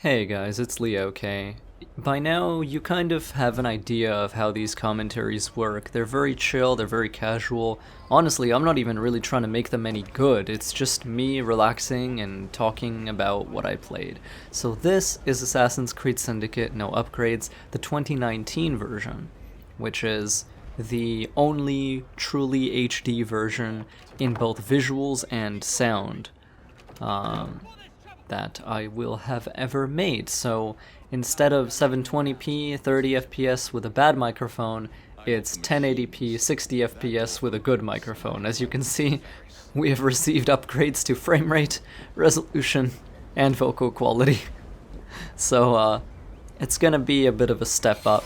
Hey guys, it's LeoKRogue. By now, you kind of have an idea of how these commentaries work. They're very chill, they're very casual. Honestly, I'm not even really trying to make them any good. It's just me relaxing and talking about what I played. So this is Assassin's Creed Syndicate, no upgrades, the 2019 version, which is the only truly HD version in both visuals and sound. That I will have ever made. So instead of 720p 30 FPS with a bad microphone, it's 1080p 60 FPS with a good microphone. As you can see, we have received upgrades to frame rate, resolution, and vocal quality. So it's gonna be a bit of a step up.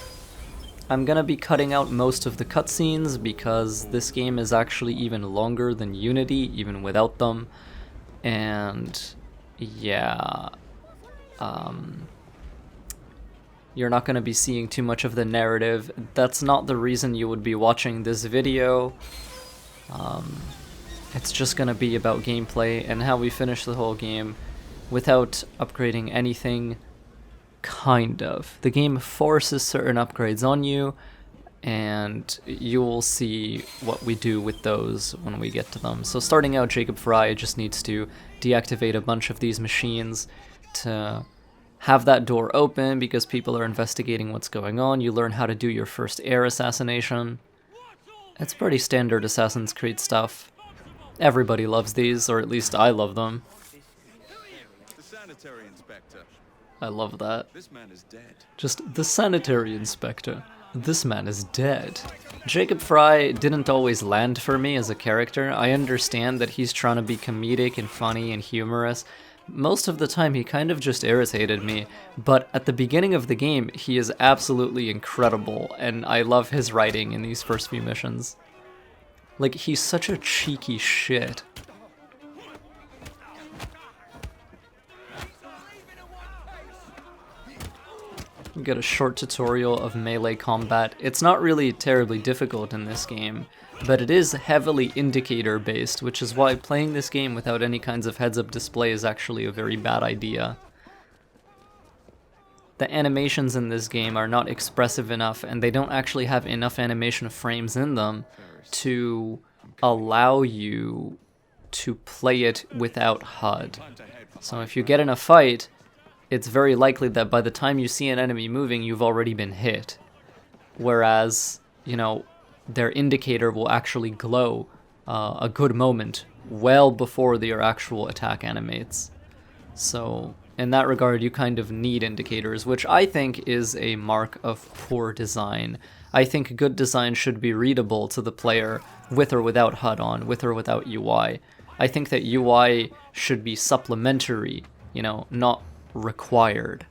I'm gonna be cutting out most of the cutscenes because this game is actually even longer than Unity, even without them. And yeah, you're not going to be seeing too much of the narrative. That's not the reason you would be watching this video. It's just going to be about gameplay and how we finish the whole game without upgrading anything, kind of. The game forces certain upgrades on you, and you will see what we do with those when we get to them. So starting out, Jacob Frye just needs to deactivate a bunch of these machines to have that door open because people are investigating what's going on. You learn how to do your first air assassination. It's pretty standard Assassin's Creed stuff. Everybody loves these, or at least I love them. The sanitary inspector. I love that. This man is dead. Just the sanitary inspector. This man is dead. Jacob Frye didn't always land for me as a character. I understand that he's trying to be comedic and funny and humorous. Most of the time he kind of just irritated me, but at the beginning of the game he is absolutely incredible, and I love his writing in these first few missions. Like, he's such a cheeky shit. We get a short tutorial of melee combat. It's not really terribly difficult in this game, but it is heavily indicator based, which is why playing this game without any kinds of heads-up display is actually a very bad idea. The animations in this game are not expressive enough, and they don't actually have enough animation frames in them to allow you to play it without HUD. So if you get in a fight, it's very likely that by the time you see an enemy moving, you've already been hit. Whereas, you know, their indicator will actually glow a good moment well before their actual attack animates. So in that regard, you kind of need indicators, which I think is a mark of poor design. I think good design should be readable to the player with or without HUD on, with or without UI. I think that UI should be supplementary, you know, not required.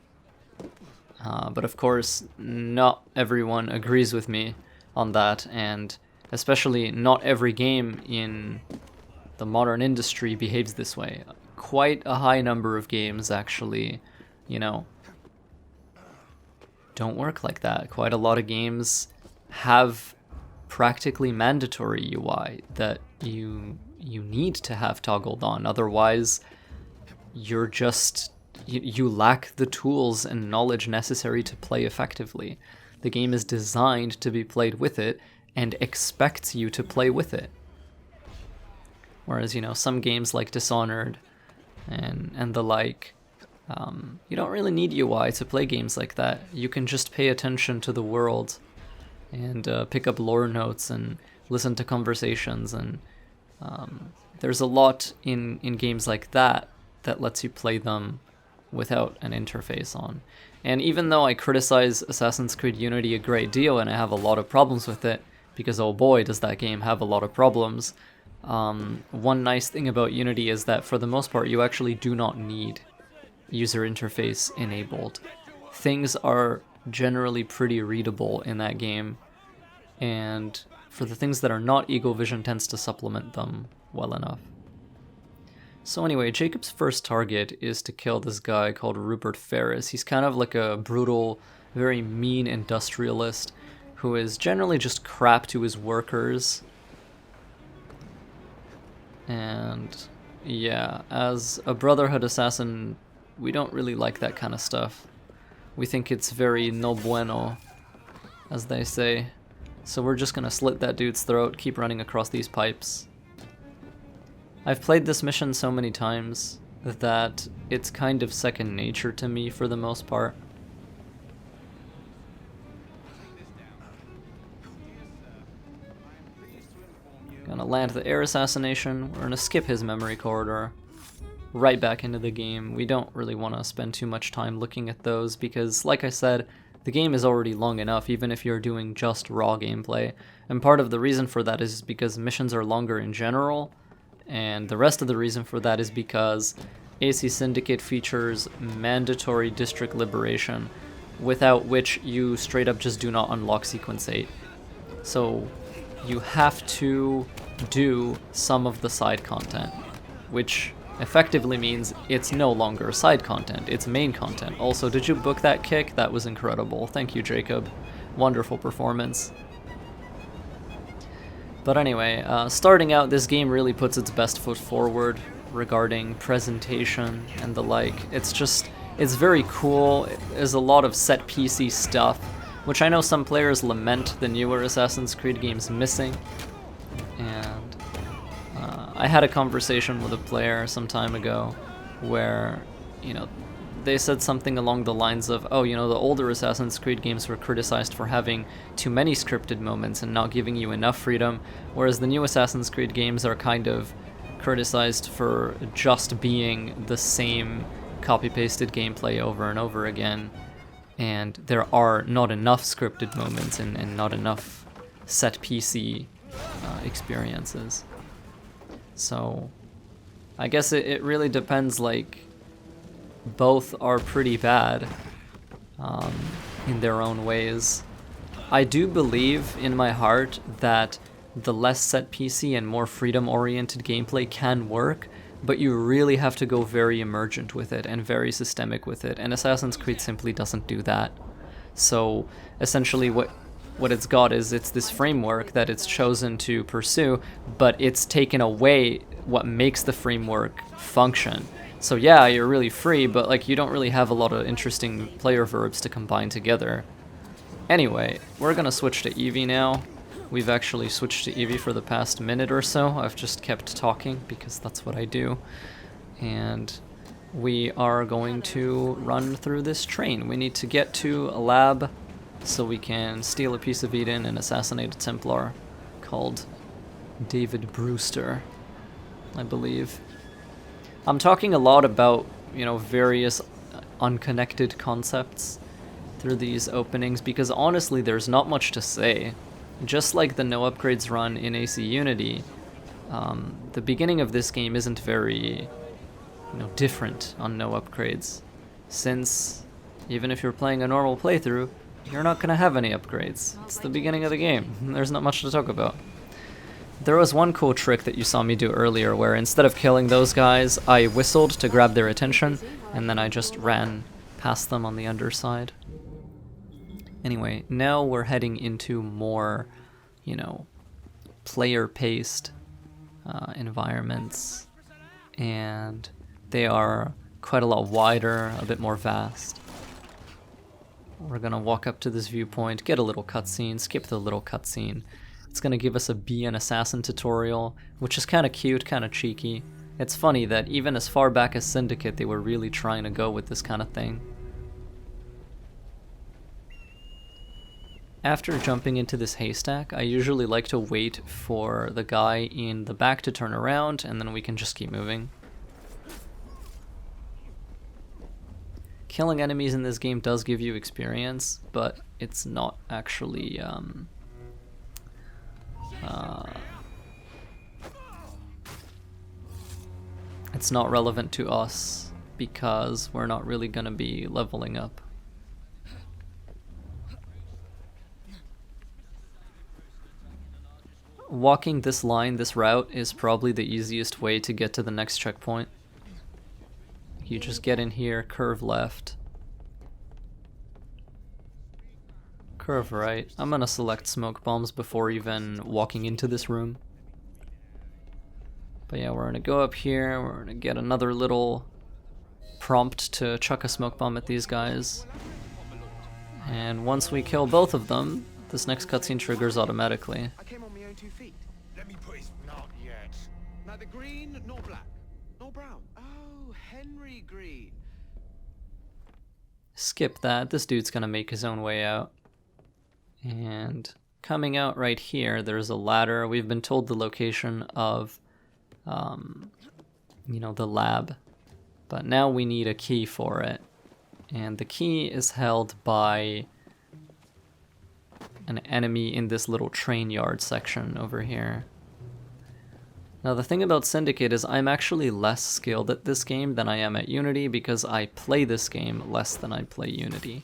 But of course, not everyone agrees with me on that, and especially not every game in the modern industry behaves this way. Quite a high number of games actually, you know, don't work like that. Quite a lot of games have practically mandatory UI that you need to have toggled on, otherwise you're just you lack the tools and knowledge necessary to play effectively. The game is designed to be played with it and expects you to play with it. Whereas, you know, some games like Dishonored and the like, you don't really need UI to play games like that. You can just pay attention to the world and pick up lore notes and listen to conversations, and there's a lot in games like that that lets you play them without an interface on. And even though I criticize Assassin's Creed Unity a great deal and I have a lot of problems with it, because oh boy does that game have a lot of problems, one nice thing about Unity is that for the most part you actually do not need user interface enabled. Things are generally pretty readable in that game, and for the things that are not, Eagle Vision tends to supplement them well enough. So anyway, Jacob's first target is to kill this guy called Rupert Ferris. He's kind of like a brutal, very mean industrialist who is generally just crap to his workers. And yeah, as a Brotherhood assassin we don't really like that kind of stuff. We think it's very no bueno, as they say. So we're just gonna slit that dude's throat, keep running across these pipes. I've played this mission so many times that it's kind of second nature to me for the most part. Gonna land the air assassination. We're gonna skip his memory corridor right back into the game. We don't really want to spend too much time looking at those because, like I said, the game is already long enough even if you're doing just raw gameplay. And part of the reason for that is because missions are longer in general, and the rest of the reason for that is because AC Syndicate features mandatory district liberation, without which you straight up just do not unlock Sequence 8. So you have to do some of the side content, which effectively means it's no longer side content, it's main content. Also, did you book that kick? That was incredible. Thank you, Jacob. Wonderful performance. But anyway, starting out, this game really puts its best foot forward regarding presentation and the like. It's very cool. There's a lot of set piecey stuff, which I know some players lament the newer Assassin's Creed games missing. And I had a conversation with a player some time ago where, you know, they said something along the lines of, oh, you know, the older Assassin's Creed games were criticized for having too many scripted moments and not giving you enough freedom, whereas the new Assassin's Creed games are kind of criticized for just being the same copy-pasted gameplay over and over again, and there are not enough scripted moments and not enough set PC experiences. So I guess it really depends. Like, both are pretty bad in their own ways. I do believe in my heart that the less set PC and more freedom-oriented gameplay can work, but you really have to go very emergent with it and very systemic with it, and Assassin's Creed simply doesn't do that. So essentially what it's got is it's this framework that it's chosen to pursue, but it's taken away what makes the framework function. So yeah, you're really free, but like you don't really have a lot of interesting player verbs to combine together. Anyway, we're gonna switch to Evie now. We've actually switched to Evie for the past minute or so. I've just kept talking because that's what I do. And we are going to run through this train. We need to get to a lab so we can steal a piece of Eden and assassinate a Templar called David Brewster, I believe. I'm talking a lot about, you know, various unconnected concepts through these openings because honestly there's not much to say. Just like the no upgrades run in AC Unity, the beginning of this game isn't very, you know, different on no upgrades, since even if you're playing a normal playthrough, you're not going to have any upgrades. It's the beginning of the game. There's not much to talk about. There was one cool trick that you saw me do earlier where instead of killing those guys, I whistled to grab their attention, and then I just ran past them on the underside. Anyway, now we're heading into more, you know, player-paced environments, and they are quite a lot wider, a bit more vast. We're gonna walk up to this viewpoint, get a little cutscene, skip the little cutscene. It's gonna give us a Be an Assassin tutorial, which is kinda cute, kinda cheeky. It's funny that even as far back as Syndicate, they were really trying to go with this kind of thing. After jumping into this haystack, I usually like to wait for the guy in the back to turn around, and then we can just keep moving. Killing enemies in this game does give you experience, but it's not actually it's not relevant to us because we're not really gonna be leveling up. Walking this line, this route, is probably the easiest way to get to the next checkpoint. You just get in here, curve left, curve right. I'm gonna select smoke bombs before even walking into this room. But yeah, we're gonna go up here, we're gonna get another little prompt to chuck a smoke bomb at these guys. And once we kill both of them, this next cutscene triggers automatically. I came on my own 2 feet. Let me put his not yet. Neither green nor black nor brown. Oh, Henry Green. Skip that. This dude's gonna make his own way out. And coming out right here, there's a ladder. We've been told the location of, you know, the lab. But now we need a key for it. And the key is held by an enemy in this little train yard section over here. Now the thing about Syndicate is I'm actually less skilled at this game than I am at Unity because I play this game less than I play Unity.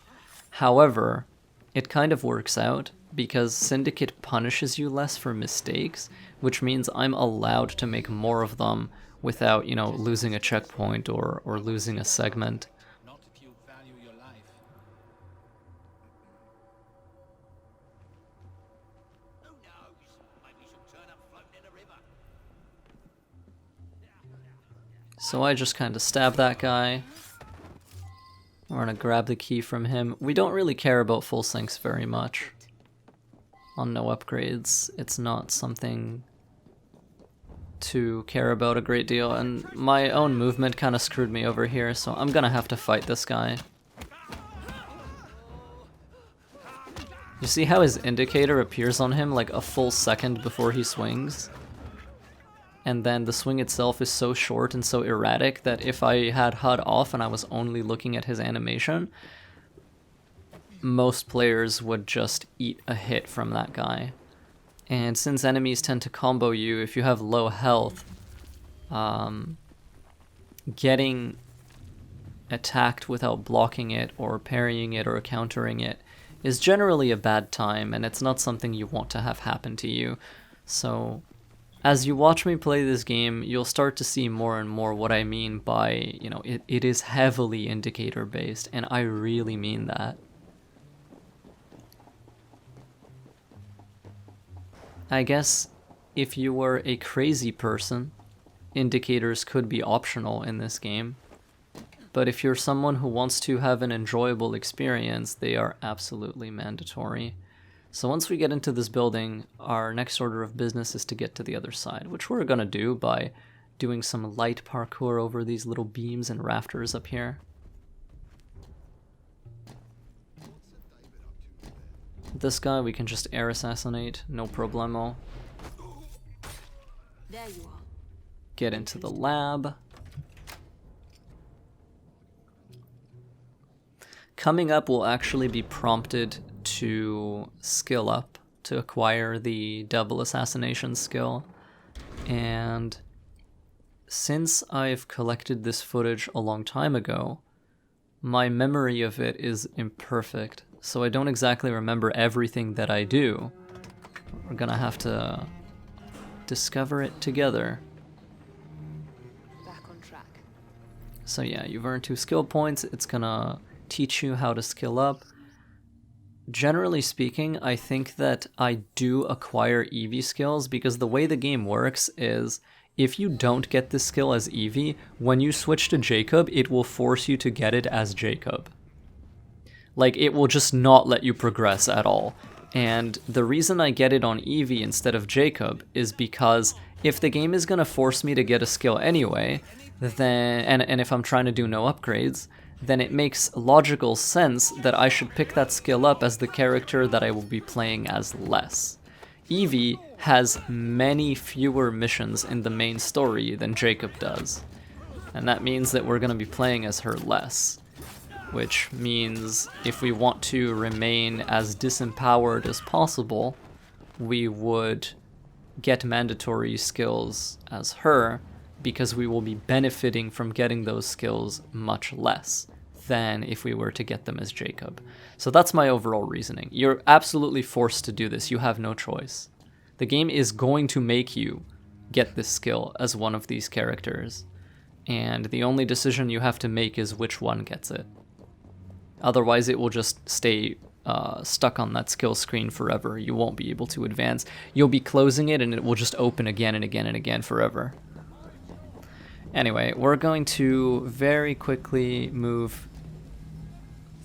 However, it kind of works out because Syndicate punishes you less for mistakes, which means I'm allowed to make more of them without, you know, losing a checkpoint or losing a segment. Not if you value your life. Who knows? Maybe she'll turn up floating in a river. So I just kind of stab that guy. We're gonna grab the key from him. We don't really care about full syncs very much. On no upgrades, it's not something to care about a great deal, and my own movement kind of screwed me over here, so I'm gonna have to fight this guy. You see how his indicator appears on him like a full second before he swings? And then the swing itself is so short and so erratic that if I had HUD off and I was only looking at his animation, most players would just eat a hit from that guy. And since enemies tend to combo you, if you have low health, getting attacked without blocking it or parrying it or countering it is generally a bad time, and it's not something you want to have happen to you. So as you watch me play this game, you'll start to see more and more what I mean by, you know, it is heavily indicator based, and I really mean that. I guess if you were a crazy person, indicators could be optional in this game. But if you're someone who wants to have an enjoyable experience, they are absolutely mandatory. So once we get into this building, our next order of business is to get to the other side, which we're gonna do by doing some light parkour over these little beams and rafters up here. This guy we can just air assassinate, no problemo. There you are. Get into the lab. Coming up, we'll actually be prompted to skill up, to acquire the double assassination skill. And since I've collected this footage a long time ago, my memory of it is imperfect, so I don't exactly remember everything that I do. We're gonna have to discover it together. Back on track. So yeah, you've earned 2 skill points. It's gonna teach you how to skill up. Generally speaking, I think that I do acquire Evie skills because the way the game works is if you don't get this skill as Evie, when you switch to Jacob, it will force you to get it as Jacob. Like, it will just not let you progress at all. And the reason I get it on Evie instead of Jacob is because if the game is going to force me to get a skill anyway, then and if I'm trying to do no upgrades, then it makes logical sense that I should pick that skill up as the character that I will be playing as less. Evie has many fewer missions in the main story than Jacob does, and that means that we're going to be playing as her less, which means if we want to remain as disempowered as possible, we would get mandatory skills as her, because we will be benefiting from getting those skills much less than if we were to get them as Jacob. So that's my overall reasoning. You're absolutely forced to do this. You have no choice. The game is going to make you get this skill as one of these characters, and the only decision you have to make is which one gets it. Otherwise, it will just stay stuck on that skill screen forever. You won't be able to advance. You'll be closing it, and it will just open again and again and again forever. Anyway, we're going to very quickly move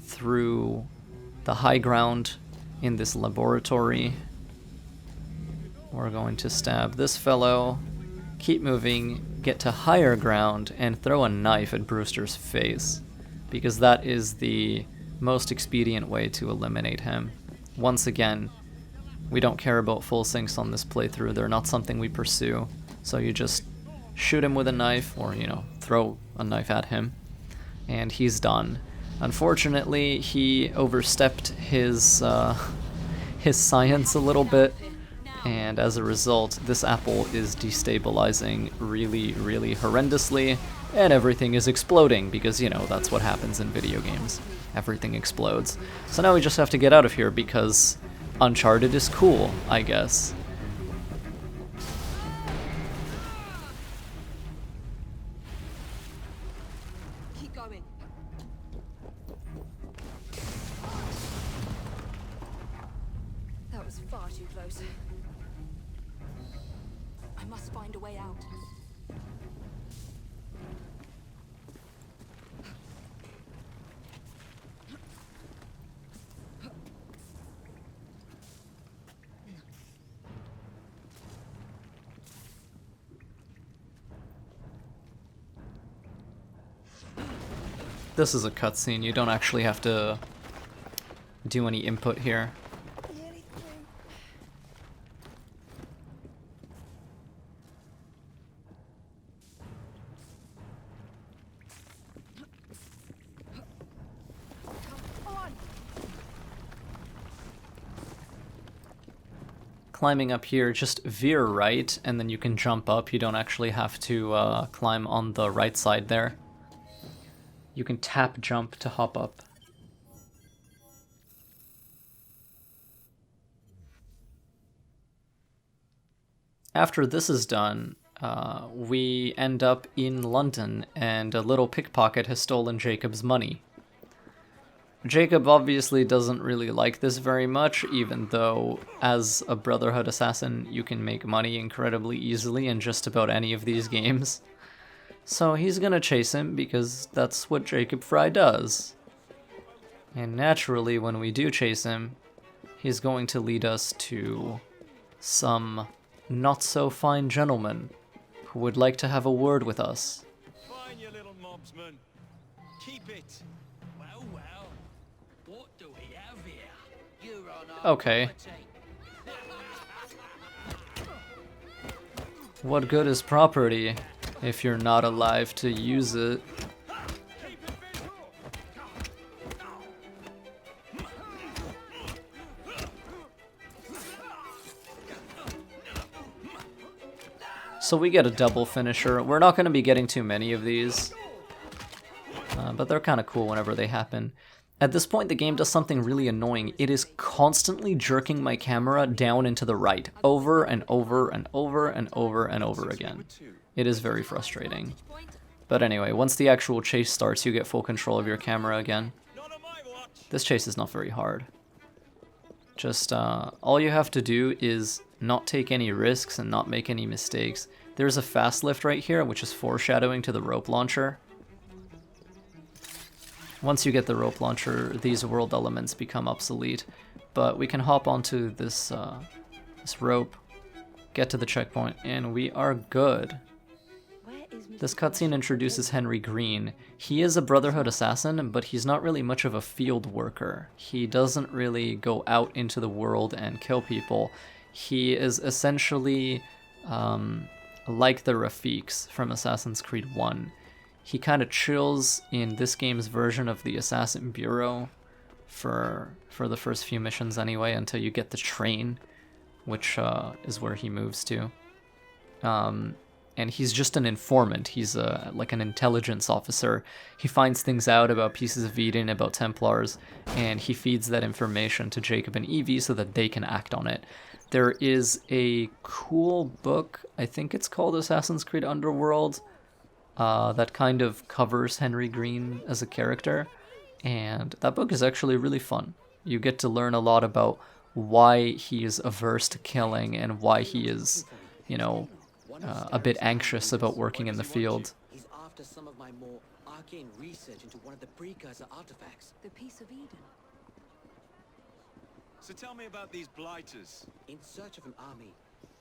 through the high ground in this laboratory. We're going to stab this fellow, keep moving, get to higher ground, and throw a knife at Brewster's face, because that is the most expedient way to eliminate him. Once again, we don't care about full syncs on this playthrough. They're not something we pursue, so you just shoot him with a knife, or, you know, throw a knife at him, and he's done. Unfortunately, he overstepped his science a little bit, and as a result, this apple is destabilizing really, really horrendously, and everything is exploding, because, you know, that's what happens in video games. Everything explodes. So now we just have to get out of here, because Uncharted is cool, I guess. Keep going. That was far too close. I must find a way out. This is a cutscene, you don't actually have to do any input here. Climbing up here, just veer right, and then you can jump up. You don't actually have to climb on the right side there. You can tap jump to hop up. After this is done, we end up in London, and a little pickpocket has stolen Jacob's money. Jacob obviously doesn't really like this very much, even though as a Brotherhood assassin you can make money incredibly easily in just about any of these games. So he's gonna chase him because that's what Jacob Frye does. And naturally, when we do chase him, he's going to lead us to some not-so-fine gentleman who would like to have a word with us. Fine, you little mobsman. Keep it. Well, well. What do we have here? You're on our Okay. property. What good is property if you're not alive to use it? So we get a double finisher. We're not going to be getting too many of these, but they're kind of cool whenever they happen. At this point, the game does something really annoying. It is constantly jerking my camera down and to the right, over and over and over and over and over again. It is very frustrating. But anyway, once the actual chase starts, you get full control of your camera again. This chase is not very hard. Just, all you have to do is not take any risks and not make any mistakes. There's a fast lift right here, which is foreshadowing to the rope launcher. Once you get the rope launcher, these world elements become obsolete, but we can hop onto this, this rope, get to the checkpoint, and we are good. This cutscene introduces Henry Green. He is a Brotherhood assassin, but he's not really much of a field worker. He doesn't really go out into the world and kill people. He is essentially like the Rafiqs from Assassin's Creed 1. He kind of chills in this game's version of the Assassin Bureau for the first few missions anyway, until you get the train, which is where he moves to. And he's just an informant. He's like an intelligence officer. He finds things out about Pieces of Eden, about Templars, and he feeds that information to Jacob and Evie so that they can act on it. There is a cool book, I think it's called Assassin's Creed Underworld, that kind of covers Henry Green as a character, and that book is actually really fun. You get to learn a lot about why he is averse to killing and why he is, you know, a bit anxious about working in the field. after some of my more arcane research into one of the precursor artifacts. The Piece of Eden. So tell me about these blighters. In search of an army,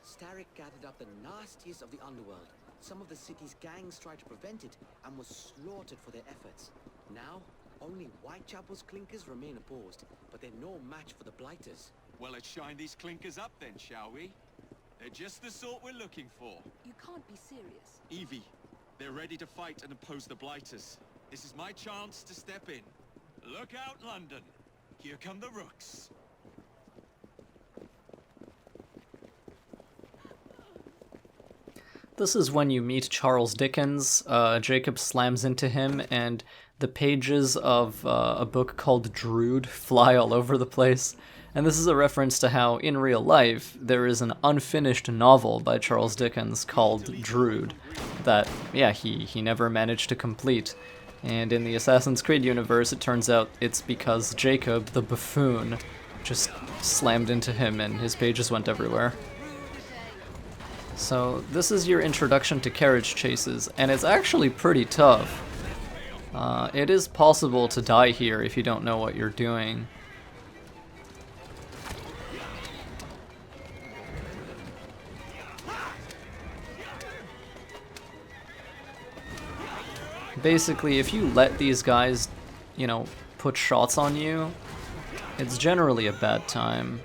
Starrick gathered up the nastiest of the underworld. Some of the city's gangs tried to prevent it and were slaughtered for their efforts. Now, only Whitechapel's clinkers remain opposed, but they're no match for the blighters. Well, let's shine these clinkers up then, shall we? They're just the sort we're looking for. You can't be serious. Evie, they're ready to fight and oppose the blighters. This is my chance to step in. Look out, London. Here come the rooks. This is when you meet Charles Dickens. Jacob slams into him, and the pages of a book called Drood fly all over the place. And this is a reference to how, in real life, there is an unfinished novel by Charles Dickens called Drood that, yeah, he never managed to complete. And in the Assassin's Creed universe, it turns out it's because Jacob, the buffoon, just slammed into him and his pages went everywhere. So this is your introduction to carriage chases, and it's actually pretty tough. It is possible to die here if you don't know what you're doing. Basically, if you let these guys, you know, put shots on you, it's generally a bad time.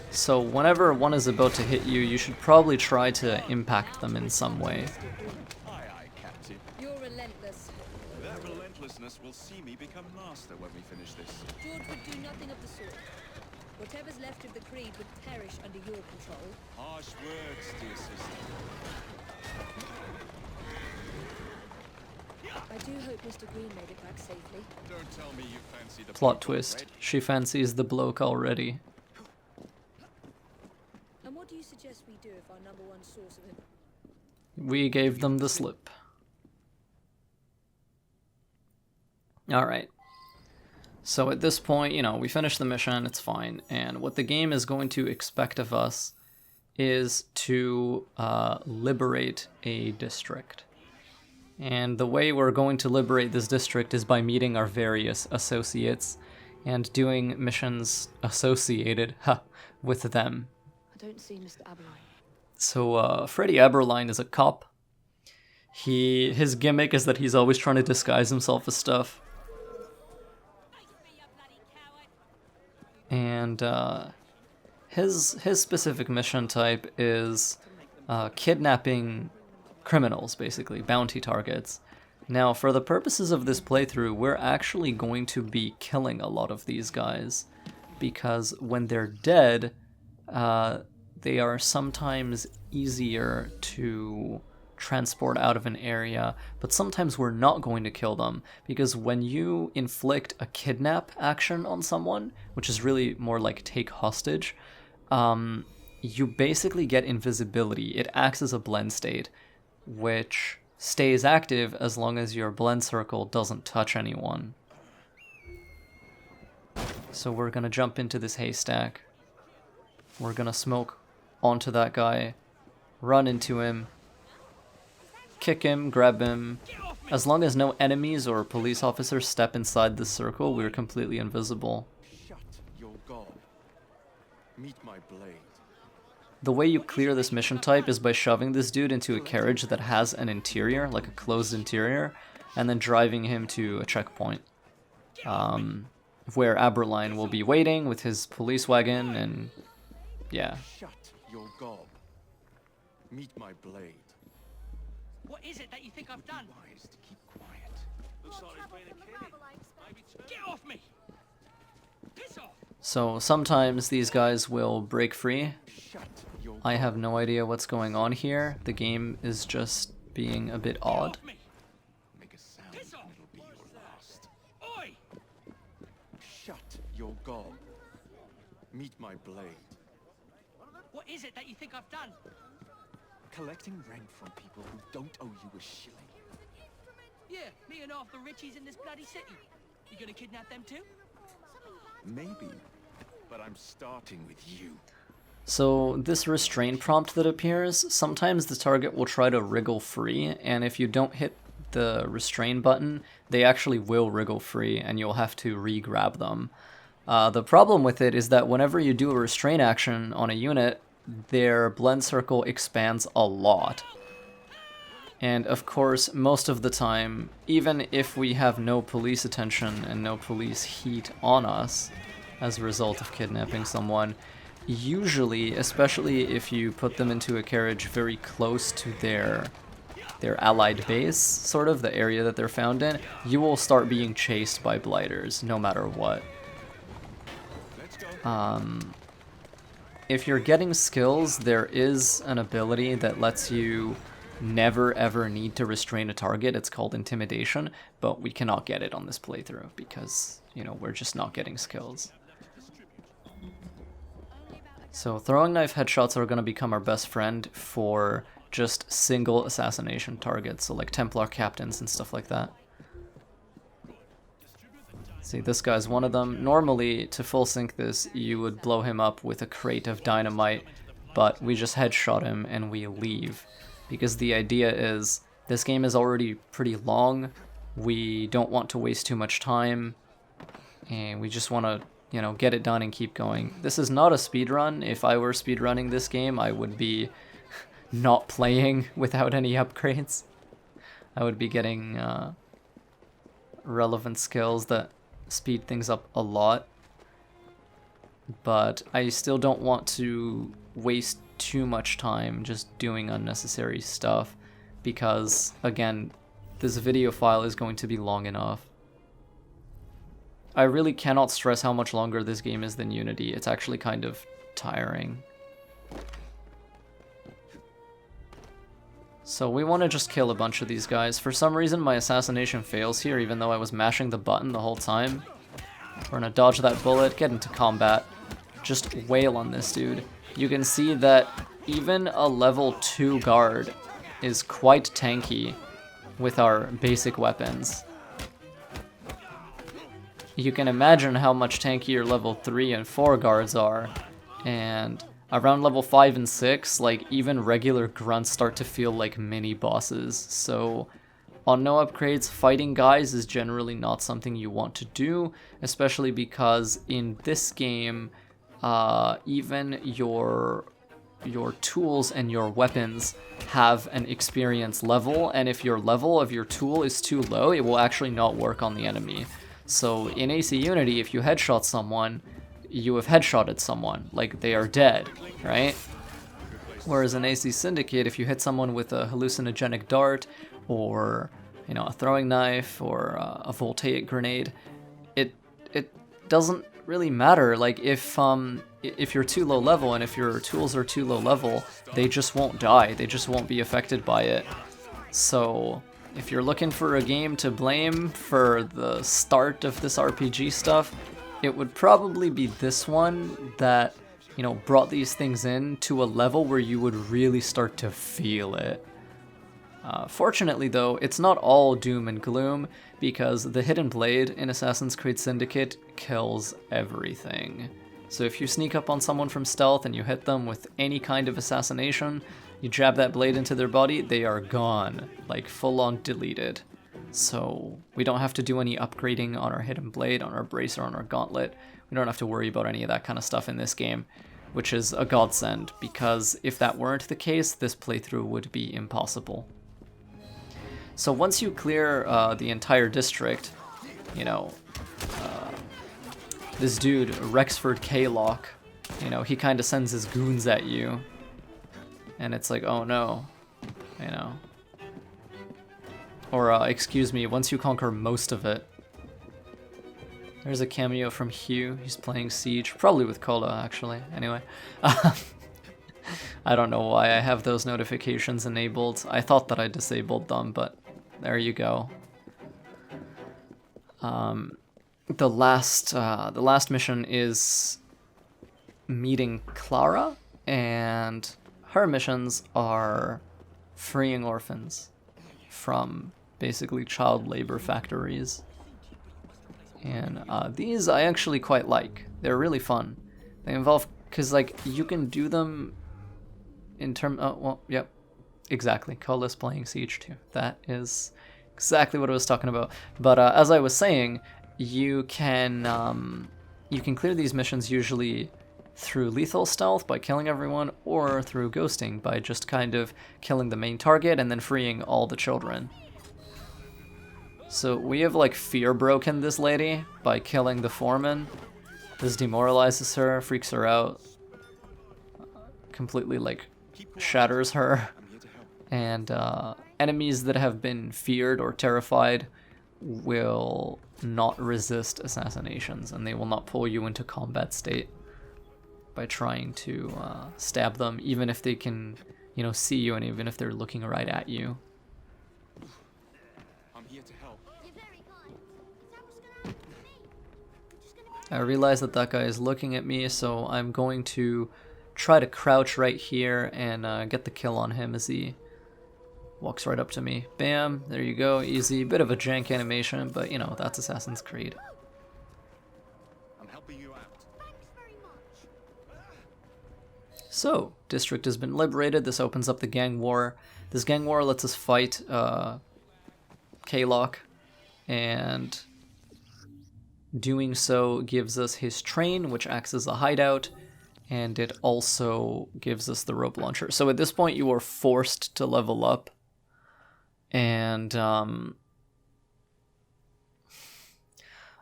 So whenever one is about to hit you, you should probably try to impact them in some way. Aye, aye, Captain. You're relentless. That relentlessness will see me become master when we finish this. George would do nothing of the sort. Whatever's left of the Creed would perish under your control. Harsh words, dear sister. I do hope Mr. Green made it back safely. Don't tell me you fancy the Plot people twist. already. She fancies the bloke already. And what do you suggest we do if our number one source of him? We gave them the slip. Alright. So at this point, you know, we finished the mission, it's fine. And what the game is going to expect of us is to liberate a district. And the way we're going to liberate this district is by meeting our various associates and doing missions associated with them. I don't see Mr. Aberline. So Freddie Aberline is a cop. His gimmick is that he's always trying to disguise himself as stuff. And his specific mission type is kidnapping criminals, basically, bounty targets. Now, for the purposes of this playthrough, we're actually going to be killing a lot of these guys, because when they're dead, they are sometimes easier to transport out of an area, but sometimes we're not going to kill them, because when you inflict a kidnap action on someone, which is really more like take hostage, you basically get invisibility. It acts as a blend state, which stays active as long as your blend circle doesn't touch anyone. So we're gonna jump into this haystack. We're gonna smoke onto that guy, run into him, kick him, grab him. As long as no enemies or police officers step inside this circle, we're completely invisible. Shut your gob. Meet my blade. The way you clear this mission type is by shoving this dude into a carriage that has an interior, like a closed interior, and then driving him to a checkpoint, where Aberline will be waiting with his police wagon, and yeah. Shut your gob. Meet my blade. What is it that you think I've done? Wise to keep quiet. Looks like there's been a killing. Get off me! Piss off! So sometimes these guys will break free. Shut your I have no idea what's going on here. The game is just being a bit odd. Off me! Make a sound Piss off! and it'll be your last. Oi! Shut your gob. Meet my blade. What is it that you think I've done? Collecting rent from people who don't owe you a shilling. Yeah, me and half the richies in this bloody city. You gonna kidnap them too? Maybe, but I'm starting with you. So this restraint prompt that appears, sometimes the target will try to wriggle free, and if you don't hit the restrain button, they actually will wriggle free and you'll have to re-grab them. The problem with it is that whenever you do a restrain action on a unit, their blend circle expands a lot. And of course, most of the time, even if we have no police attention and no police heat on us as a result of kidnapping someone, usually, especially if you put them into a carriage very close to their allied base, sort of, the area that they're found in, you will start being chased by blighters, no matter what. If you're getting skills, there is an ability that lets you never ever need to restrain a target. It's called Intimidation, but we cannot get it on this playthrough because, you know, we're just not getting skills. So throwing knife headshots are going to become our best friend for just single assassination targets, so like Templar captains and stuff like that. See, this guy's one of them. Normally, to full sync this, you would blow him up with a crate of dynamite, but we just headshot him and we leave. Because the idea is, this game is already pretty long, we don't want to waste too much time, and we just want to, you know, get it done and keep going. This is not a speedrun. If I were speedrunning this game, I would be not playing without any upgrades. I would be getting relevant skills that speed things up a lot. But I still don't want to waste too much time just doing unnecessary stuff because, again, this video file is going to be long enough. I really cannot stress how much longer this game is than Unity. It's actually kind of tiring. So we want to just kill a bunch of these guys. For some reason my assassination fails here even though I was mashing the button the whole time. We're gonna dodge that bullet, get into combat. Just wail on this dude. You can see that even a level 2 guard is quite tanky with our basic weapons. You can imagine how much tankier level 3 and 4 guards are, and around level 5 and 6, like, even regular grunts start to feel like mini bosses. So on no upgrades, fighting guys is generally not something you want to do, especially because in this game, even your tools and your weapons have an experience level, and if your level of your tool is too low, it will actually not work on the enemy. So in AC Unity, if you headshot someone, you have headshotted someone, like they are dead, right? Whereas in AC Syndicate, if you hit someone with a hallucinogenic dart, or, you know, a throwing knife, or a Voltaic grenade, it doesn't really matter. Like, if you're too low level and if your tools are too low level, they just won't die, they just won't be affected by it. So if you're looking for a game to blame for the start of this RPG stuff, it would probably be this one that, you know, brought these things in to a level where you would really start to feel it. Fortunately though, it's not all doom and gloom, because the Hidden Blade in Assassin's Creed Syndicate kills everything. So if you sneak up on someone from stealth and you hit them with any kind of assassination, you jab that blade into their body, they are gone, like full on deleted. So we don't have to do any upgrading on our Hidden Blade, on our Bracer, on our Gauntlet. We don't have to worry about any of that kind of stuff in this game, which is a godsend, because if that weren't the case, this playthrough would be impossible. So once you clear the entire district, you know, this dude, Rexford K-Lock, you know, he kind of sends his goons at you, and it's like, oh no, you know. Or, excuse me, once you conquer most of it. There's a cameo from Hugh, he's playing Siege, probably with Cola, actually, anyway. I don't know why I have those notifications enabled. I thought that I disabled them, but there you go. The last mission is meeting Clara, and her missions are freeing orphans from basically child labor factories. And these I actually quite like. They're really fun. They involve, because like you can do them in term. Oh well, yep, exactly. Cola's playing Siege 2. That is exactly what I was talking about. But as I was saying, you can clear these missions usually through lethal stealth by killing everyone, or through ghosting by just kind of killing the main target and then freeing all the children. So we have like fear broken this lady by killing the foreman. This demoralizes her, freaks her out, completely like shatters her. And enemies that have been feared or terrified will not resist assassinations, and they will not pull you into combat state by trying to stab them, even if they can, you know, see you, and even if they're looking right at you. I'm here to help. I realize that that guy is looking at me, so I'm going to try to crouch right here and get the kill on him as he walks right up to me. Bam, there you go, easy. Bit of a jank animation, but you know, that's Assassin's Creed. I'm helping you out. So, district has been liberated. This opens up the gang war. This gang war lets us fight K-Lock, and doing so gives us his train, which acts as a hideout, and it also gives us the rope launcher. So at this point you are forced to level up, and I'm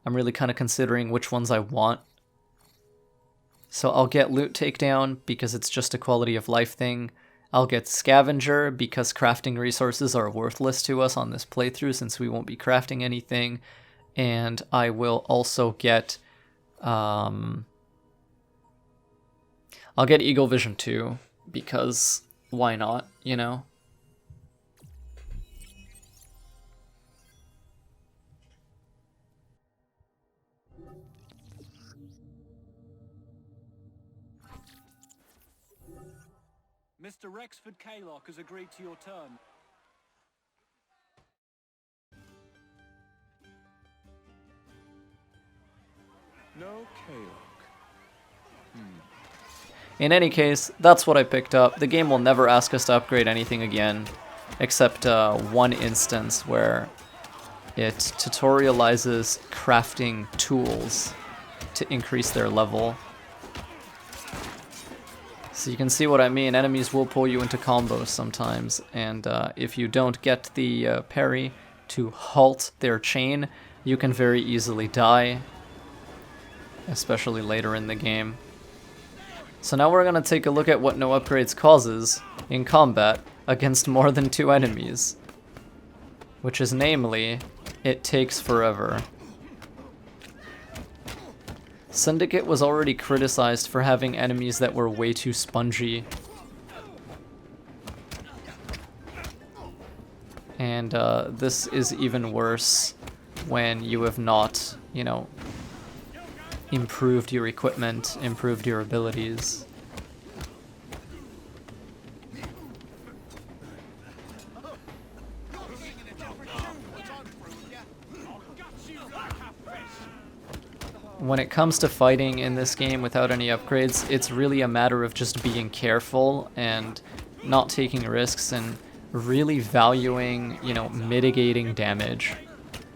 really kind of considering which ones I want. So I'll get loot takedown because it's just a quality of life thing. I'll get scavenger because crafting resources are worthless to us on this playthrough since we won't be crafting anything. And I will also get I'll get Eagle Vision too, because why not, you know? Mr. Rexford K-Lock has agreed to your term. No K-Lock. In any case, that's what I picked up. The game will never ask us to upgrade anything again, except one instance where it tutorializes crafting tools to increase their level. So you can see what I mean. Enemies will pull you into combos sometimes, and if you don't get the parry to halt their chain, you can very easily die, especially later in the game. So now we're going to take a look at what no upgrades causes in combat against more than 2 enemies, which is namely, it takes forever. Syndicate was already criticized for having enemies that were way too spongy. And this is even worse when you have not, you know, improved your equipment, improved your abilities. When it comes to fighting in this game without any upgrades, it's really a matter of just being careful and not taking risks and really valuing, you know, mitigating damage,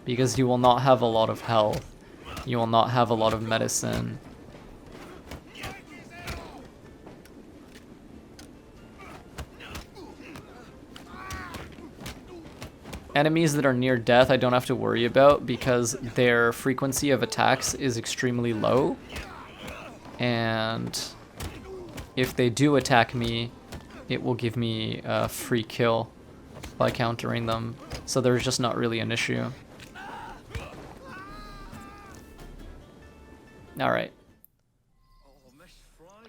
because you will not have a lot of health. You will not have a lot of medicine. Enemies that are near death I don't have to worry about because their frequency of attacks is extremely low. And if they do attack me, it will give me a free kill by countering them. So there's just not really an issue. Alright.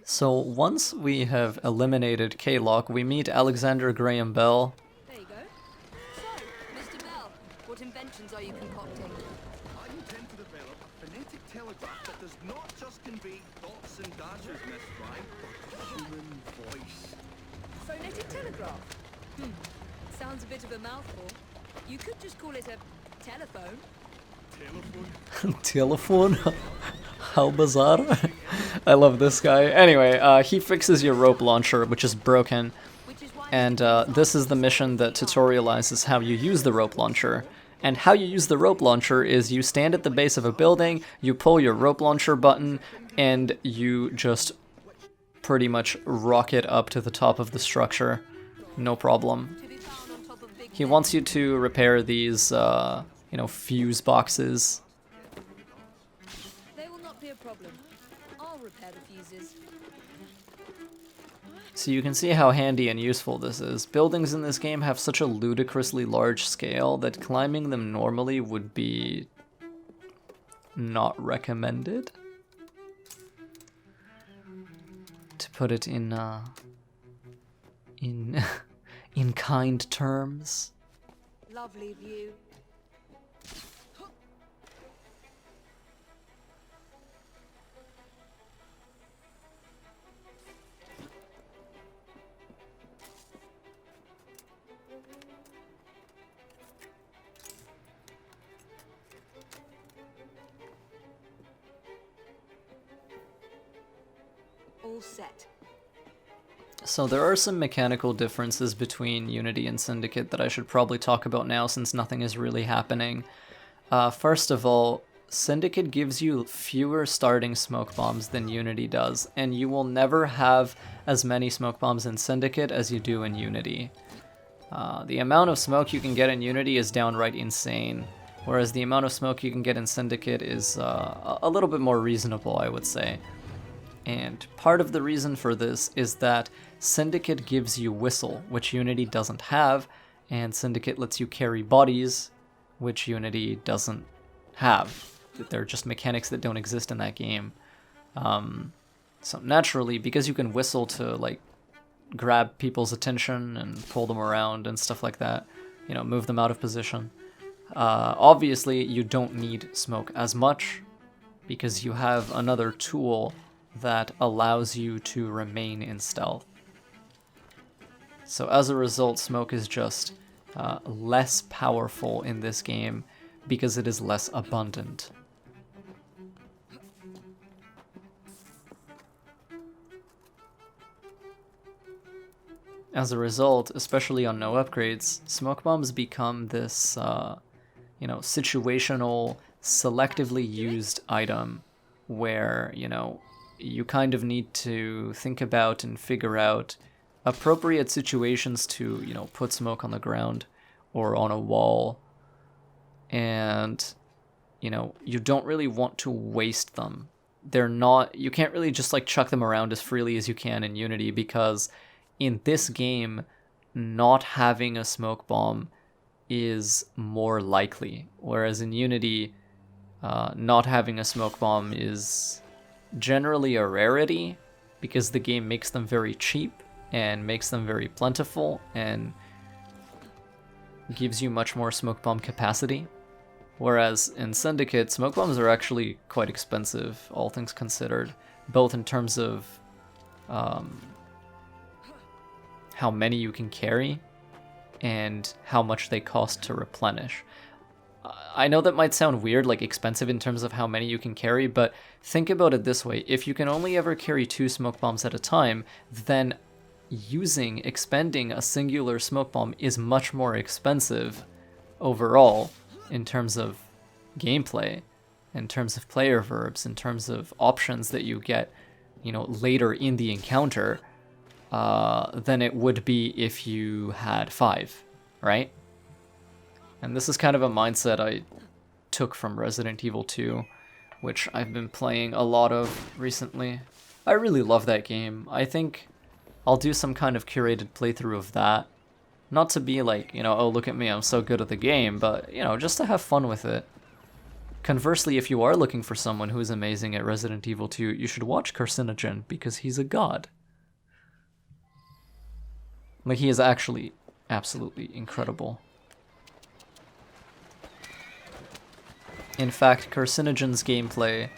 So once we have eliminated K-Lock, we meet Alexander Graham Bell. There you go. So, Mr. Bell, what inventions are you concocting? I intend to develop a phonetic telegraph that does not just convey dots and dashes, Miss Frye, but human voice. Phonetic telegraph? Sounds a bit of a mouthful. You could just call it a telephone. Telephone? How bizarre. I love this guy. Anyway, he fixes your rope launcher, which is broken. And this is the mission that tutorializes how you use the rope launcher. And how you use the rope launcher is you stand at the base of a building, you pull your rope launcher button, and you just pretty much rocket up to the top of the structure. No problem. To be found on top of big He wants you to repair these, you know, fuse boxes. They will not be a problem. I'll repair the fuses. So you can see how handy and useful this is. Buildings in this game have such a ludicrously large scale that climbing them normally would be not recommended. To put it in in kind terms. Lovely view. All set. So there are some mechanical differences between Unity and Syndicate that I should probably talk about now since nothing is really happening. First of all, Syndicate gives you fewer starting smoke bombs than Unity does, and you will never have as many smoke bombs in Syndicate as you do in Unity. The amount of smoke you can get in Unity is downright insane, whereas the amount of smoke you can get in Syndicate is a little bit more reasonable, I would say. And part of the reason for this is that Syndicate gives you Whistle, which Unity doesn't have, and Syndicate lets you carry bodies, which Unity doesn't have. They're just mechanics that don't exist in that game. So naturally, because you can whistle to like grab people's attention and pull them around and stuff like that, you know, move them out of position, obviously you don't need smoke as much because you have another tool that allows you to remain in stealth. So as a result, smoke is just less powerful in this game because it is less abundant. As a result, especially on no upgrades, smoke bombs become this, you know, situational, selectively used item where, you know, you kind of need to think about and figure out appropriate situations to, you know, put smoke on the ground or on a wall. And, you know, you don't really want to waste them. They're not, you can't really just like chuck them around as freely as you can in Unity because in this game, not having a smoke bomb is more likely. Whereas in Unity, not having a smoke bomb is generally a rarity because the game makes them very cheap and makes them very plentiful and gives you much more smoke bomb capacity. Whereas in Syndicate, smoke bombs are actually quite expensive, all things considered, both in terms of how many you can carry and how much they cost to replenish. I know that might sound weird, like expensive in terms of how many you can carry, but think about it this way. If you can only ever carry 2 smoke bombs at a time, then expending a singular smoke bomb is much more expensive overall in terms of gameplay, in terms of player verbs, in terms of options that you get, you know, later in the encounter, than it would be if you had 5, right? And this is kind of a mindset I took from Resident Evil 2, which I've been playing a lot of recently. I really love that game. I think I'll do some kind of curated playthrough of that. Not to be like, you know, oh, look at me, I'm so good at the game, but, you know, just to have fun with it. Conversely, if you are looking for someone who is amazing at Resident Evil 2, you should watch Carcinogen, because he's a god. Like, he is actually absolutely incredible. In fact, Carcinogen's gameplay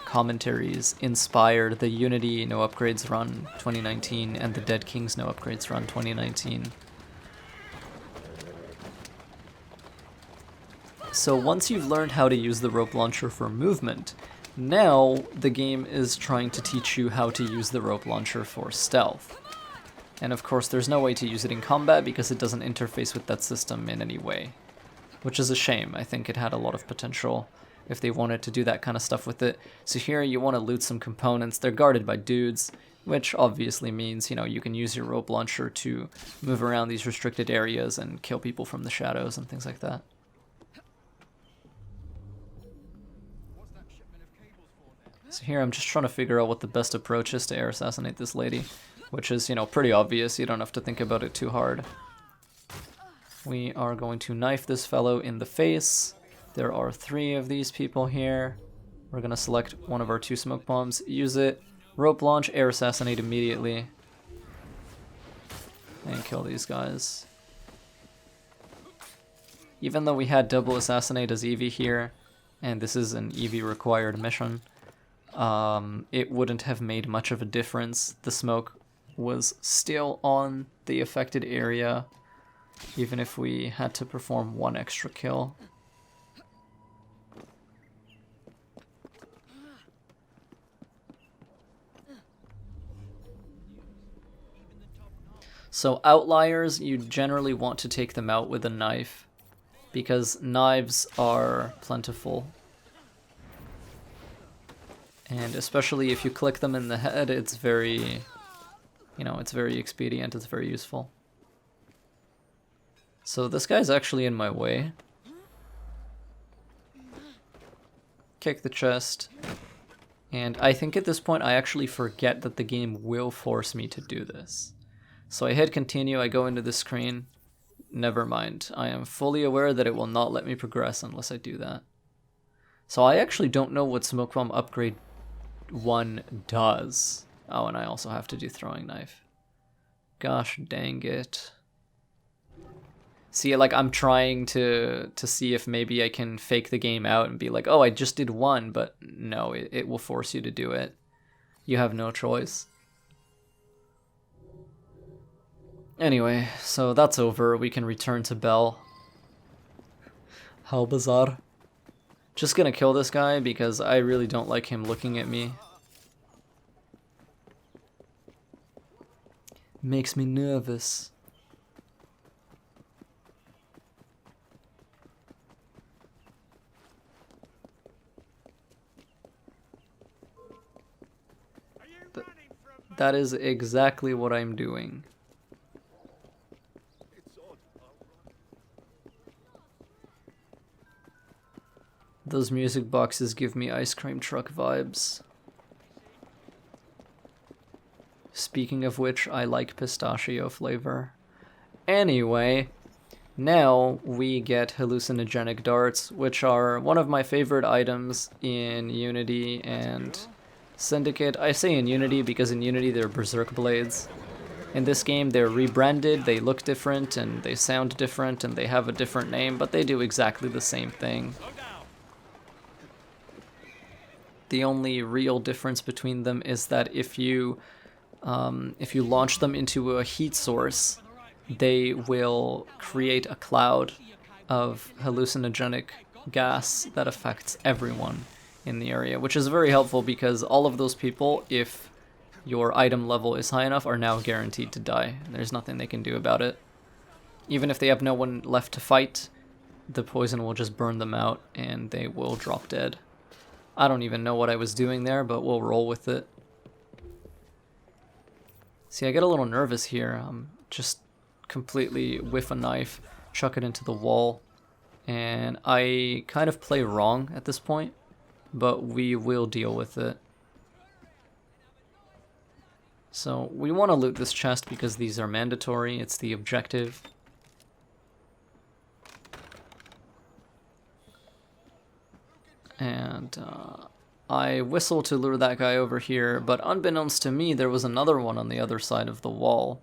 commentaries inspired the Unity No Upgrades run 2019 and the Dead Kings No Upgrades run 2019. So once you've learned how to use the rope launcher for movement, now the game is trying to teach you how to use the rope launcher for stealth. And of course there's no way to use it in combat because it doesn't interface with that system in any way. which is a shame. I think it had a lot of potential if they wanted to do that kind of stuff with it. So here you want to loot some components. They're guarded by dudes, which obviously means, you know, you can use your rope launcher to move around these restricted areas and kill people from the shadows and things like that. So here I'm just trying to figure out what the best approach is to air assassinate this lady, which is, you know, pretty obvious. You don't have to think about it too hard. We are going to knife this fellow in the face. There are 3 of these people here. We're going to select one of our 2 smoke bombs, use it, rope launch, air assassinate immediately, and kill these guys. Even though we had double assassinate as Evie here, and this is an Evie required mission, it wouldn't have made much of a difference. The smoke was still on the affected area, even if we had to perform 1 extra kill. So outliers, you generally want to take them out with a knife, because knives are plentiful. And especially if you click them in the head, it's very, you know, it's very expedient, it's very useful. So this guy's actually in my way. Kick the chest. And I think at this point I actually forget that the game will force me to do this. So I hit continue, I go into the screen. Never mind. I am fully aware that it will not let me progress unless I do that. So I actually don't know what Smoke Bomb Upgrade 1 does. Oh, and I also have to do throwing knife. Gosh dang it. See, like, I'm trying to see if maybe I can fake the game out and be like, oh, I just did 1, but no, it will force you to do it. You have no choice. Anyway, so that's over. We can return to Belle. How bizarre. Just gonna kill this guy because I really don't like him looking at me. Makes me nervous. That is exactly what I'm doing. Those music boxes give me ice cream truck vibes. Speaking of which, I like pistachio flavor. Anyway, now we get hallucinogenic darts, which are one of my favorite items in Unity and Syndicate. I say in Unity because in Unity they're berserk blades. In this game they're rebranded, they look different and they sound different and they have a different name, but they do exactly the same thing. The only real difference between them is that if you launch them into a heat source, they will create a cloud of hallucinogenic gas that affects everyone in the area, which is very helpful because all of those people, if your item level is high enough, are now guaranteed to die. There's nothing they can do about it. Even if they have no one left to fight, the poison will just burn them out and they will drop dead. I don't even know what I was doing there, but we'll roll with it. See, I get a little nervous here. Just completely whiff a knife, chuck it into the wall, and I kind of play wrong at this point, but we will deal with it. So we want to loot this chest because these are mandatory. It's the objective. And I whistle to lure that guy over here, but unbeknownst to me, there was another one on the other side of the wall.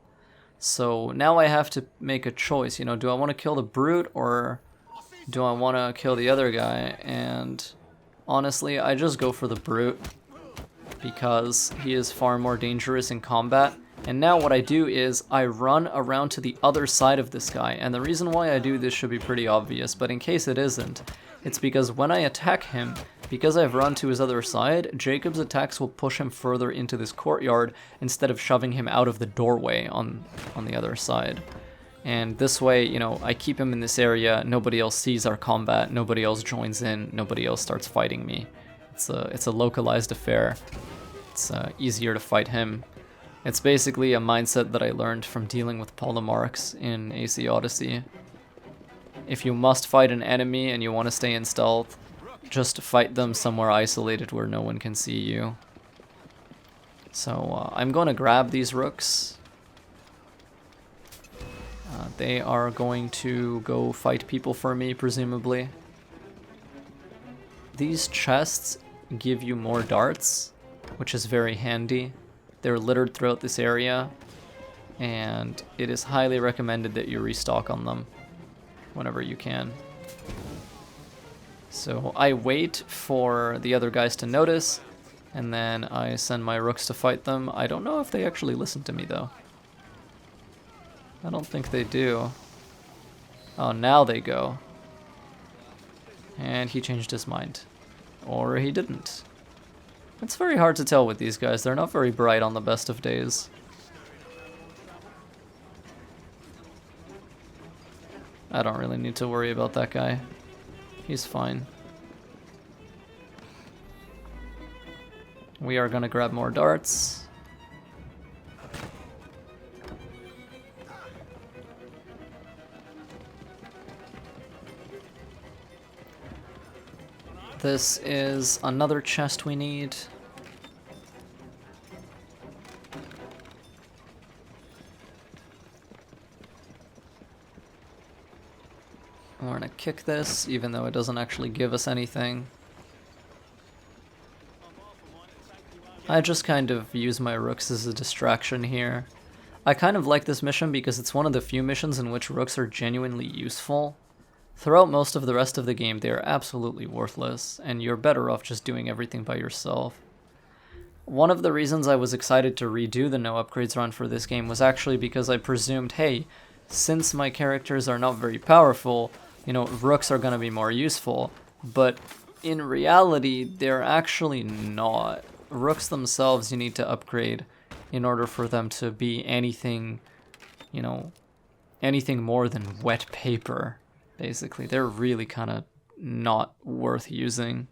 So now I have to make a choice, you know, do I want to kill the brute or do I want to kill the other guy? And honestly, I just go for the brute because he is far more dangerous in combat. And now what I do is I run around to the other side of this guy, and the reason why I do this should be pretty obvious, but in case it isn't, it's because when I attack him, because I've run to his other side, Jacob's attacks will push him further into this courtyard instead of shoving him out of the doorway on the other side. And this way, you know, I keep him in this area, nobody else sees our combat, nobody else joins in, nobody else starts fighting me. It's a localized affair. It's easier to fight him. It's basically a mindset that I learned from dealing with polemarchs in AC Odyssey. If you must fight an enemy and you want to stay in stealth, just fight them somewhere isolated where no one can see you. So I'm going to grab these rooks. They are going to go fight people for me, presumably. These chests give you more darts, which is very handy. They're littered throughout this area, and it is highly recommended that you restock on them whenever you can. So I wait for the other guys to notice, and then I send my rooks to fight them. I don't know if they actually listen to me, though. I don't think they do. Oh, now they go. And he changed his mind. Or he didn't. It's very hard to tell with these guys. They're not very bright on the best of days. I don't really need to worry about that guy. He's fine. We are gonna grab more darts. This is another chest we need. We're gonna kick this, even though it doesn't actually give us anything. I just kind of use my rooks as a distraction here. I kind of like this mission because it's one of the few missions in which rooks are genuinely useful. Throughout most of the rest of the game, they are absolutely worthless, and you're better off just doing everything by yourself. One of the reasons I was excited to redo the no upgrades run for this game was actually because I presumed, hey, since my characters are not very powerful, you know, rooks are going to be more useful. But in reality, they're actually not. Rooks themselves you need to upgrade in order for them to be anything, you know, anything more than wet paper. Basically, they're really kind of not worth using.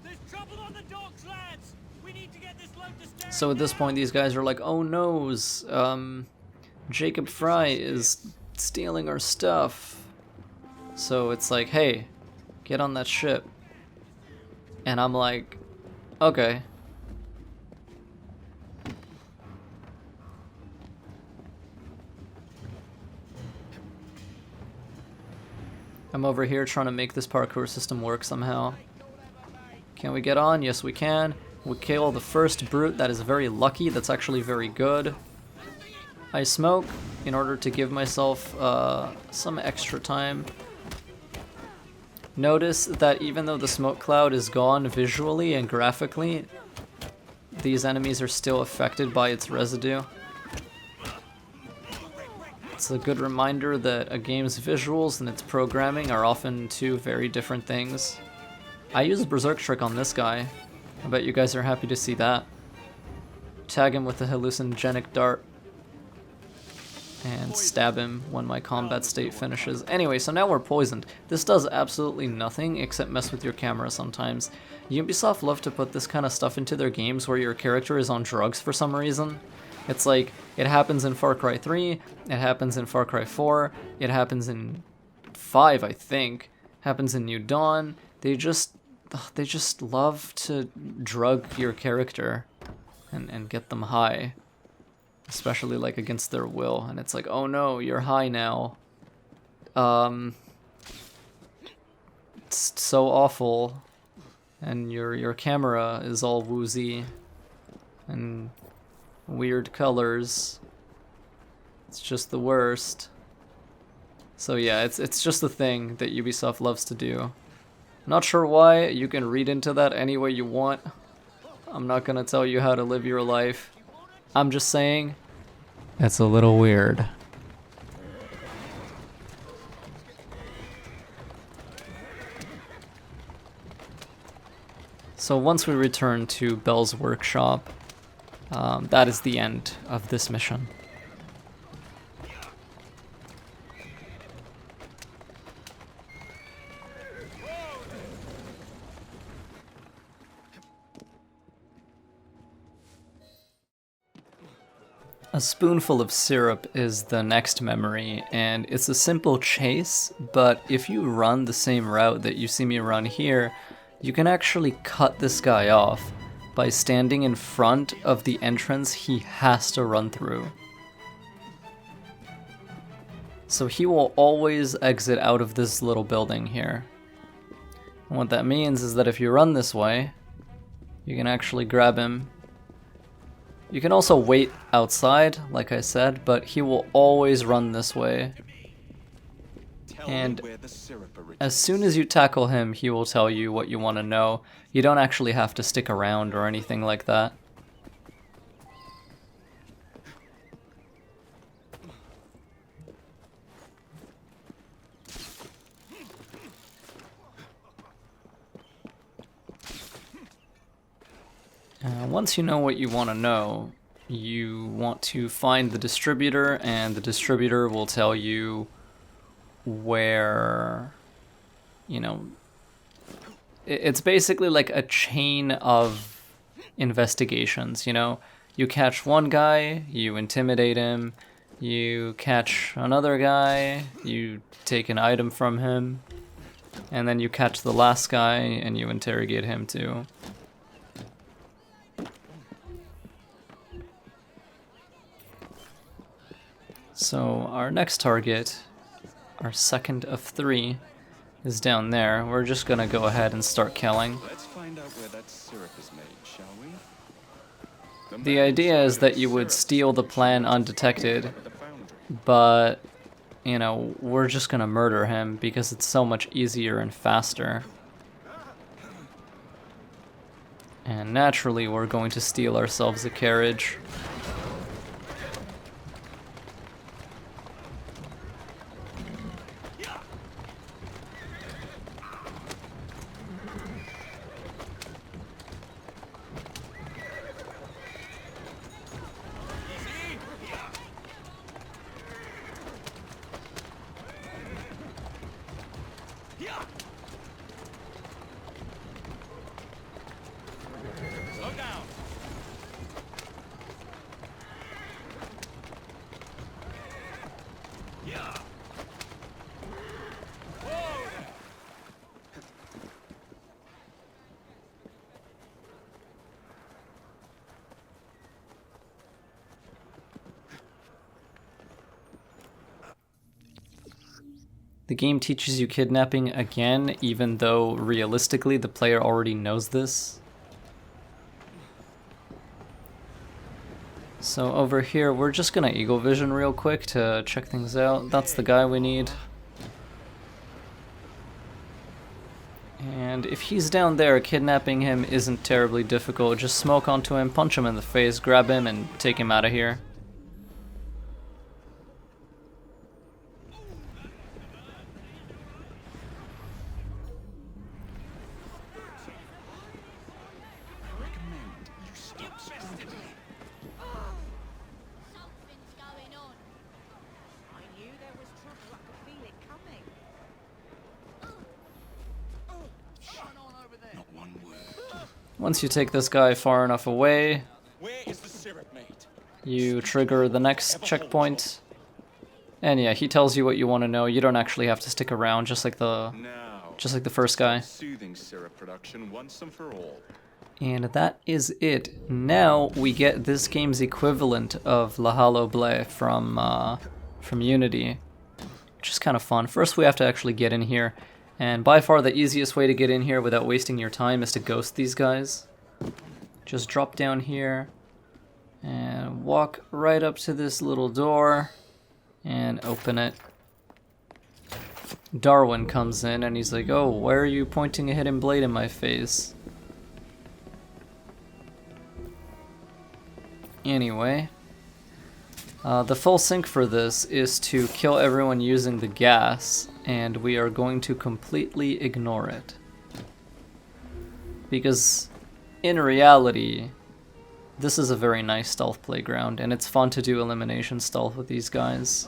There's trouble on the docks, lads. We need to get this load to Sterling So at this now. point, these guys are like, "Oh noes, Jacob Frye is stealing our stuff." So it's like, "Hey, get on that ship." And I'm like, "Okay." I'm over here trying to make this parkour system work somehow. Can we get on? Yes, we can. We kill the first brute. That is very lucky. That's actually very good. I smoke in order to give myself some extra time. Notice that even though the smoke cloud is gone visually and graphically, these enemies are still affected by its residue. It's a good reminder that a game's visuals and its programming are often two very different things. I use a berserk trick on this guy. I bet you guys are happy to see that. Tag him with a hallucinogenic dart and stab him when my combat state finishes. Anyway, so now we're poisoned. This does absolutely nothing except mess with your camera sometimes. Ubisoft love to put this kind of stuff into their games where your character is on drugs for some reason. It's like, it happens in Far Cry 3, it happens in Far Cry 4, it happens in 5, I think, happens in New Dawn. They just love to drug your character and get them high. Especially like against their will, and it's like, oh no, you're high now. It's so awful, and your camera is all woozy and weird colors. It's just the worst. So yeah, it's just a thing that Ubisoft loves to do. Not sure why. You can read into that any way you want. I'm not gonna tell you how to live your life. I'm just saying, it's a little weird. So once we return to Bell's workshop, that is the end of this mission. A spoonful of syrup is the next memory, and it's a simple chase, but if you run the same route that you see me run here, you can actually cut this guy off by standing in front of the entrance he has to run through. So he will always exit out of this little building here. And what that means is that if you run this way, you can actually grab him. You can also wait outside, like I said, but he will always run this way. And as soon as you tackle him, he will tell you what you want to know. You don't actually have to stick around or anything like that. Once you know what you want to know, you want to find the distributor, and the distributor will tell you where, you know, it's basically like a chain of investigations, you know? You catch one guy, you intimidate him, you catch another guy, you take an item from him, and then you catch the last guy and you interrogate him too. So our next target, our second of 3, is down there. We're just gonna go ahead and start killing. Let's find out where that syrup is made, shall we? The idea is that you would steal the plan undetected, but, you know, we're just gonna murder him because it's so much easier and faster. And naturally, we're going to steal ourselves a carriage. Slow down. The game teaches you kidnapping again, even though realistically the player already knows this. So over here, we're just gonna eagle vision real quick to check things out. That's the guy we need. And if he's down there, kidnapping him isn't terribly difficult. Just smoke onto him, punch him in the face, grab him, and take him out of here. Once you take this guy far enough away, Where is the syrup made? you trigger the next checkpoint. And yeah, he tells you what you want to know. You don't actually have to stick around, just like the first guy. Soothing syrup production once and for all. And that is it. Now we get this game's equivalent of La Hollow Blade from Unity, which is kind of fun. First we have to actually get in here, and by far the easiest way to get in here without wasting your time is to ghost these guys. Just drop down here and walk right up to this little door and open it. Darwin comes in and he's like, "Oh, why are you pointing a hidden blade in my face?" Anyway, the full sync for this is to kill everyone using the gas, and we are going to completely ignore it. Because in reality, this is a very nice stealth playground, and it's fun to do elimination stealth with these guys.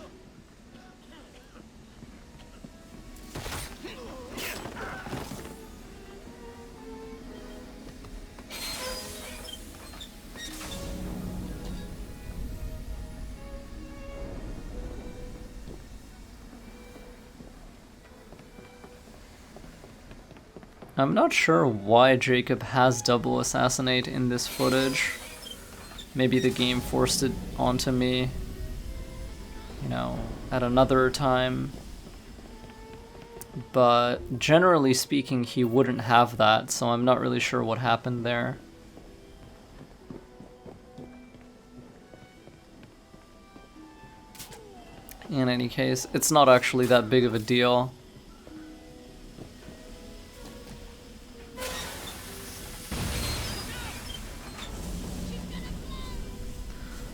I'm not sure why Jacob has double assassinate in this footage. Maybe the game forced it onto me, you know, at another time. But generally speaking, he wouldn't have that, so I'm not really sure what happened there. In any case, it's not actually that big of a deal.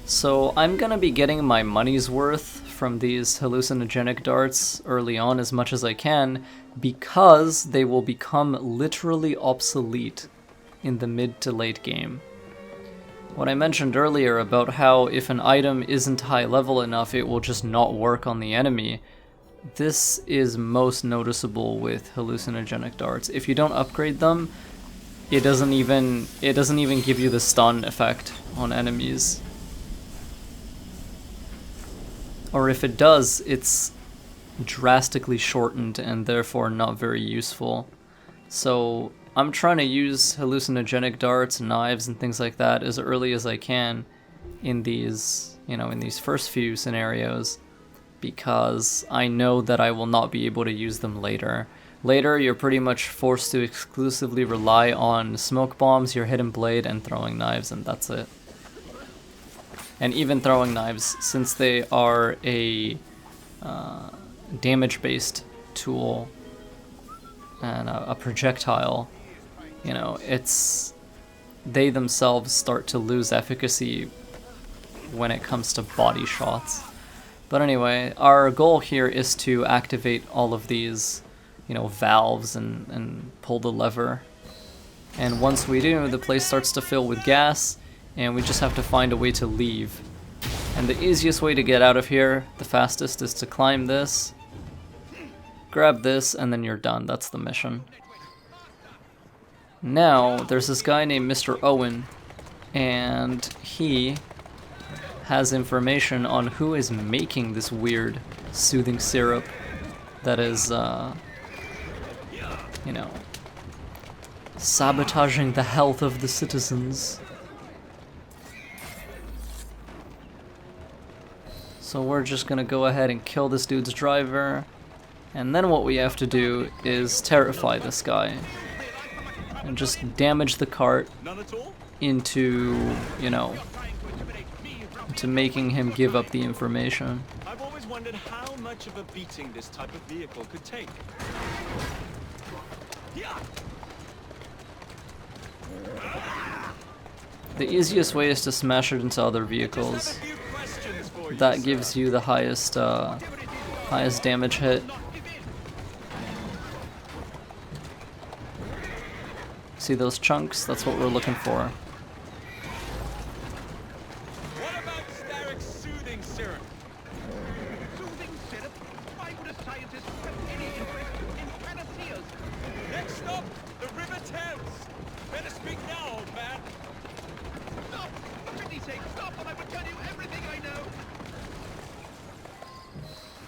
So I'm gonna be getting my money's worth from these hallucinogenic darts early on as much as I can, because they will become literally obsolete in the mid to late game. What I mentioned earlier about how if an item isn't high level enough, it will just not work on the enemy, this is most noticeable with hallucinogenic darts. If you don't upgrade them, it doesn't even give you the stun effect on enemies. Or if it does, it's drastically shortened and therefore not very useful. So I'm trying to use hallucinogenic darts, knives, and things like that as early as I can in these, you know, in these first few scenarios, because I know that I will not be able to use them later. Later, you're pretty much forced to exclusively rely on smoke bombs, your hidden blade, and throwing knives, and that's it. And even throwing knives, since they are a damage-based tool and a projectile, you know, they themselves start to lose efficacy when it comes to body shots. But anyway, our goal here is to activate all of these, you know, valves and pull the lever. And once we do, the place starts to fill with gas, and we just have to find a way to leave. And the easiest way to get out of here, the fastest, is to climb this, grab this, and then you're done. That's the mission. Now, there's this guy named Mr. Owen, and he has information on who is making this weird soothing syrup that is, you know, sabotaging the health of the citizens. So we're just gonna go ahead and kill this dude's driver, and then what we have to do is terrify this guy and just damage the cart into, you know, to making him give up the information. I've always wondered how much of a beating this type of vehicle could take. The easiest way is to smash it into other vehicles. That gives you the highest damage hit. See those chunks? That's what we're looking for. What about Starrick's soothing syrup? Soothing syrup? Why would a scientist have any interest in panaceas? Next stop, the River Thames. Better speak now, old man. Stop! For pity's sake, stop, and I will tell you everything I know.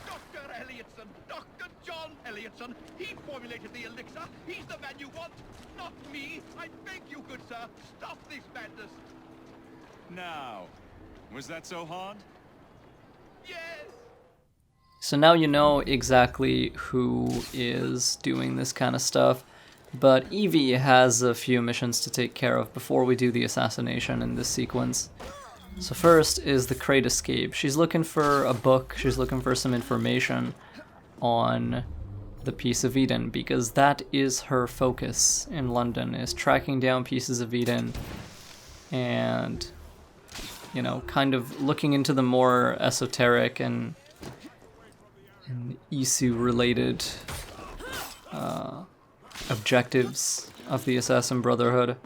Dr. Elliotson, Dr. John Elliotson, he formulated the elixir. He's the man you want, not me. I beg you, good sir, stop this madness. Now, was that so hard? Yes. So now you know exactly who is doing this kind of stuff, but Evie has a few missions to take care of before we do the assassination in this sequence. So first is the crate escape. She's looking for a book, she's looking for some information on the Piece of Eden, because that is her focus in London, is tracking down pieces of Eden and, you know, kind of looking into the more esoteric and Isu-related objectives of the Assassin Brotherhood.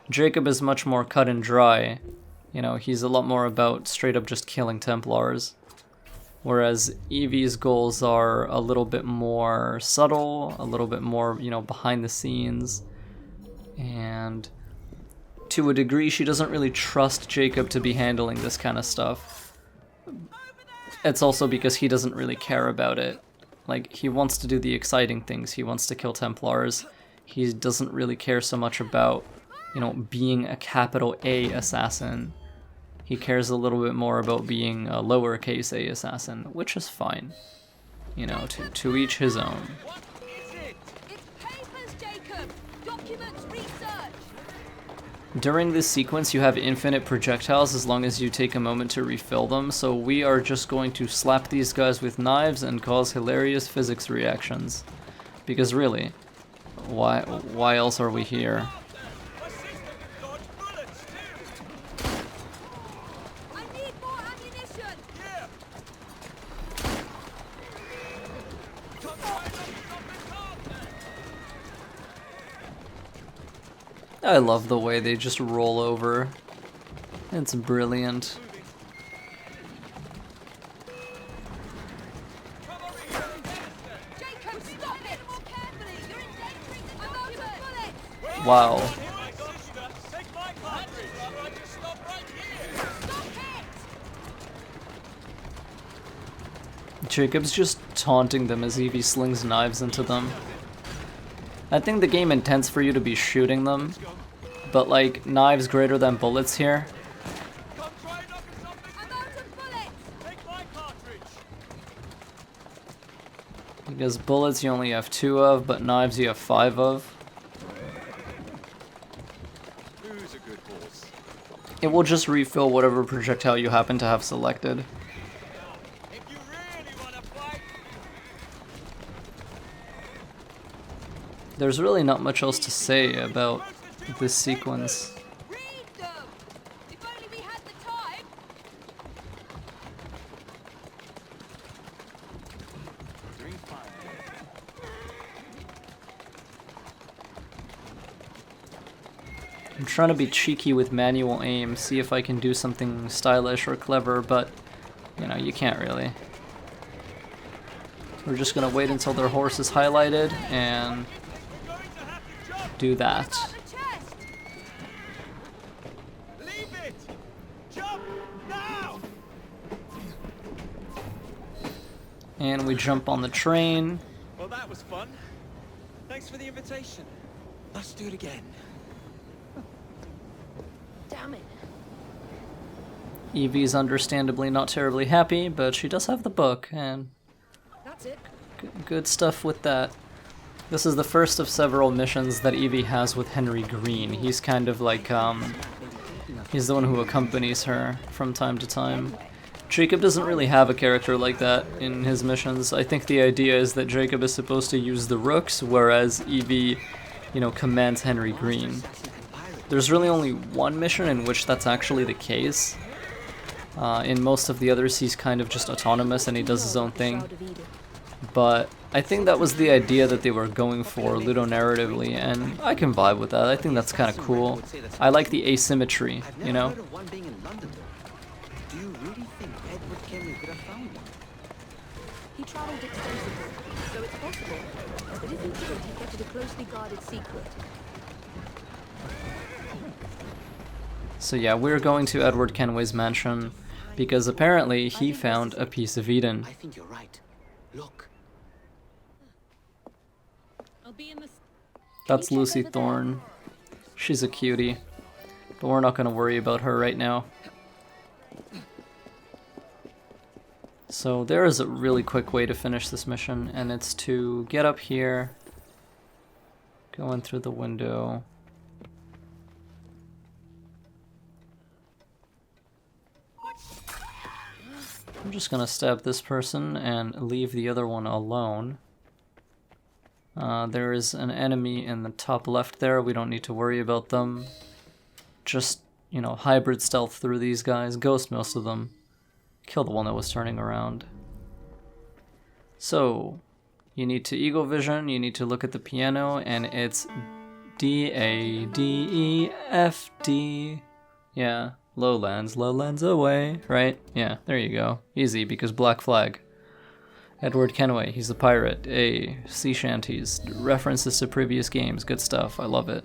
Jacob is much more cut and dry. You know, he's a lot more about straight up just killing Templars. Whereas Evie's goals are a little bit more subtle, a little bit more, you know, behind the scenes. And to a degree, she doesn't really trust Jacob to be handling this kind of stuff. It's also because he doesn't really care about it. Like, he wants to do the exciting things. He wants to kill Templars. he doesn't really care so much about, you know, being a capital A assassin. He cares a little bit more about being a lowercase a assassin, which is fine. You know, to each his own. What is it? It's papers, Jacob! Documents, research! During this sequence, you have infinite projectiles as long as you take a moment to refill them, so we are just going to slap these guys with knives and cause hilarious physics reactions. Because really, why else are we here? My sister can dodge bullets too. I need more ammunition! Yeah. Come try and knock it off his heart then. I love the way they just roll over. It's brilliant. Jacob, stop it! More carefully! You're endangering the document! Bullets! Wow. Hit my sister. Take my cartridge. I just stop right here. Stop it! Jacob's just taunting them as Evie slings knives into them. I think the game intends for you to be shooting them, but like, knives greater than bullets here. Come try and knock us off this. I'm out of bullets! Take my cartridge. Because bullets you only have 2 of, but knives you have 5 of. Who's a good horse? It will just refill whatever projectile you happen to have selected. If you really want to fight, There's really not much else to say about this sequence. Read them! If only we had the time! I'm trying to be cheeky with manual aim, see if I can do something stylish or clever, but, you know, you can't really. We're just gonna wait until their horse is highlighted and we're going to have to jump. do that. The chest! Leave it. Jump now. And we jump on the train. Well, that was fun. Thanks for the invitation. Let's do it again. Damn it. Evie's understandably not terribly happy, but she does have the book, and That's it. good stuff with that. This is the first of several missions that Evie has with Henry Green. He's kind of like, he's the one who accompanies her from time to time. Jacob doesn't really have a character like that in his missions. I think the idea is that Jacob is supposed to use the rooks, whereas Evie, you know, commands Henry Green. There's really only one mission in which that's actually the case. In most of the others, he's kind of just autonomous and he does his own thing. But I think that was the idea that they were going for ludonarratively, and I can vibe with that. I think that's kind of cool. I like the asymmetry, I've you never know? heard of one being in London, though. Do you really think Edward Kenway could have found one? He travelled extensively, so it's possible. But if he did, he kept it a closely guarded secret. So yeah, we're going to Edward Kenway's mansion because apparently he found a piece of Eden. I think you're right. Look. I'll be in the... That's Lucy Thorne. She's a cutie, but we're not going to worry about her right now. So there is a really quick way to finish this mission, and it's to get up here, go in through the window. I'm just gonna stab this person and leave the other one alone. There is an enemy in the top left there. We don't need to worry about them. Just, you know, hybrid stealth through these guys. Ghost most of them. Kill the one that was turning around. So, you need to eagle vision, you need to look at the piano, and it's D-A-D-E-F-D. Yeah, lowlands, lowlands away, right? Yeah, there you go. Easy, because Black Flag. Edward Kenway, he's a pirate. Sea shanties, references to previous games, good stuff, I love it.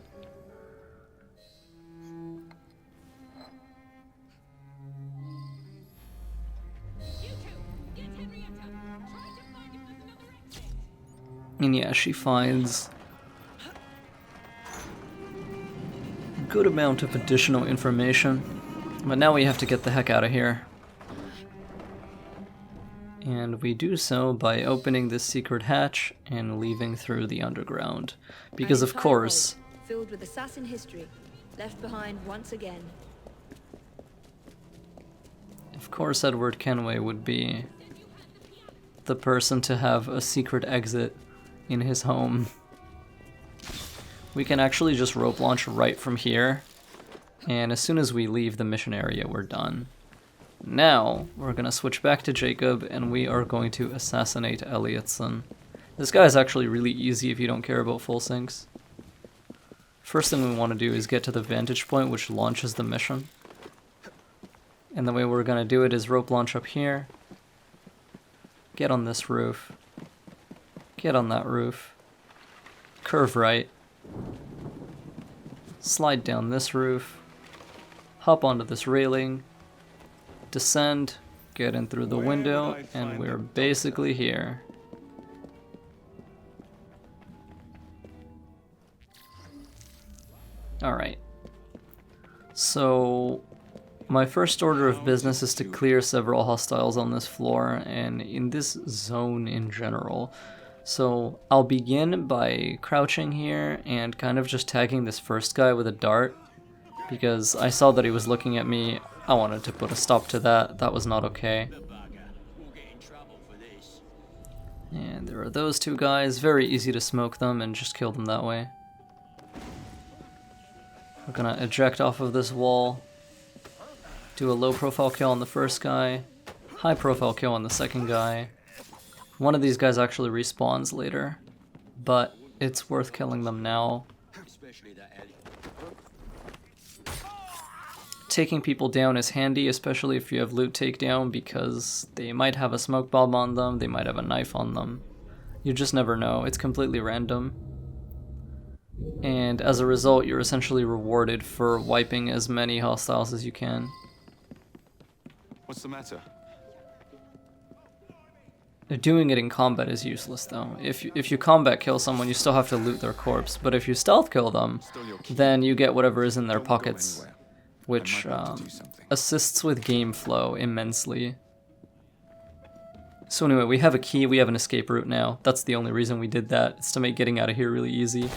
And yeah, she finds good amount of additional information. But now we have to get the heck out of here. And we do so by opening this secret hatch and leaving through the underground. Because An of entire course... vault filled with assassin history, left behind once again. Of course Edward Kenway would be the person to have a secret exit in his home. We can actually just rope launch right from here, and as soon as we leave the mission area, we're done. Now, we're gonna switch back to Jacob, and we are going to assassinate Elliotson. This guy is actually really easy if you don't care about full syncs. First thing we want to do is get to the vantage point, which launches the mission. And the way we're gonna do it is rope launch up here, get on this roof, get on that roof, curve right, slide down this roof, hop onto this railing, descend, get in through the window, and we're basically here. Alright. So, my first order of business is to clear several hostiles on this floor and in this zone in general. So I'll begin by crouching here and kind of just tagging this first guy with a dart, because I saw that he was looking at me. I wanted to put a stop to that. That was not okay. And there are those two guys. Very easy to smoke them and just kill them that way. We're gonna eject off of this wall. Do a low profile kill on the first guy, high profile kill on the second guy. One of these guys actually respawns later, but it's worth killing them now. Taking people down is handy, especially if you have loot takedown, because they might have a smoke bomb on them, they might have a knife on them. You just never know, it's completely random. And as a result, you're essentially rewarded for wiping as many hostiles as you can. What's the matter? Doing it in combat is useless though. If you combat kill someone, you still have to loot their corpse, but if you stealth kill them, then you get whatever is in their pockets, which assists with game flow immensely. So anyway, we have a key, we have an escape route now. That's the only reason we did that. It's to make getting out of here really easy.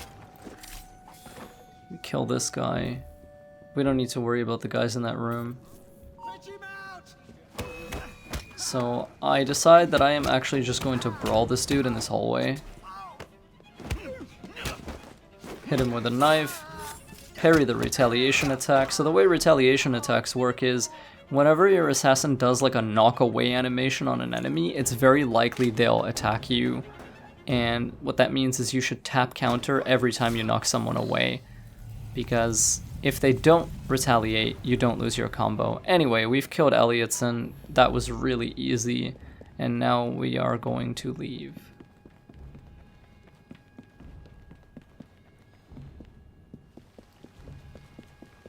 We kill this guy. We don't need to worry about the guys in that room. So I decide that I am actually just going to brawl this dude in this hallway. Hit him with a knife. Parry the retaliation attack. So the way retaliation attacks work is whenever your assassin does like a knock away animation on an enemy, it's very likely they'll attack you. And what that means is you should tap counter every time you knock someone away, because if they don't retaliate, you don't lose your combo. Anyway, we've killed Elliotson. That was really easy, and now we are going to leave.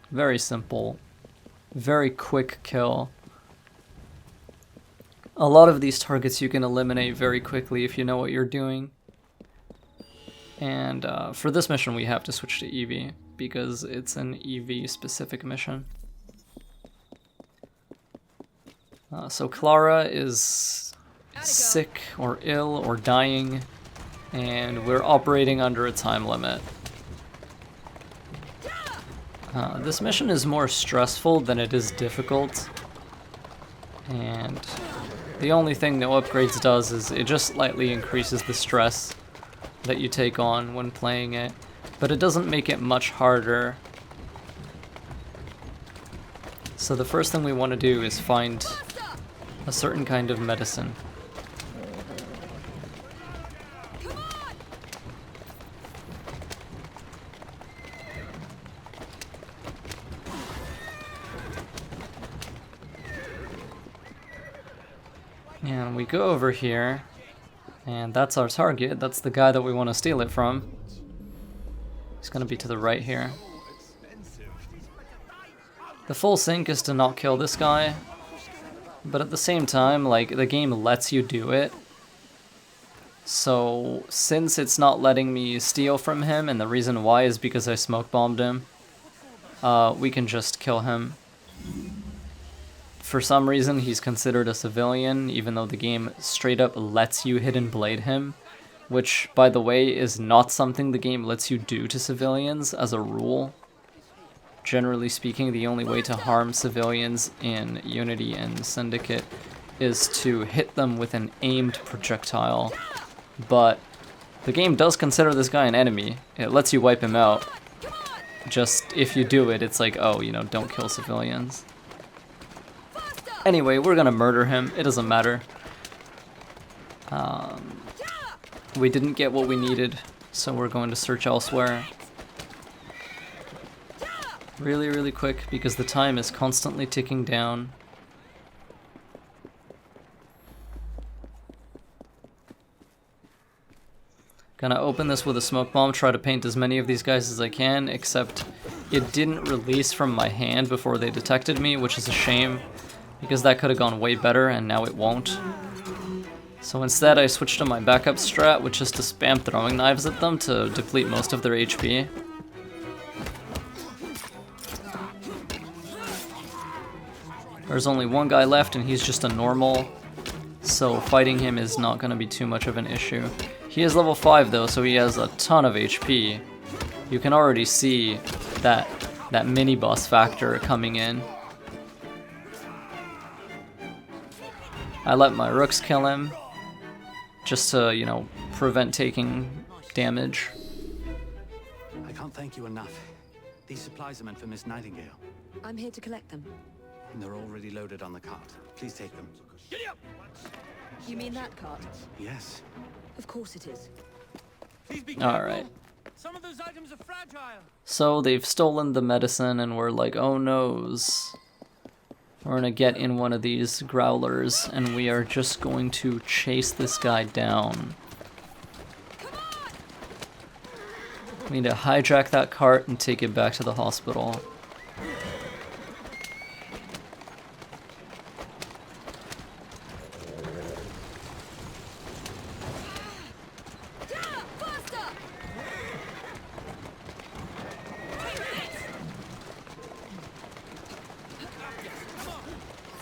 Very simple, very quick kill. A lot of these targets you can eliminate very quickly if you know what you're doing. And for this mission we have to switch to Evie, because it's an Evie specific mission. So Clara is sick or ill or dying, and we're operating under a time limit. This mission is more stressful than it is difficult, and the only thing no upgrades does is it just slightly increases the stress that you take on when playing it, but it doesn't make it much harder. So the first thing we want to do is find a certain kind of medicine. And we go over here, and that's our target. That's the guy that we want to steal it from. He's gonna be to the right here. The full sync is to not kill this guy, but at the same time, like, the game lets you do it. So since it's not letting me steal from him, and the reason why is because I smoke bombed him, we can just kill him. For some reason, he's considered a civilian, even though the game straight up lets you hidden blade him, which, by the way, is not something the game lets you do to civilians as a rule. Generally speaking, the only way to harm civilians in Unity and Syndicate is to hit them with an aimed projectile, but the game does consider this guy an enemy. It lets you wipe him out. Just, if you do it, it's like, oh, you know, don't kill civilians. Anyway, we're gonna murder him. It doesn't matter. We didn't get what we needed, so we're going to search elsewhere. Really, really quick, because the time is constantly ticking down. Gonna open this with a smoke bomb, try to paint as many of these guys as I can, except it didn't release from my hand before they detected me, which is a shame, because that could have gone way better, and now it won't. So instead I switched to my backup strat, which is to spam throwing knives at them to deplete most of their HP. There's only one guy left and he's just a normal, so fighting him is not going to be too much of an issue. He is level 5 though, so he has a ton of HP. You can already see that mini-boss factor coming in. I let my rooks kill him, just to, you know, prevent taking damage. I can't thank you enough. These supplies are meant for Miss Nightingale. I'm here to collect them. And they're already loaded on the cart. Please take them. You mean that cart? Yes. Of course it is. Please be Alright. Some of those items are fragile. So they've stolen the medicine and we're like, oh noes. We're gonna get in one of these growlers and we are just going to chase this guy down. We need to hijack that cart and take it back to the hospital.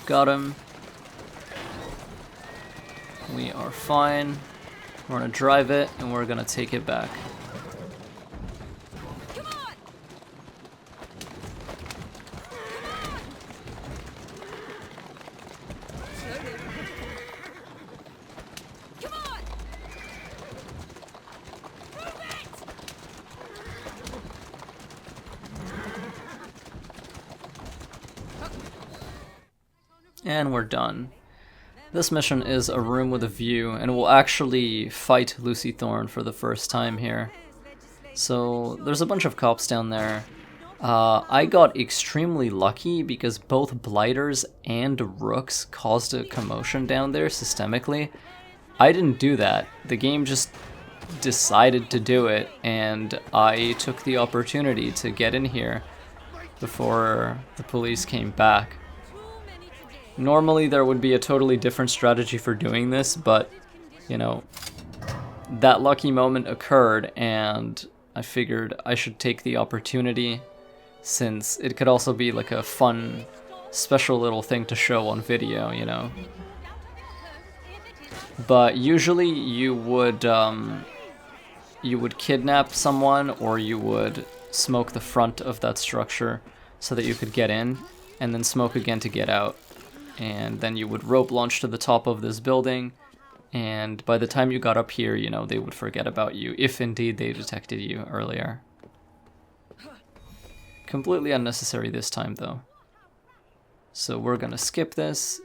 Got him. We are fine. We're gonna drive it and we're gonna take it back. Come on! Slowly. Come on! Move it! And we're done. This mission is a room with a view, and we'll actually fight Lucy Thorne for the first time here. So there's a bunch of cops down there. I got extremely lucky because both blighters and rooks caused a commotion down there systemically. I didn't do that. The game just decided to do it, and I took the opportunity to get in here before the police came back. Normally there would be a totally different strategy for doing this, but, you know, that lucky moment occurred and I figured I should take the opportunity, since it could also be like a fun, special little thing to show on video, you know. But usually you would kidnap someone, or you would smoke the front of that structure so that you could get in, and then smoke again to get out. And then you would rope launch to the top of this building, and by the time you got up here, you know, they would forget about you, if indeed they detected you earlier. Completely unnecessary this time, though. So we're gonna skip this.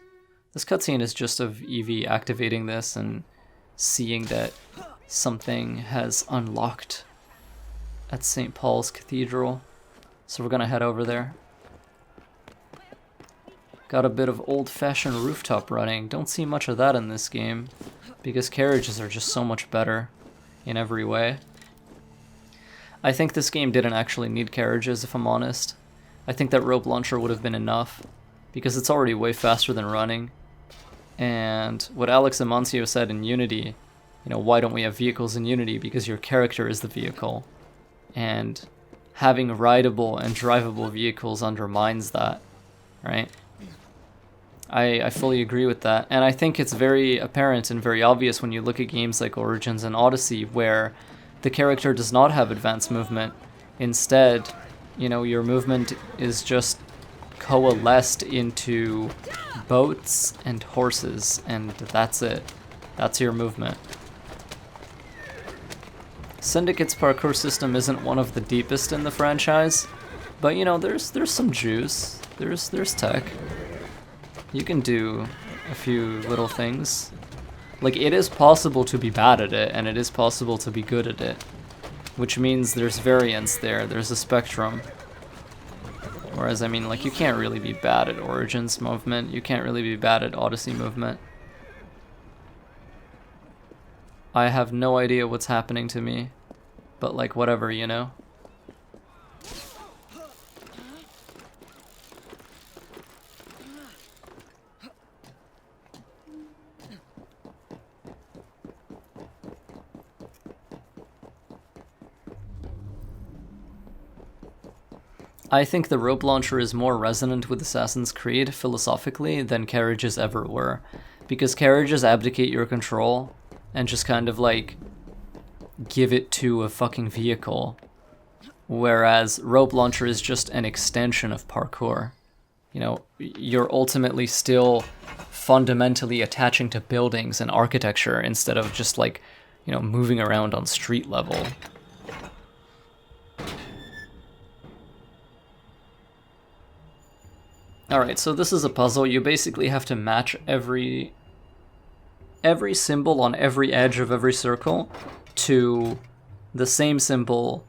This cutscene is just of Evie activating this and seeing that something has unlocked at St. Paul's Cathedral. So we're gonna head over there. Got a bit of old-fashioned rooftop running. Don't see much of that in this game, because carriages are just so much better in every way. I think this game didn't actually need carriages, if I'm honest. I think that rope launcher would have been enough, because it's already way faster than running. And what Alex Amancio said in Unity, you know, why don't we have vehicles in Unity? Because your character is the vehicle. And having rideable and drivable vehicles undermines that, right? I fully agree with that, and I think it's very apparent and very obvious when you look at games like Origins and Odyssey, where the character does not have advanced movement. Instead, you know, your movement is just coalesced into boats and horses, and that's it. That's your movement. Syndicate's parkour system isn't one of the deepest in the franchise, but you know, there's some juice. There's tech. You can do a few little things. Like, it is possible to be bad at it, and it is possible to be good at it. Which means there's variance there, there's a spectrum. Whereas, I mean, like, you can't really be bad at Origins movement, you can't really be bad at Odyssey movement. I have no idea what's happening to me, but like, whatever, you know? I think the rope launcher is more resonant with Assassin's Creed philosophically than Carriages ever were, because Carriages abdicate your control and just kind of like give it to a fucking vehicle, whereas rope launcher is just an extension of parkour. You know, you're ultimately still fundamentally attaching to buildings and architecture instead of just like, you know, moving around on street level. Alright, so this is a puzzle. You basically have to match every symbol on every edge of every circle to the same symbol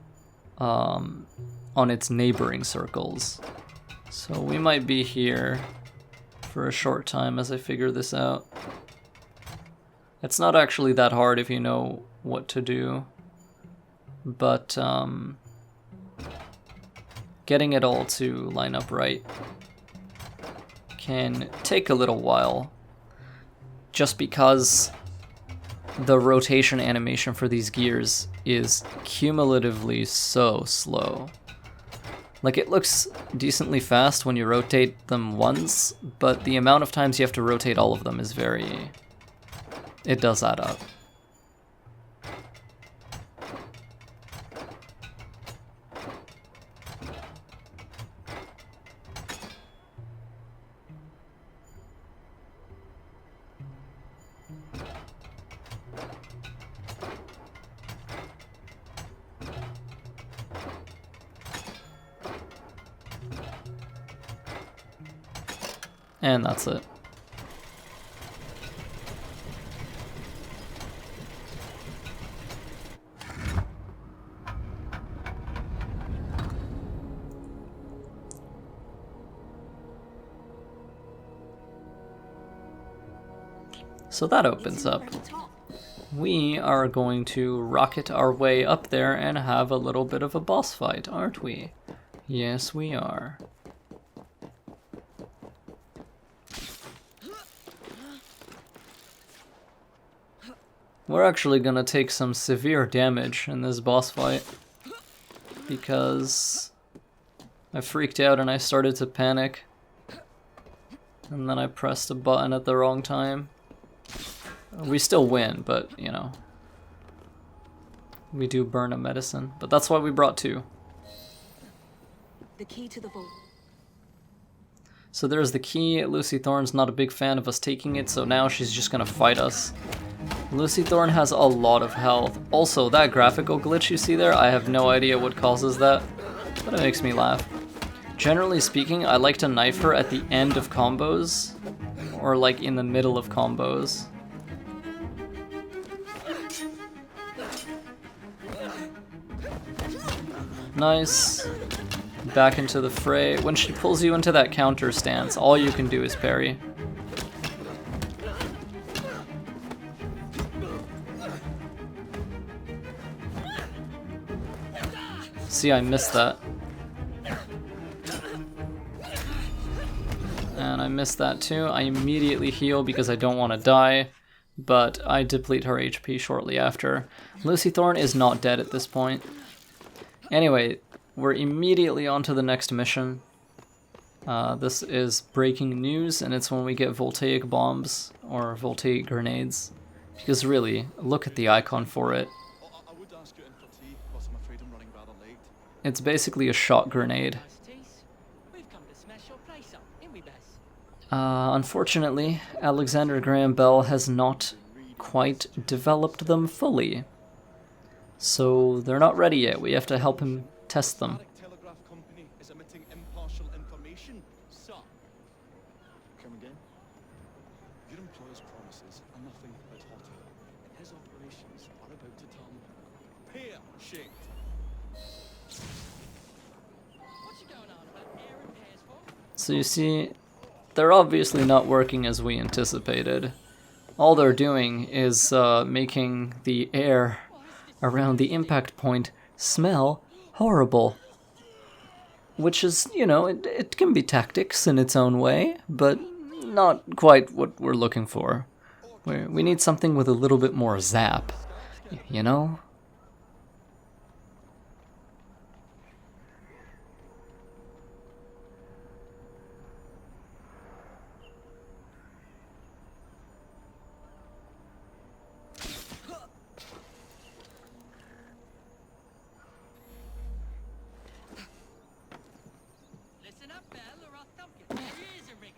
on its neighboring circles. So we might be here for a short time as I figure this out. It's not actually that hard if you know what to do, but getting it all to line up right can take a little while, just because the rotation animation for these gears is cumulatively so slow. Like, it looks decently fast when you rotate them once, but the amount of times you have to rotate all of them is it does add up. And that's it. So that opens up. We are going to rocket our way up there and have a little bit of a boss fight, aren't we? Yes, we are. We're actually gonna take some severe damage in this boss fight because I freaked out and I started to panic, and then I pressed a button at the wrong time. We still win, but you know, we do burn a medicine, but that's why we brought two. The key to the vault. So there's the key. Lucy Thorne's not a big fan of us taking it, so now she's just gonna fight us. Lucy Thorne has a lot of health. Also, that graphical glitch you see there, I have no idea what causes that, but it makes me laugh. Generally speaking, I like to knife her at the end of combos, or like in the middle of combos. Nice. Back into the fray. When she pulls you into that counter stance, all you can do is parry. See, I missed that. And I missed that too. I immediately heal because I don't want to die, but I deplete her HP shortly after. Lucy Thorne is not dead at this point. Anyway, we're immediately on to the next mission. This is breaking news, and it's when we get Voltaic bombs, or Voltaic grenades. Because really, look at the icon for it. I would ask you in for tea, but I'm afraid I'm running rather late. It's basically a shot grenade. We've come to smash your place up, ain't we, Bess? Unfortunately, Alexander Graham Bell has not quite developed them fully. So they're not ready yet. We have to help him test them. Telegraph Company is emitting impartial information, sir. Come again? Your employer's promises are nothing but hot air, and his operations are about to turn pear-shaped. What's going on about air repairs for? So you see, they're obviously not working as we anticipated. All they're doing is making the air around the impact point smell horrible. Which is, you know, it can be tactics in its own way, but not quite what we're looking for. We need something with a little bit more zap, you know? Listen up, Bell, or I'll thump you. There is a ring.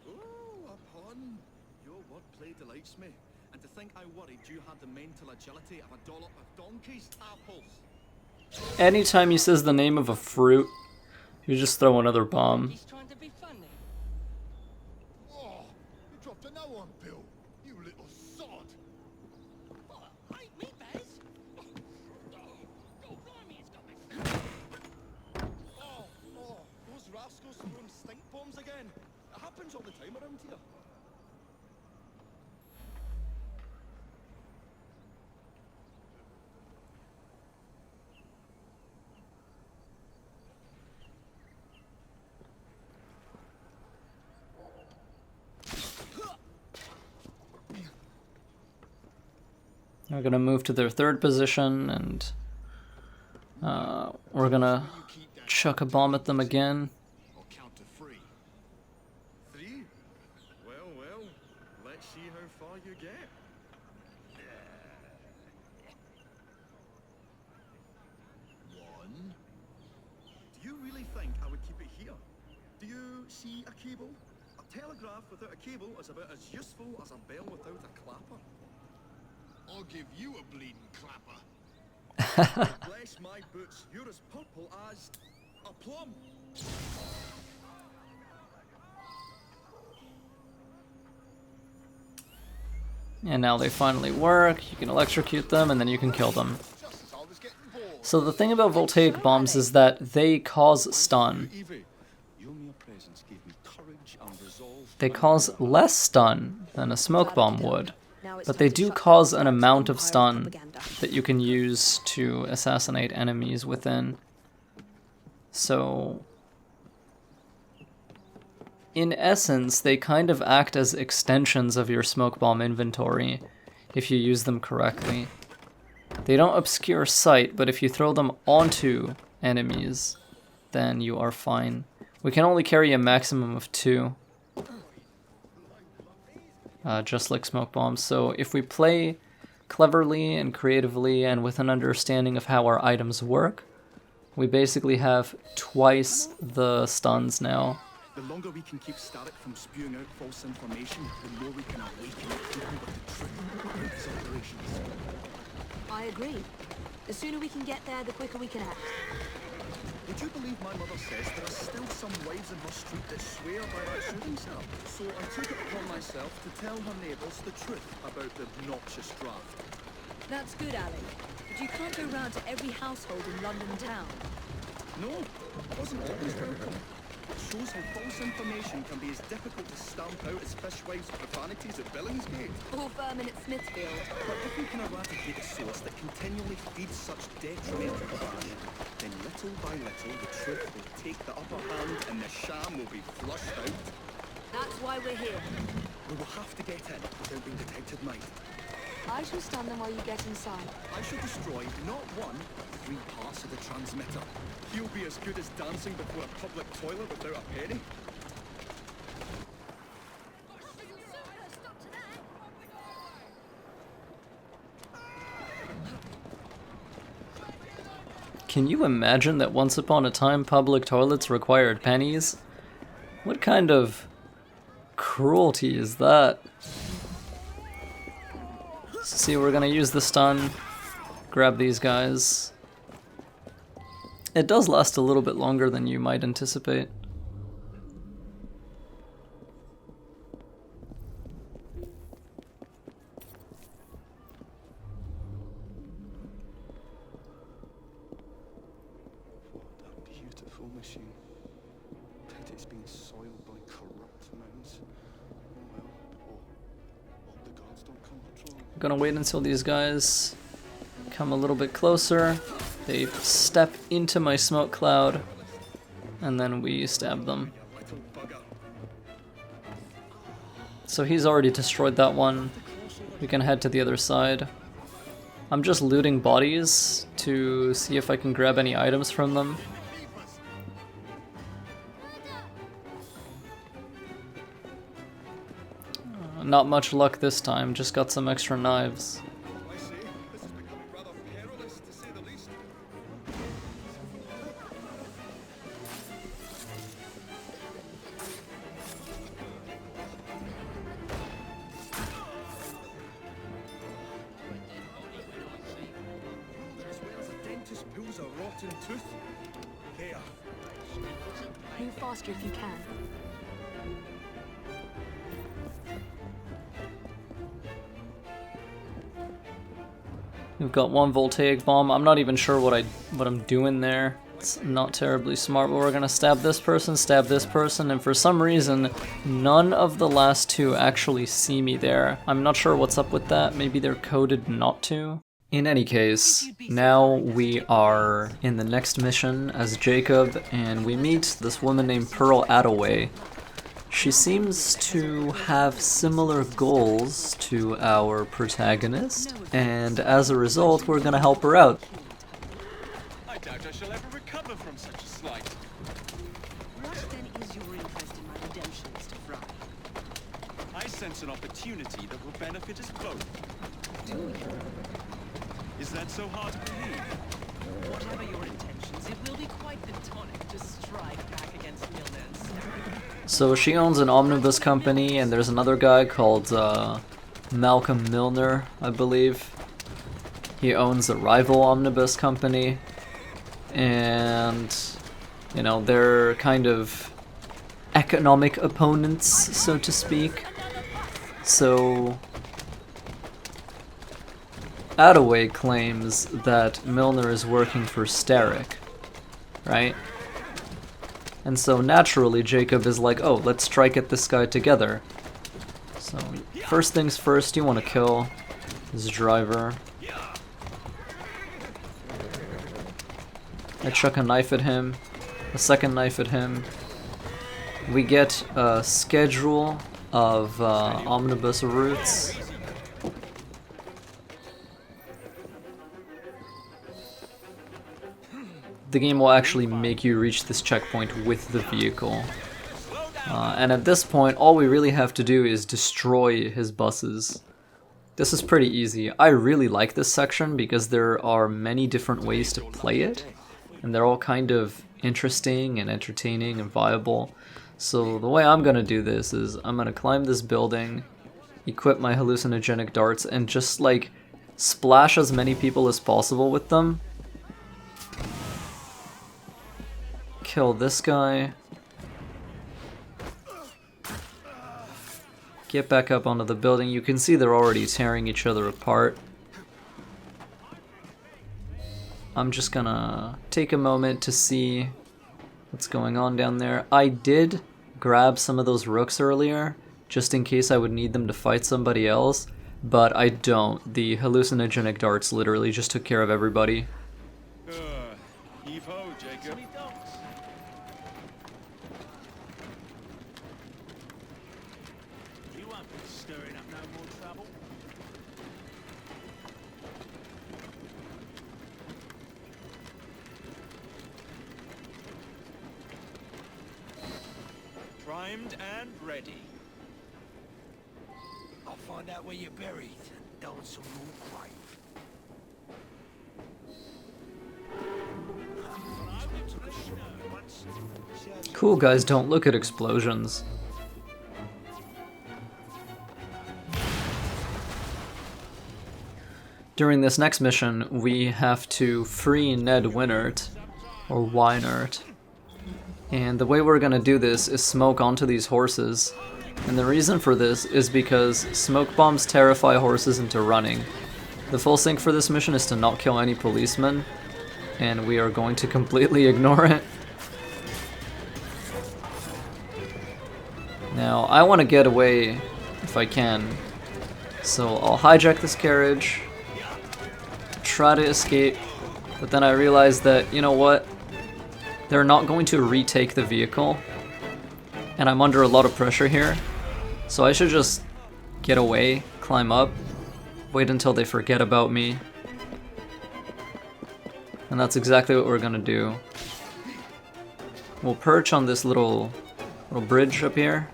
Oh, upon. Your wordplay delights me. And to think I worried you had the mental agility of a dollop of donkey's apples. Anytime he says the name of a fruit, you just throw another bomb. He's trying to be funny. Oh, you dropped a no on Bill, you little sod. What? Ain't me, Bess? Oh, blimey, it's got me. Oh, those rascals throwing stink bombs again. It happens all the time around here. We're gonna move to their third position, and we're gonna chuck a bomb at them again. I'll count to 3. 3? Well, let's see how far you get. 1. Do you really think I would keep it here? Do you see a cable? A telegraph without a cable is about as useful as a bell without a clapper. I'll give you a bleeding clapper. Bless my boots, you're as purple as a plum. And now they finally work. You can electrocute them, and then you can kill them. Just as I was getting bored. So the thing about Voltaic bombs is that they cause stun. Evie, your mere presence gave me courage and resolve. They cause less stun than a smoke bomb would, but they do cause an amount of stun that you can use to assassinate enemies within. So, in essence, they kind of act as extensions of your smoke bomb inventory if you use them correctly. They don't obscure sight, but if you throw them onto enemies, then you are fine. We can only carry a maximum of 2. Just like smoke bombs. So if we play cleverly and creatively and with an understanding of how our items work, we basically have twice the stuns now. The longer we can keep Starrick from spewing out false information, the more we can awaken people with the truth about his operations. I agree. The sooner we can get there, the quicker we can act. Would you believe my mother says there are still some wives in her street that swear by that shooting cell? So I took it upon myself to tell her neighbours the truth about the obnoxious draft. That's good, Allan. But you can't go round to every household in London town. No, it wasn't always welcome. It shows how false information can be as difficult to stamp out as fishwives' profanities at Billingsgate. Or vermin at Smithfield. But if we can eradicate a source that continually feeds such detrimental trash, then little by little the truth will take the upper hand and the sham will be flushed out. That's why we're here. We will have to get in without being detected, mate. I shall stun them while you get inside. I shall destroy not one, but 3 parts of the transmitter. He'll be as good as dancing before a public toilet without a penny. Can you imagine that once upon a time public toilets required pennies? What kind of cruelty is that? See, we're gonna use the stun, grab these guys. It does last a little bit longer than you might anticipate. Machine. Bet it's been soiled by corrupt minds. Oh well. Hope the gods don't come patrolling. I'm gonna wait until these guys come a little bit closer. They step into my smoke cloud, and then we stab them. So he's already destroyed that one. We can head to the other side. I'm just looting bodies to see if I can grab any items from them. Not much luck this time, just got some extra knives. I say, this is becoming rather perilous, to say the least. As well as a dentist pulls a rotten tooth. There. Move faster if you can. We've got one Voltaic bomb. I'm not even sure what I'm doing there. It's not terribly smart, but we're gonna stab this person, and for some reason, none of the last two actually see me there. I'm not sure what's up with that. Maybe they're coded not to. In any case, now we are in the next mission as Jacob, and we meet this woman named Pearl Attaway. She seems to have similar goals to our protagonist, and as a result, we're gonna help her out. I doubt I shall ever recover from such a slight. What then is your interest in my redemption, Mr. Frye? I sense an opportunity that will benefit us both. Is that so hard to believe? Whatever your intentions, it will be quite the tonic to strike back against Milner and Starrick. So she owns an Omnibus company, and there's another guy called Malcolm Milner, I believe. He owns a rival Omnibus company, and you know, they're kind of economic opponents, so to speak. So Attaway claims that Milner is working for Starrick, right? And so naturally Jacob is like, oh, let's strike at this guy together. So first things first, you want to kill this driver. I chuck a knife at him, a second knife at him. We get a schedule of omnibus routes. The game will actually make you reach this checkpoint with the vehicle. And at this point, all we really have to do is destroy his buses. This is pretty easy. I really like this section because there are many different ways to play it, and they're all kind of interesting and entertaining and viable. So the way I'm gonna do this is I'm gonna climb this building, equip my hallucinogenic darts, and just like splash as many people as possible with them. Kill this guy. Get back up onto the building. You can see they're already tearing each other apart. I'm just gonna take a moment to see what's going on down there. I did grab some of those rooks earlier, just in case I would need them to fight somebody else, but I don't. The hallucinogenic darts literally just took care of everybody. Heave-ho, Jacob. You won't be stirring up no more trouble. primed and ready. I'll find out where you're buried and build some more grave. Cool guys don't look at explosions. During this next mission, we have to free Ned Wynert, or Wynert. And the way we're gonna do this is smoke onto these horses. And the reason for this is because smoke bombs terrify horses into running. The full sync for this mission is to not kill any policemen, and we are going to completely ignore it. Now, I want to get away if I can, so I'll hijack this carriage, try to escape, but then I realize that, you know what, they're not going to retake the vehicle, and I'm under a lot of pressure here, so I should just get away, climb up, wait until they forget about me, and that's exactly what we're gonna do. We'll perch on this little bridge up here,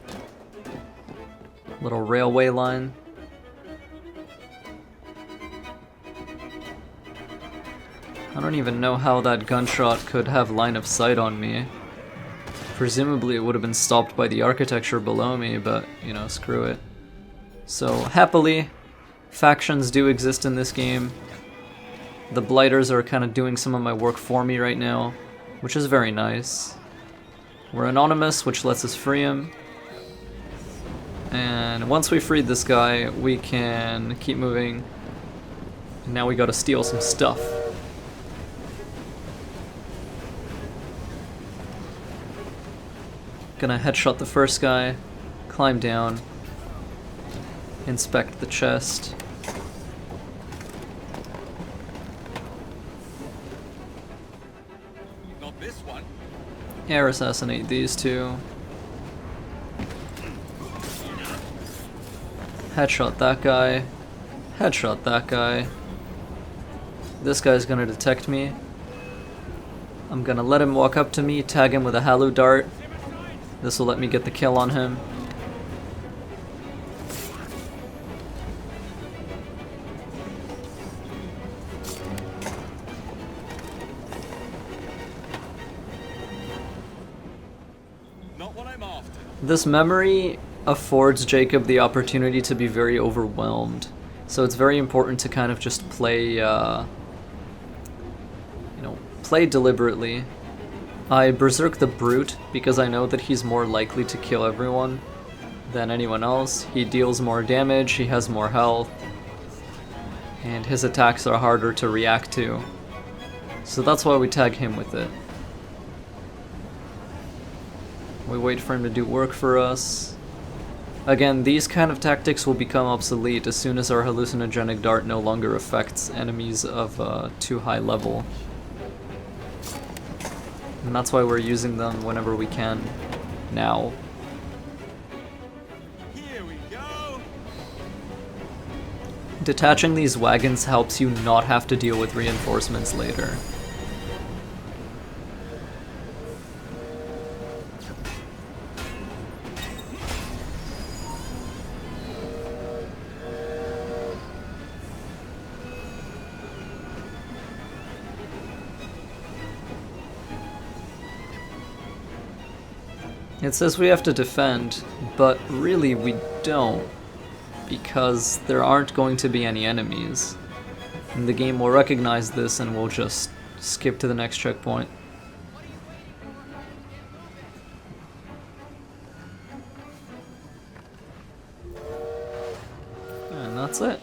little railway line. I don't even know how that gunshot could have line of sight on me. Presumably it would have been stopped by the architecture below me, but, you know, screw it. So, happily, factions do exist in this game. The Blighters are kind of doing some of my work for me right now, which is very nice. We're anonymous, which lets us free him. And once we freed this guy, we can keep moving. And now we gotta steal some stuff. Gonna headshot the first guy, climb down, inspect the chest. Not this one. Air assassinate these two. Headshot that guy. Headshot that guy. This guy's gonna detect me. I'm gonna let him walk up to me, tag him with a hallow dart. This will let me get the kill on him. Not what I'm after. This memory affords Jacob the opportunity to be very overwhelmed. So it's very important to kind of just play, play deliberately. I berserk the Brute because I know that he's more likely to kill everyone than anyone else. He deals more damage, he has more health, and his attacks are harder to react to. So that's why we tag him with it. We wait for him to do work for us. Again, these kind of tactics will become obsolete as soon as our hallucinogenic dart no longer affects enemies of too high level. And that's why we're using them whenever we can, now. Here we go. Detaching these wagons helps you not have to deal with reinforcements later. It says we have to defend, but really we don't, because there aren't going to be any enemies. And the game will recognize this and we'll just skip to the next checkpoint. And that's it.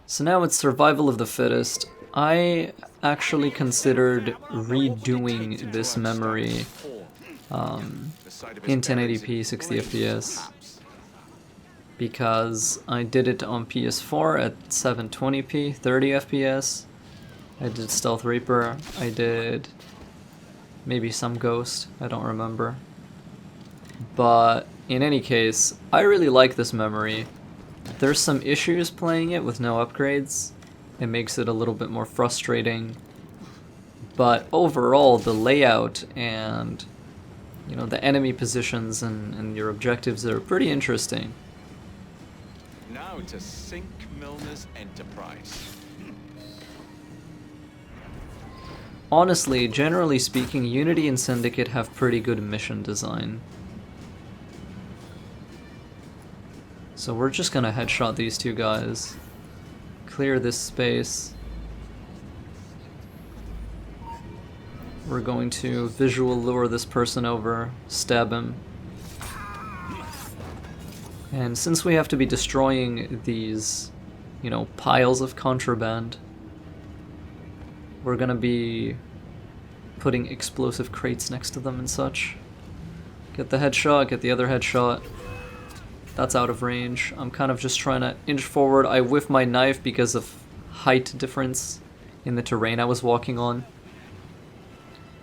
So now it's survival of the fittest. I actually considered redoing this memory in 1080p 60 FPS because I did it on PS4 at 720p 30 FPS. I did Stealth Reaper, I did maybe some Ghost, I don't remember. But in any case, I really like this memory. There's some issues playing it with no upgrades. It makes it a little bit more frustrating. But overall, the layout and you know, the enemy positions and your objectives are pretty interesting. Now to sink Milner's enterprise. Honestly, generally speaking, Unity and Syndicate have pretty good mission design. So we're just gonna headshot these two guys. Clear this space. We're going to visual lure this person over, stab him. And since we have to be destroying these, you know, piles of contraband, we're gonna be putting explosive crates next to them and such. Get the headshot, get the other headshot. That's out of range. I'm kind of just trying to inch forward. I whiff my knife because of height difference in the terrain I was walking on.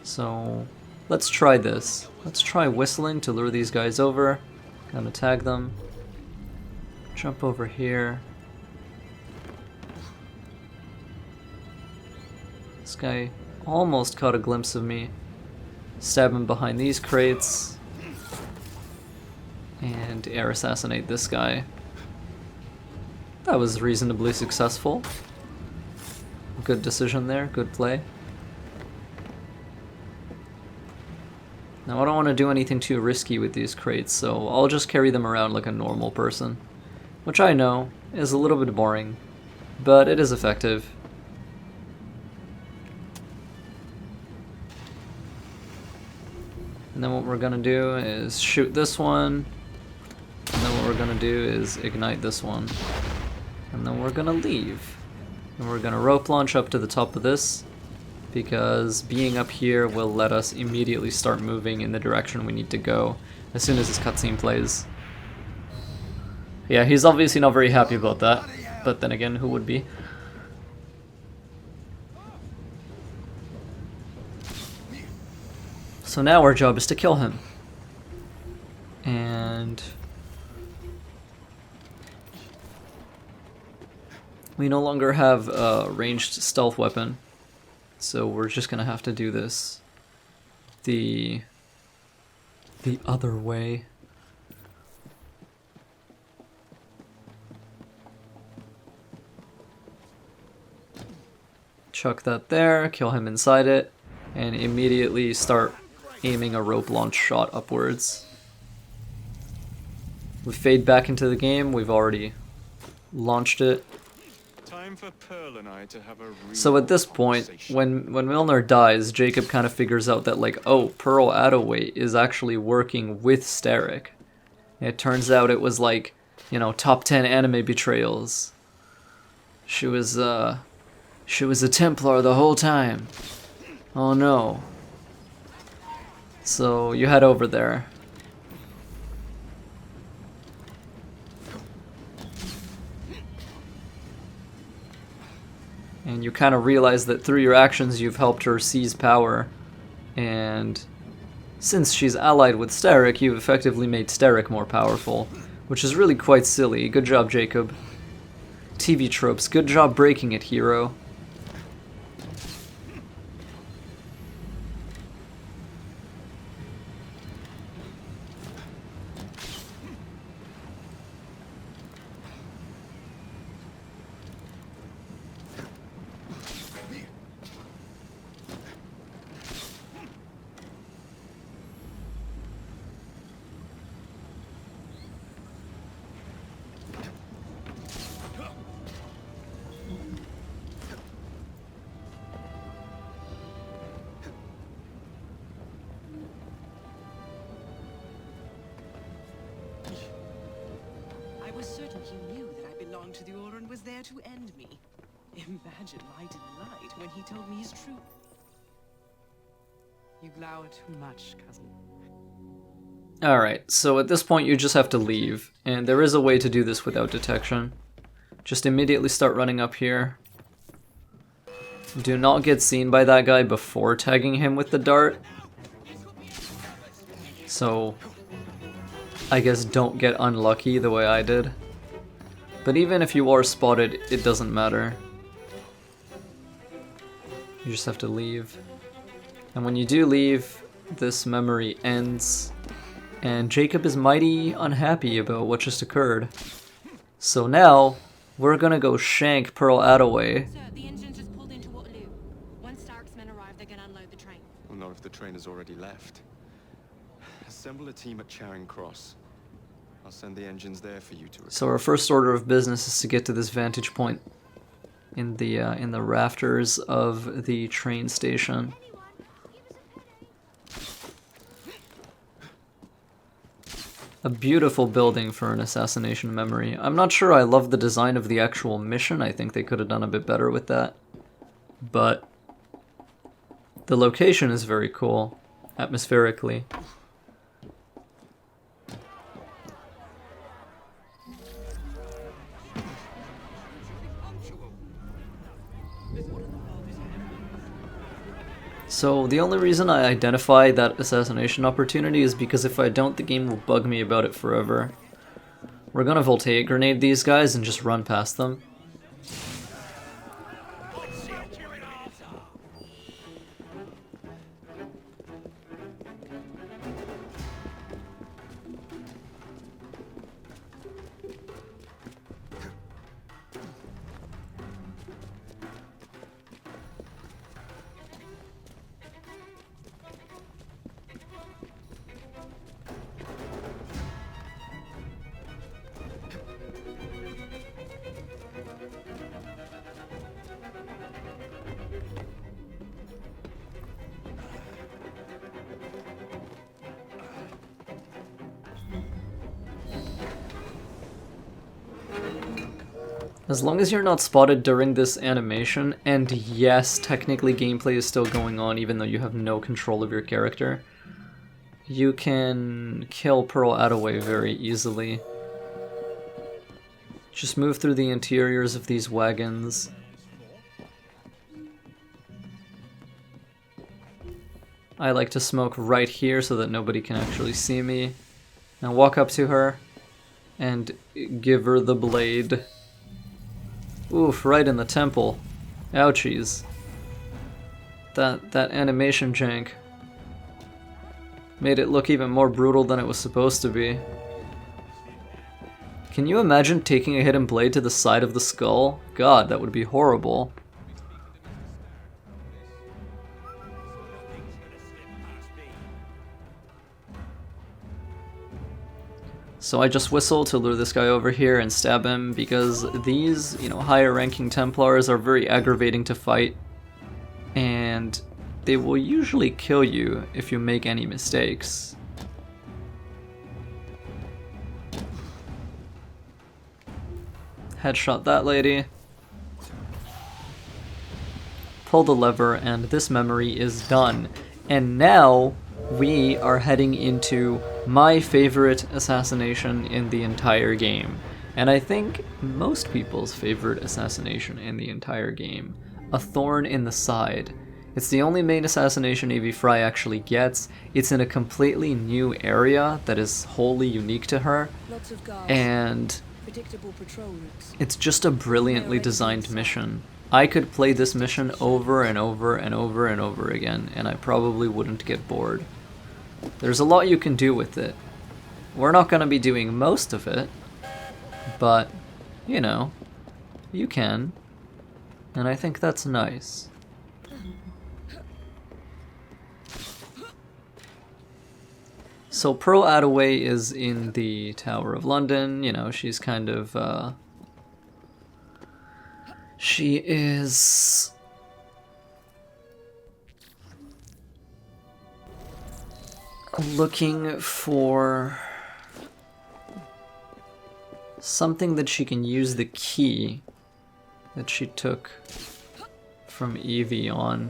So let's try this. Let's try whistling to lure these guys over. Gonna tag them. Jump over here. This guy almost caught a glimpse of me. Stab him behind these crates. And air assassinate this guy. That was reasonably successful. Good decision there, good play. Now I don't want to do anything too risky with these crates, so I'll just carry them around like a normal person. Which I know is a little bit boring, but it is effective. And then what we're gonna do is shoot this one, and then what we're gonna do is ignite this one. And then we're gonna leave. And we're gonna rope launch up to the top of this, because being up here will let us immediately start moving in the direction we need to go as soon as this cutscene plays. Yeah, he's obviously not very happy about that, but then again, who would be? So now our job is to kill him. And we no longer have a ranged stealth weapon, so we're just gonna have to do this the other way. Chuck that there, kill him inside it, and immediately start aiming a rope launch shot upwards. We fade back into the game, we've already launched it. Time for Pearl and I to have a real So at this point, when Milner dies, Jacob kind of figures out that, like, oh, Pearl Attaway is actually working with Starrick. It turns out it was like, you know, top 10 anime betrayals. She was a Templar the whole time. Oh no. So you head over there. And you kind of realize that through your actions you've helped her seize power. And since she's allied with Starrick, you've effectively made Starrick more powerful. Which is really quite silly. Good job, Jacob. TV tropes. Good job breaking it, hero. I was certain he knew that I belonged to the Order and was there to end me. Imagine my delight when he told me his truth. You glower too much, cousin. Alright, so at this point you just have to leave, and there is a way to do this without detection. Just immediately start running up here. Do not get seen by that guy before tagging him with the dart. So, I guess don't get unlucky the way I did. But even if you are spotted, it doesn't matter. You just have to leave. And when you do leave, this memory ends, and Jacob is mighty unhappy about what just occurred. So now, we're gonna go shank Pearl Attaway. Sir, the engine's just pulled into Waterloo. Once Stark's men arrive, they're gonna unload the train. Well, not if the train has already left. Assemble a team at Charing Cross. I'll send the engines there for you to... So our first order of business is to get to this vantage point in the rafters of the train station. A beautiful building for an assassination memory. I'm not sure I love the design of the actual mission. I think they could have done a bit better with that. But the location is very cool, atmospherically. So the only reason I identify that assassination opportunity is because if I don't, the game will bug me about it forever. We're gonna Voltaic grenade these guys and just run past them. As long as you're not spotted during this animation, and yes, technically gameplay is still going on even though you have no control of your character, you can kill Pearl Attaway very easily. Just move through the interiors of these wagons. I like to smoke right here so that nobody can actually see me. Now walk up to her and give her the blade. Oof, right in the temple. Ouchies. That animation jank made it look even more brutal than it was supposed to be. Can you imagine taking a hidden blade to the side of the skull? God, that would be horrible. So I just whistle to lure this guy over here and stab him because these, higher ranking Templars are very aggravating to fight, and they will usually kill you if you make any mistakes. Headshot that lady. Pull the lever and this memory is done. And now we are heading into my favorite assassination in the entire game. And I think most people's favorite assassination in the entire game. A thorn in the side. It's the only main assassination Evie Frye actually gets. It's in a completely new area that is wholly unique to her. Lots of guards. And Predictable patrol routes. it's just a brilliantly designed mission. I could play this mission over and over and over and over again, and I probably wouldn't get bored. There's a lot you can do with it. We're not going to be doing most of it, but, you can. And I think that's nice. So Pearl Attaway is in the Tower of London, she's kind of, she is looking for something that she can use the key that she took from Evie on.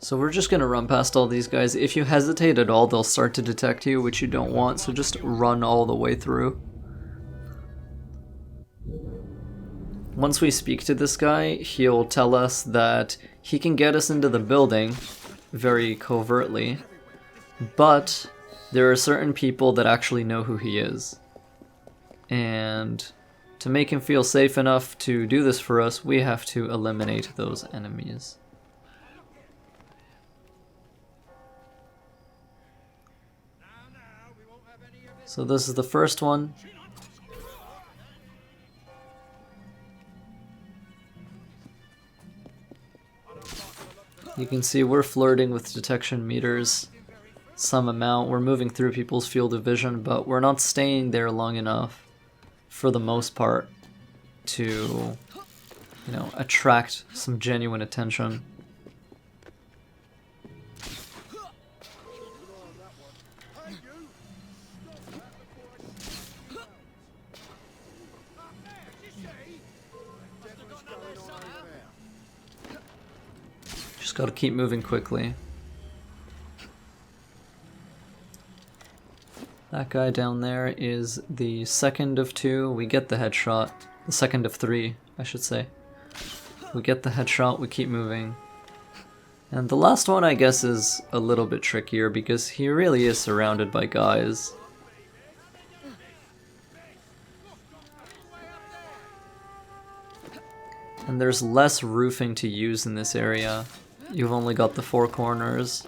So we're just gonna run past all these guys. If you hesitate at all, they'll start to detect you, which you don't want, so just run all the way through. Once we speak to this guy, he'll tell us that he can get us into the building very covertly, but there are certain people that actually know who he is. And to make him feel safe enough to do this for us, we have to eliminate those enemies. So this is the first one. You can see we're flirting with detection meters some amount. We're moving through people's field of vision, but we're not staying there long enough for the most part to, you know, attract some genuine attention. Just gotta keep moving quickly. That guy down there is the second of two. We get the headshot. The second of three, I should say. We get the headshot, we keep moving. And the last one, I guess, is a little bit trickier because he really is surrounded by guys. And there's less roofing to use in this area. You've only got the four corners.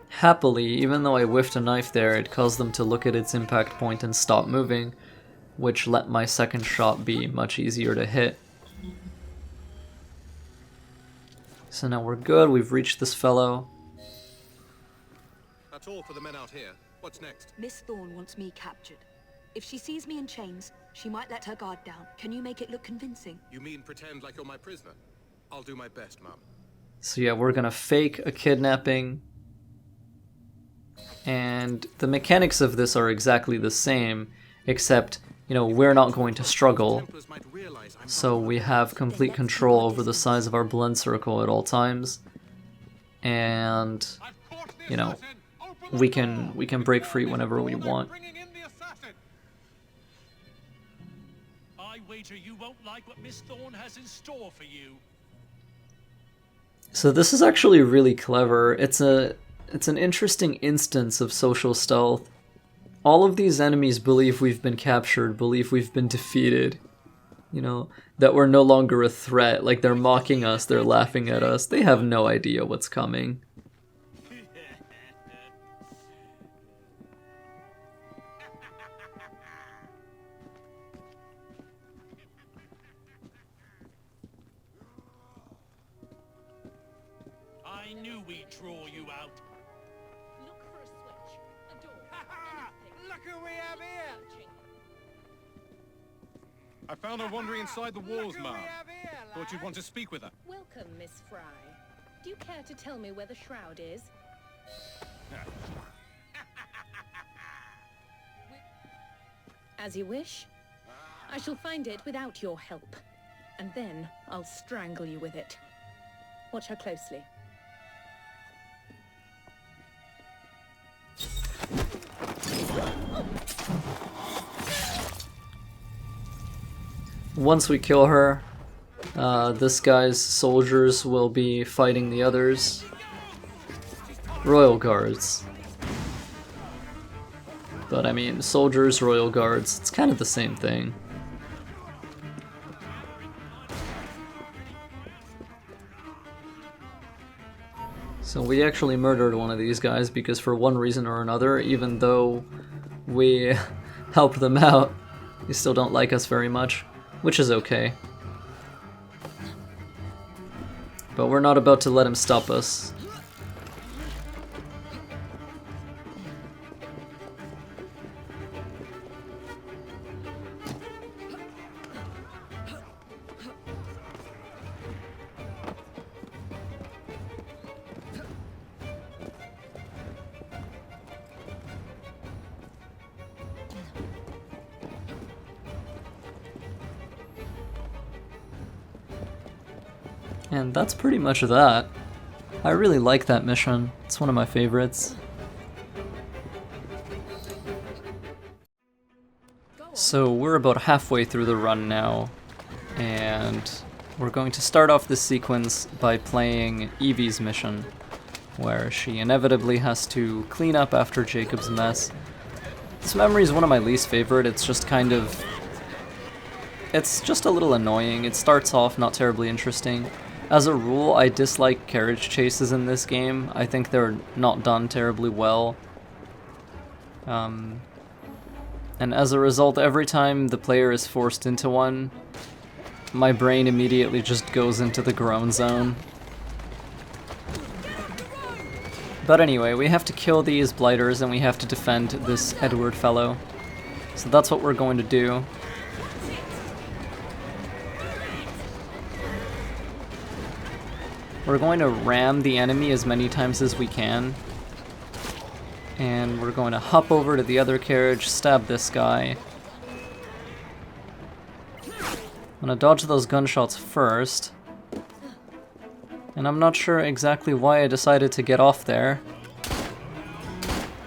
Happily, even though I whiffed a knife there, it caused them to look at its impact point and stop moving, which let my second shot be much easier to hit. So now we're good, we've reached this fellow. That's all for the men out here. What's next? Miss Thorne wants me captured. If she sees me in chains, she might let her guard down. Can you make it look convincing? You mean pretend like you're my prisoner? I'll do my best, Mum. So yeah, we're gonna fake a kidnapping. And the mechanics of this are exactly the same, except, you know, we're not going to struggle. So we have complete control over the size of our blood circle at all times. And, you know, we can break free whenever we want. I wager you won't like what Miss Thorne has in store for you. So this is actually really clever. It's an interesting instance of social stealth. All of these enemies believe we've been captured, believe we've been defeated. You know, that we're no longer a threat, like they're mocking us, they're laughing at us. They have no idea what's coming. I knew we'd draw you out. Look for a switch, a door, anything. Look who we have here! Searching. I found her wandering inside the walls, Look who Ma'am. we have here, Thought you'd lad. want to speak with her. Welcome, Miss Frye. Do you care to tell me where the shroud is? As you wish. I shall find it without your help. And then I'll strangle you with it. Watch her closely. Once we kill her, this guy's soldiers will be fighting the others. Royal Guards. But I mean, soldiers, Royal Guards, it's kind of the same thing. So we actually murdered one of these guys because for one reason or another, even though we helped them out, they still don't like us very much, which is okay. But we're not about to let him stop us. And that's pretty much that. I really like that mission. It's one of my favorites. So we're about halfway through the run now. And we're going to start off this sequence by playing Evie's mission, where she inevitably has to clean up after Jacob's mess. This memory is one of my least favorite. It's just kind of... it's just a little annoying. It starts off not terribly interesting. As a rule, I dislike carriage chases in this game. I think they're not done terribly well. And as a result, every time the player is forced into one, my brain immediately just goes into the groan zone. But anyway, we have to kill these blighters and we have to defend this Edward fellow. So that's what we're going to do. We're going to ram the enemy as many times as we can. And we're going to hop over to the other carriage, stab this guy. I'm gonna dodge those gunshots first. And I'm not sure exactly why I decided to get off there.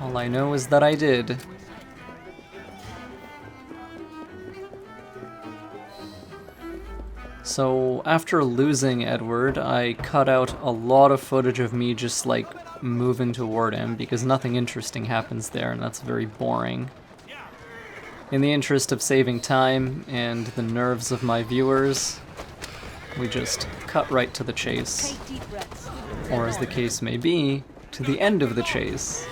All I know is that I did. So after losing Edward, I cut out a lot of footage of me just like moving toward him because nothing interesting happens there and that's very boring. In the interest of saving time and the nerves of my viewers, we just cut right to the chase. Or as the case may be, to the end of the chase.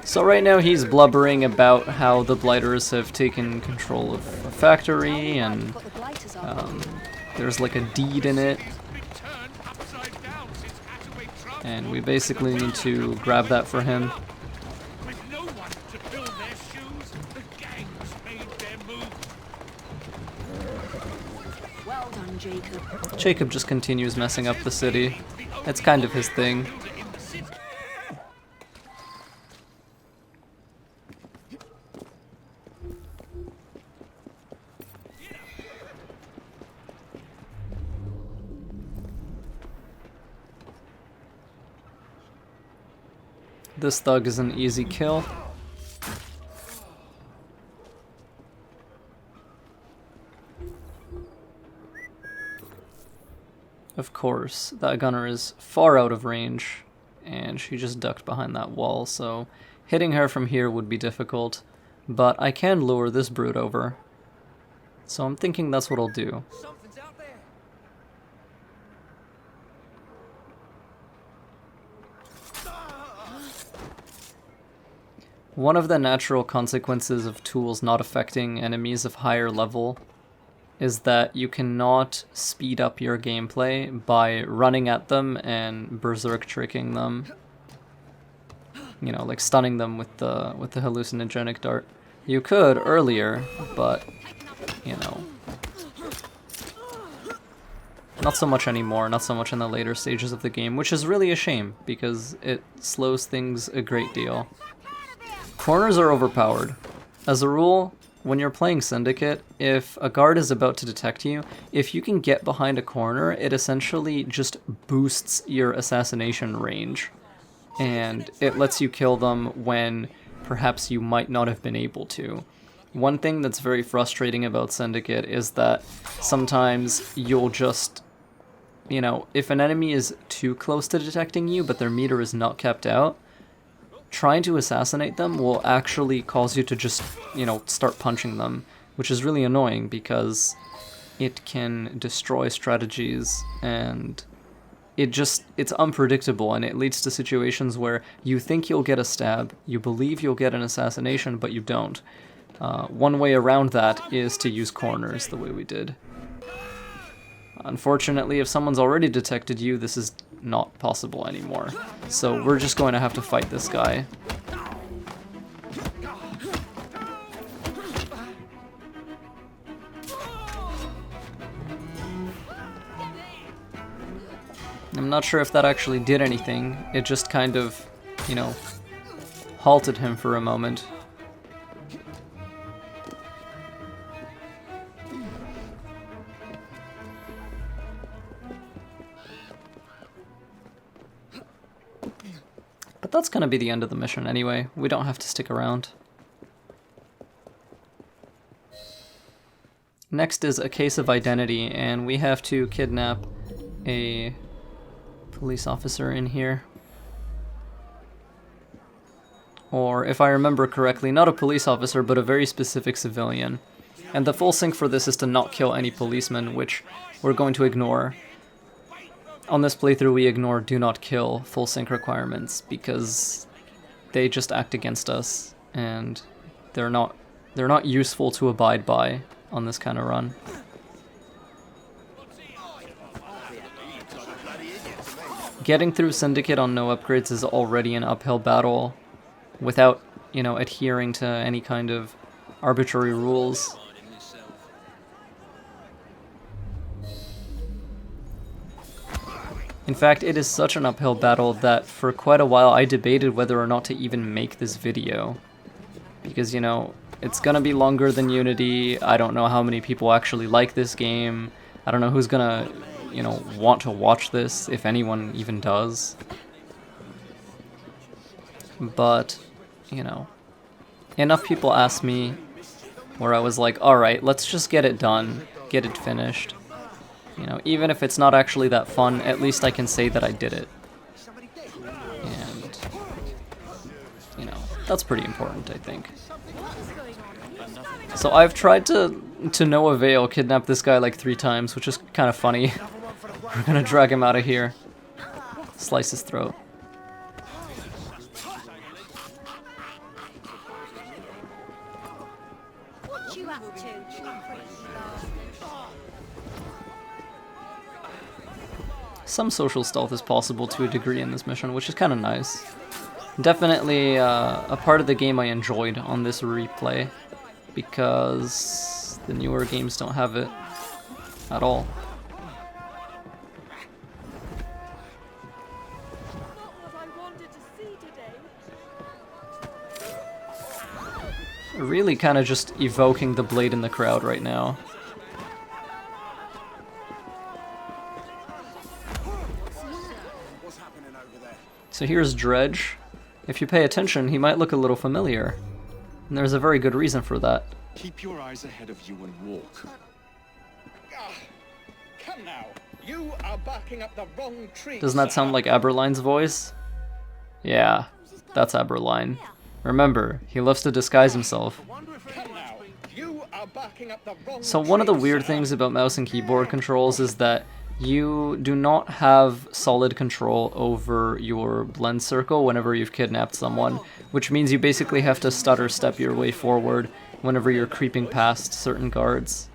So right now he's blubbering about how the blighters have taken control of a factory and there's like a deed in it. And we basically need to grab that for him. Jacob just continues messing up the city. It's kind of his thing. This thug is an easy kill. Of course, that gunner is far out of range, and she just ducked behind that wall, so hitting her from here would be difficult, but I can lure this brute over. So I'm thinking that's what I'll do. Something's out there. One of the natural consequences of tools not affecting enemies of higher level is that you cannot speed up your gameplay by running at them and berserk tricking them. You know, like stunning them with the hallucinogenic dart. You could earlier, but you know, not so much anymore, not so much in the later stages of the game, which is really a shame because it slows things a great deal. Corners are overpowered. As a rule, when you're playing Syndicate, if a guard is about to detect you, if you can get behind a corner, it essentially just boosts your assassination range. And it lets you kill them when perhaps you might not have been able to. One thing that's very frustrating about Syndicate is that sometimes you'll just, you know, if an enemy is too close to detecting you but their meter is not kept out, trying to assassinate them will actually cause you to just, you know, start punching them, which is really annoying because it can destroy strategies and it's unpredictable and it leads to situations where you think you'll get a stab, you believe you'll get an assassination, but you don't. One way around that is to use corners the way we did. Unfortunately, if someone's already detected you, this is not possible anymore. So we're just going to have to fight this guy. I'm not sure if that actually did anything. It just kind of, you know, halted him for a moment. But that's gonna be the end of the mission anyway. We don't have to stick around. next is a case of identity, and we have to kidnap a police officer in here. Or, if I remember correctly, not a police officer, but a very specific civilian. And the full sync for this is to not kill any policemen, which we're going to ignore. On this playthrough, we ignore do not kill full sync requirements, because they just act against us, and they're not useful to abide by on this kind of run. Getting through Syndicate on no upgrades is already an uphill battle without, you know, adhering to any kind of arbitrary rules. In fact, it is such an uphill battle that for quite a while I debated whether or not to even make this video. Because, you know, it's gonna be longer than Unity. I don't know how many people actually like this game. I don't know who's gonna, you know, want to watch this, if anyone even does. But, you know, enough people asked me where I was like, alright, let's just get it done, get it finished. You know, even if it's not actually that fun, at least I can say that I did it. And, you know, that's pretty important, I think. So I've tried to no avail kidnap this guy like 3 times, which is kind of funny. We're gonna drag him out of here. Slice his throat. What you up to? Some social stealth is possible to a degree in this mission, which is kind of nice. Definitely a part of the game I enjoyed on this replay, because the newer games don't have it at all. Really kind of just evoking the blade in the crowd right now. So here's Dredge. If you pay attention, he might look a little familiar. And there's a very good reason for that. Keep your eyes ahead of you and walk. Come now, you are barking up the wrong tree. Doesn't that sound like Aberline's voice? Yeah, that's Aberline. Remember, he loves to disguise himself. So one of the weird things about mouse and keyboard controls is that you do not have solid control over your blend circle whenever you've kidnapped someone, which means you basically have to stutter step your way forward whenever you're creeping past certain guards.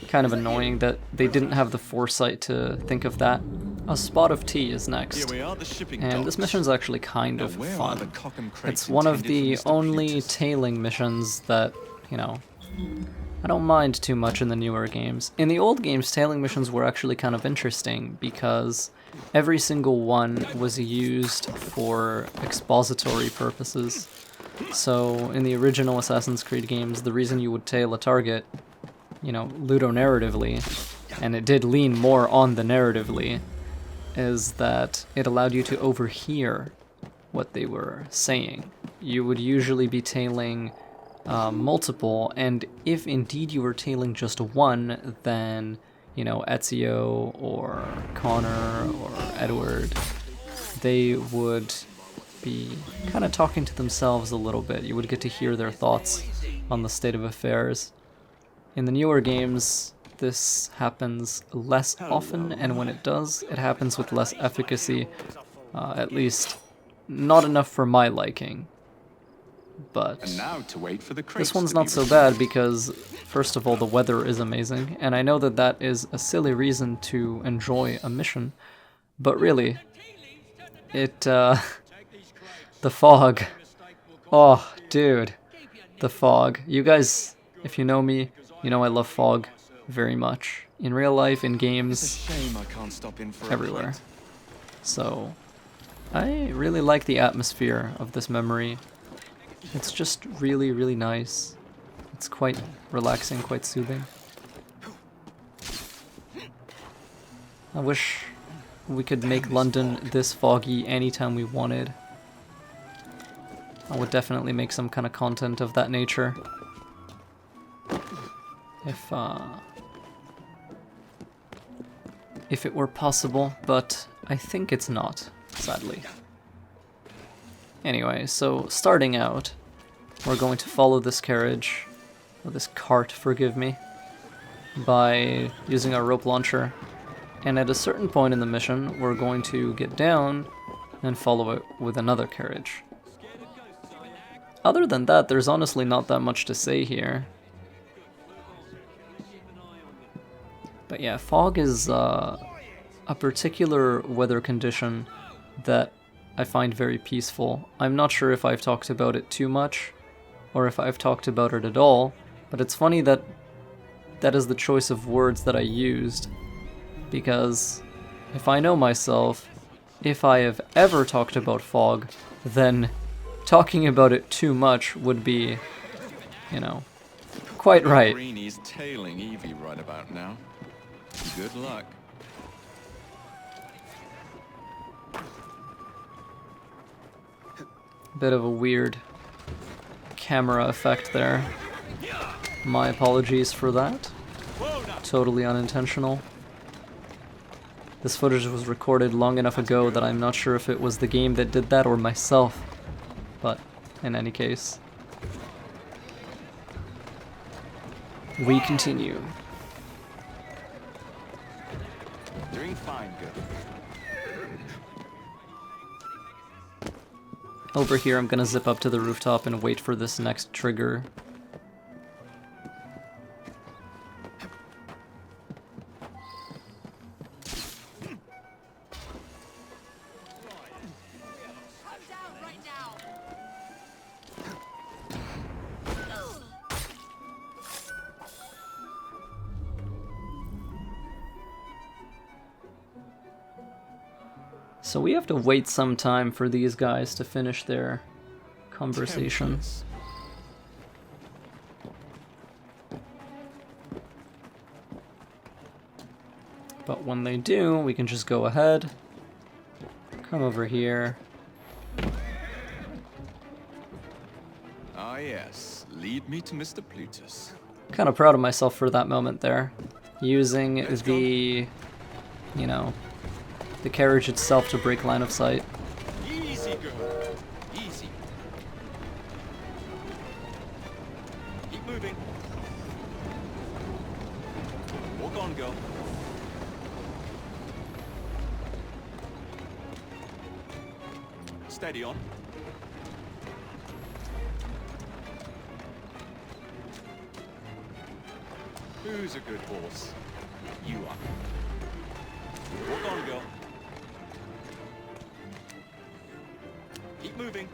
Kind of annoying that they didn't have the foresight to think of that. A spot of tea is next, and this mission's actually kind of fun. It's one of the only tailing missions that, you know, I don't mind too much in the newer games. In the old games, tailing missions were actually kind of interesting because every single one was used for expository purposes. So in the original Assassin's Creed games, the reason you would tail a target, you know, ludonarratively, and it did lean more on the narratively, is that it allowed you to overhear what they were saying. You would usually be tailing multiple, and if indeed you were tailing just one, then, you know, Ezio or Connor or Edward, they would be kind of talking to themselves a little bit. You would get to hear their thoughts on the state of affairs. In the newer games, this happens less often, and when it does, it happens with less efficacy, at least not enough for my liking. But this one's not so bad because, first of all, the weather is amazing, and I know that that is a silly reason to enjoy a mission, but really, the fog. Oh, dude, the fog. You guys, if you know me, you know I love fog very much. In real life, in games, everywhere. So, I really like the atmosphere of this memory. It's just really, really nice. It's quite relaxing, quite soothing. I wish we could make London this foggy anytime we wanted. I would definitely make some kind of content of that nature. if it were possible, but I think it's not, sadly. Anyway, so starting out, we're going to follow this carriage, or this cart, forgive me, by using our rope launcher. And at a certain point in the mission, we're going to get down and follow it with another carriage. Other than that, there's honestly not that much to say here. But yeah, fog is a particular weather condition that I find very peaceful. I'm not sure if I've talked about it too much, or if I've talked about it at all, but it's funny that that is the choice of words that I used, because if I know myself, if I have ever talked about fog, then talking about it too much would be, you know, quite right. Greenie's tailing Evie right about now. Good luck. Bit of a weird camera effect there. My apologies for that. Totally unintentional. This footage was recorded long enough ago that I'm not sure if it was the game that did that or myself. But in any case, we continue. Doing fine, good. Over here, I'm gonna zip up to the rooftop and wait for this next trigger. So we have to wait some time for these guys to finish their conversation. But when they do, we can just go ahead, come over here. Ah yes, lead me to Mr. Plutus. Kind of proud of myself for that moment there. Using the, you know, the carriage itself to break line of sight. Easy, girl. Easy. Keep moving. Walk on, girl. Steady on. Who's a good horse? You are. Walk on, girl. Keep moving.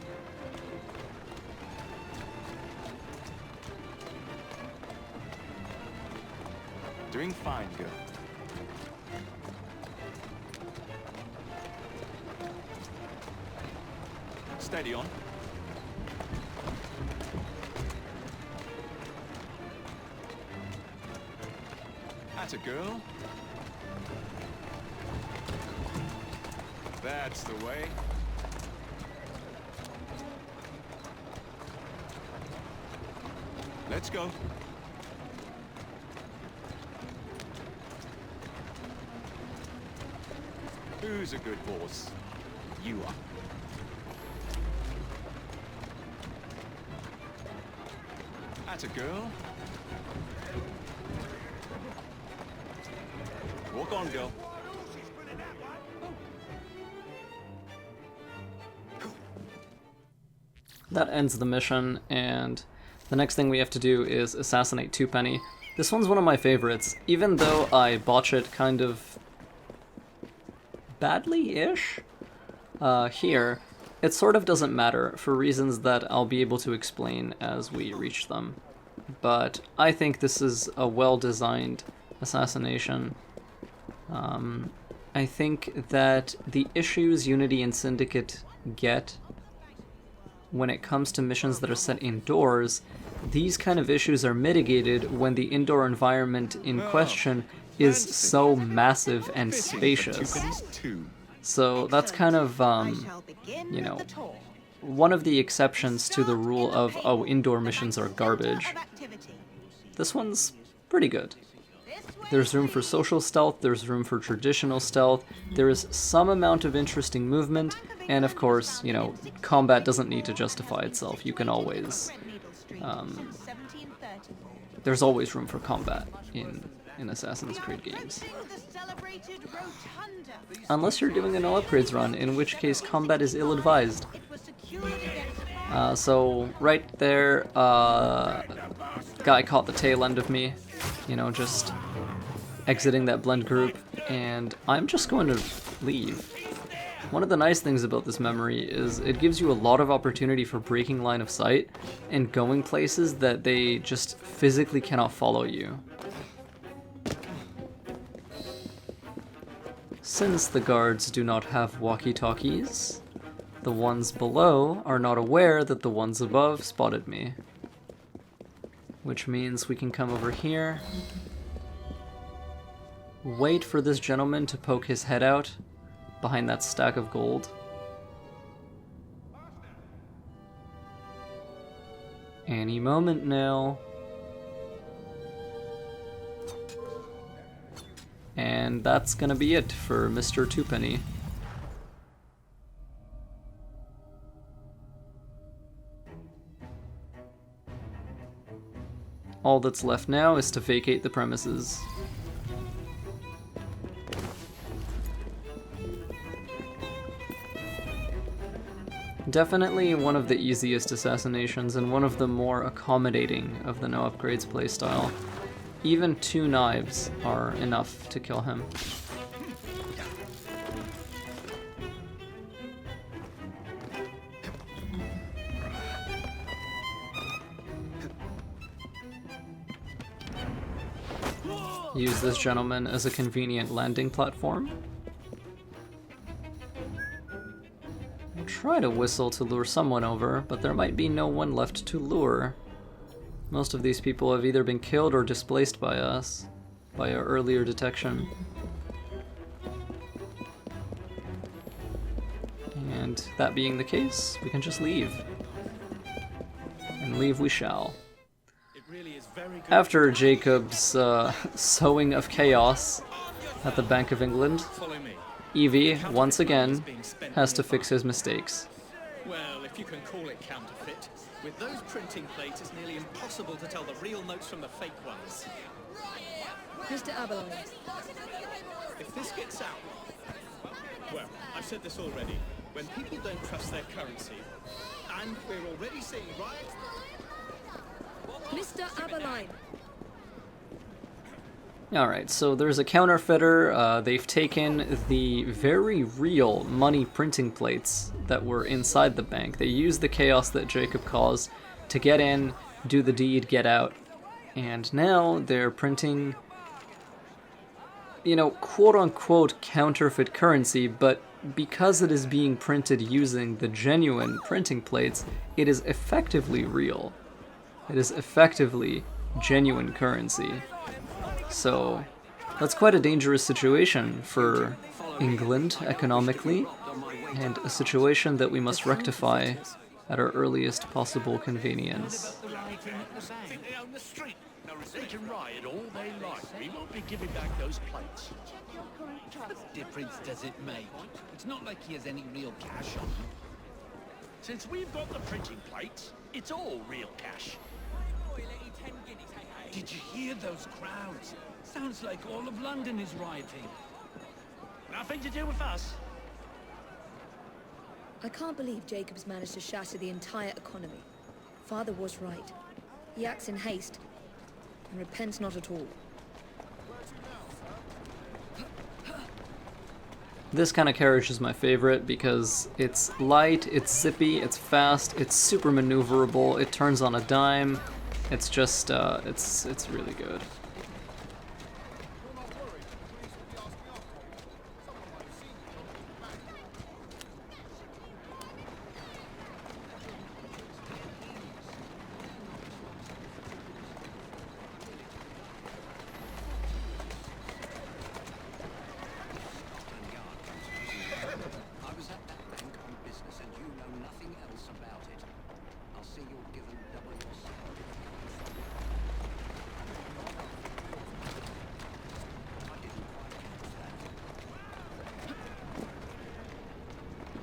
Doing fine, girl. Steady on. Atta girl. That's the way. Let's go. Who's a good horse? You are. Atta girl. Walk on, girl. That ends the mission, and the next thing we have to do is assassinate T Penny. This one's one of my favorites, even though I botch it kind of badly-ish here. It sort of doesn't matter for reasons that I'll be able to explain as we reach them. But I think this is a well-designed assassination. I think that the issues Unity and Syndicate get when it comes to missions that are set indoors, these kind of issues are mitigated when the indoor environment in question is so massive and spacious. So that's kind of, you know, one of the exceptions to the rule of, oh, indoor missions are garbage. This one's pretty good. There's room for social stealth, there's room for traditional stealth, there is some amount of interesting movement, and of course, you know, combat doesn't need to justify itself. You can always... there's always room for combat in Assassin's Creed games. Unless you're doing a no upgrades run, in which case combat is ill-advised. So, right there, guy caught the tail end of me, you know, just exiting that blend group, and I'm just going to leave. One of the nice things about this memory is it gives you a lot of opportunity for breaking line of sight and going places that they just physically cannot follow you. Since the guards do not have walkie-talkies, the ones below are not aware that the ones above spotted me. Which means we can come over here, wait for this gentleman to poke his head out behind that stack of gold. Any moment now. And that's gonna be it for Mr. T Penny. All that's left now is to vacate the premises. Definitely one of the easiest assassinations and one of the more accommodating of the no upgrades playstyle. Even 2 knives are enough to kill him. Use this gentleman as a convenient landing platform. Try to whistle to lure someone over, but there might be no one left to lure. Most of these people have either been killed or displaced by us, by our earlier detection. And that being the case, we can just leave. And leave we shall. After Jacob's sowing of chaos at the Bank of England, Evie, once again, has to fix his mistakes. Well, if you can call it counterfeit. With those printing plates, it's nearly impossible to tell the real notes from the fake ones. Mr. Avalon. If this gets out... Well, I've said this already. When people don't trust their currency, and we're already seeing riots... Mr. Avalon. Alright, so there's a counterfeiter. They've taken the very real money printing plates that were inside the bank. They used the chaos that Jacob caused to get in, do the deed, get out. And now they're printing, you know, quote-unquote counterfeit currency, but because it is being printed using the genuine printing plates, it is effectively real. It is effectively genuine currency. So that's quite a dangerous situation for England economically, and a situation that we must rectify at our earliest possible convenience. Think they own the street. They can riot all they like. We won't be giving back those plates. What difference does it make? It's not like he has any real cash on him. Since we've got the printing plates, it's all real cash. Did you hear those crowds? Sounds like all of London is rioting. Nothing to do with us. I can't believe Jacob's managed to shatter the entire economy. Father was right. He acts in haste, and repents not at all. This kind of carriage is my favorite because it's light, it's zippy, it's fast, it's super maneuverable, it turns on a dime. It's just, it's really good.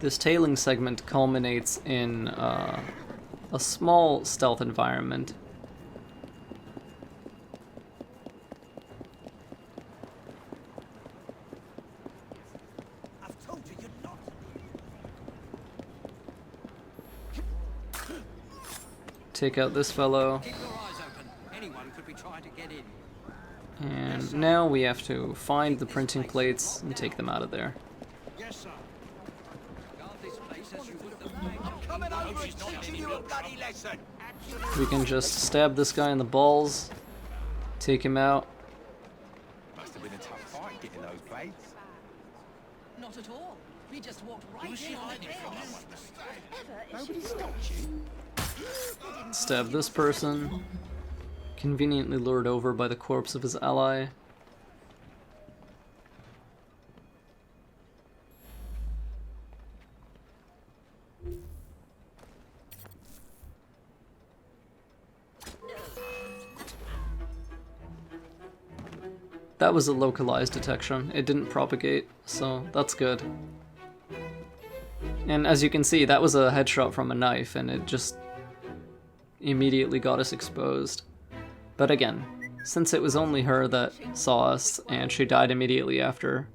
This tailing segment culminates in a small stealth environment. I've told you you're not. Take out this fellow. Keep your eyes open. Anyone could be trying to get in. And now we have to find the printing plates and take them out of there. Yes, sir. Guard this place as you would the bank. Coming over and teaching you a bloody lesson. We can just stab this guy in the balls, take him out. Must have been a tough fight getting those plates. Not at all. We just walked right Was she in on the hiding from chaos. that one? Nobody stopped you. Stab this person. Conveniently lured over by the corpse of his ally. That was a localized detection. It didn't propagate, so that's good. And as you can see, that was a headshot from a knife, and it just immediately got us exposed. But again, since it was only her that saw us, and she died immediately after,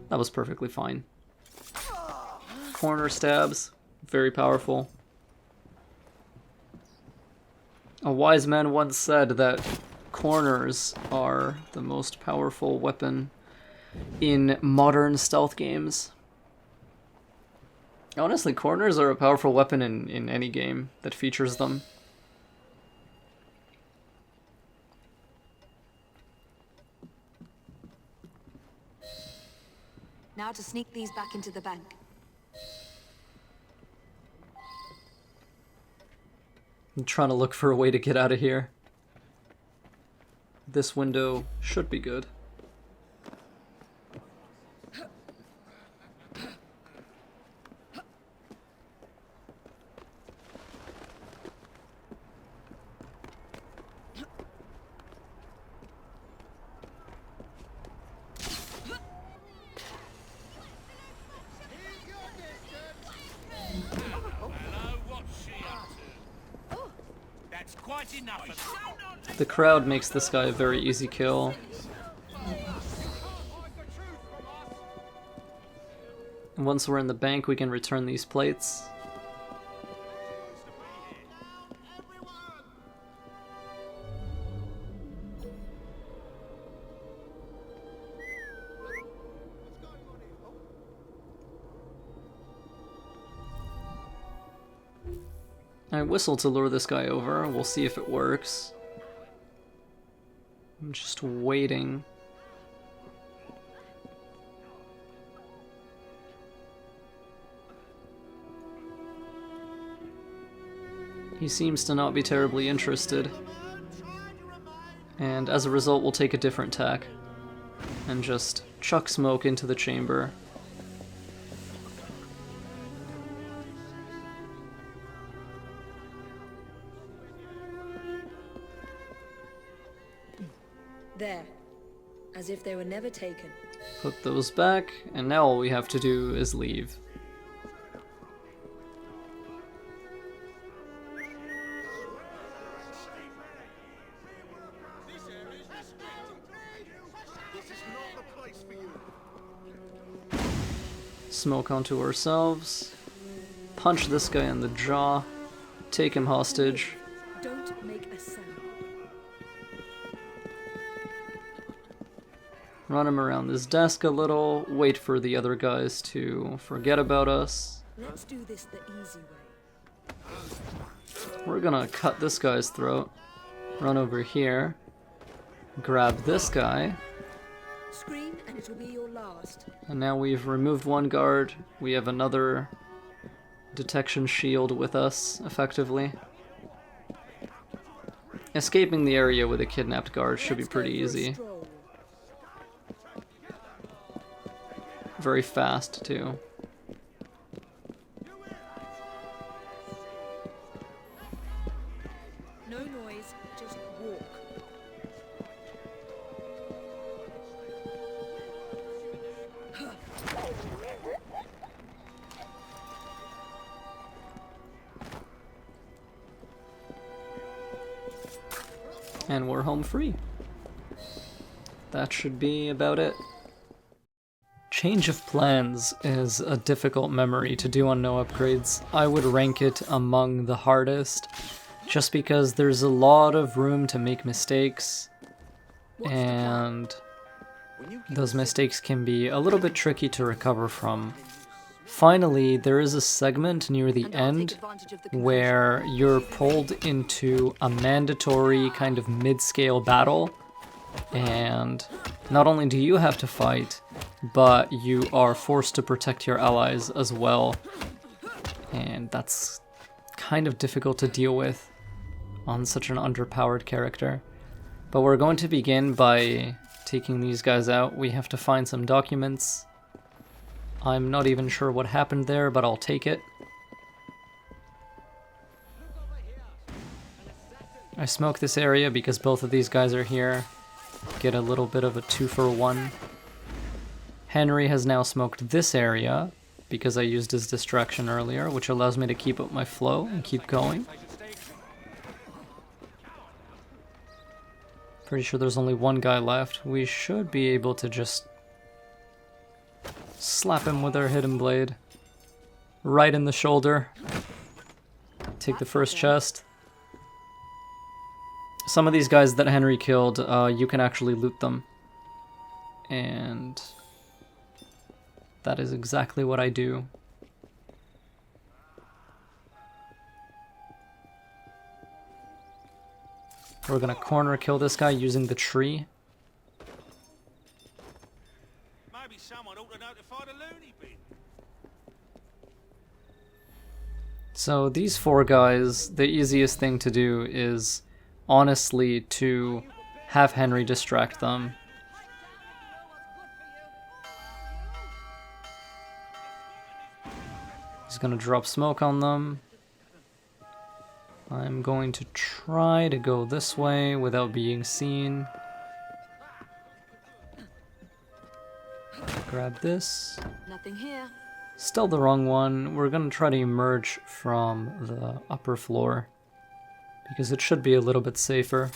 that was perfectly fine. Corner stabs, very powerful. A wise man once said that corners are the most powerful weapon in modern stealth games. Honestly, corners are a powerful weapon in any game that features them. Now to sneak these back into the bank. I'm trying to look for a way to get out of here. This window should be good. That's quite enough of that. The crowd makes this guy a very easy kill. And once we're in the bank, we can return these plates. I whistle to lure this guy over. We'll see if it works. I'm just waiting. He seems to not be terribly interested. And as a result, we'll take a different tack and just chuck smoke into the chamber. There. As if they were never taken. Put those back, and now all we have to do is leave. Smoke onto ourselves. Punch this guy in the jaw. Take him hostage. Don't make a sound. Run him around this desk a little. Wait for the other guys to forget about us. Let's do this the easy way. We're gonna cut this guy's throat. Run over here. Grab this guy. Scream and it'll be your last. And now we've removed one guard. We have another detection shield with us, effectively. Escaping the area with a kidnapped guard should be pretty easy. Very fast, too. No noise, just walk. And we're home free. That should be about it. Change of Plans is a difficult memory to do on no upgrades. I would rank it among the hardest, just because there's a lot of room to make mistakes, and those mistakes can be a little bit tricky to recover from. Finally, there is a segment near the end where you're pulled into a mandatory kind of mid-scale battle, and not only do you have to fight, but you are forced to protect your allies as well, and that's kind of difficult to deal with on such an underpowered character. But we're going to begin by taking these guys out. We have to find some documents. I'm not even sure what happened there, but I'll take it. I smoke this area because both of these guys are here. Get a little bit of a 2-for-1. Henry has now smoked this area because I used his distraction earlier, which allows me to keep up my flow and keep going. Pretty sure there's only one guy left. We should be able to just slap him with our hidden blade. Right in the shoulder. Take the first chest. Some of these guys that Henry killed, you can actually loot them. And that is exactly what I do. We're gonna corner kill this guy using the tree. Maybe someone ought to notify the loony bin. So these four guys, the easiest thing to do is honestly to have Henry distract them. He's gonna drop smoke on them. I'm going to try to go this way without being seen. Grab this. Nothing here. Still the wrong one. We're gonna try to emerge from the upper floor because it should be a little bit safer.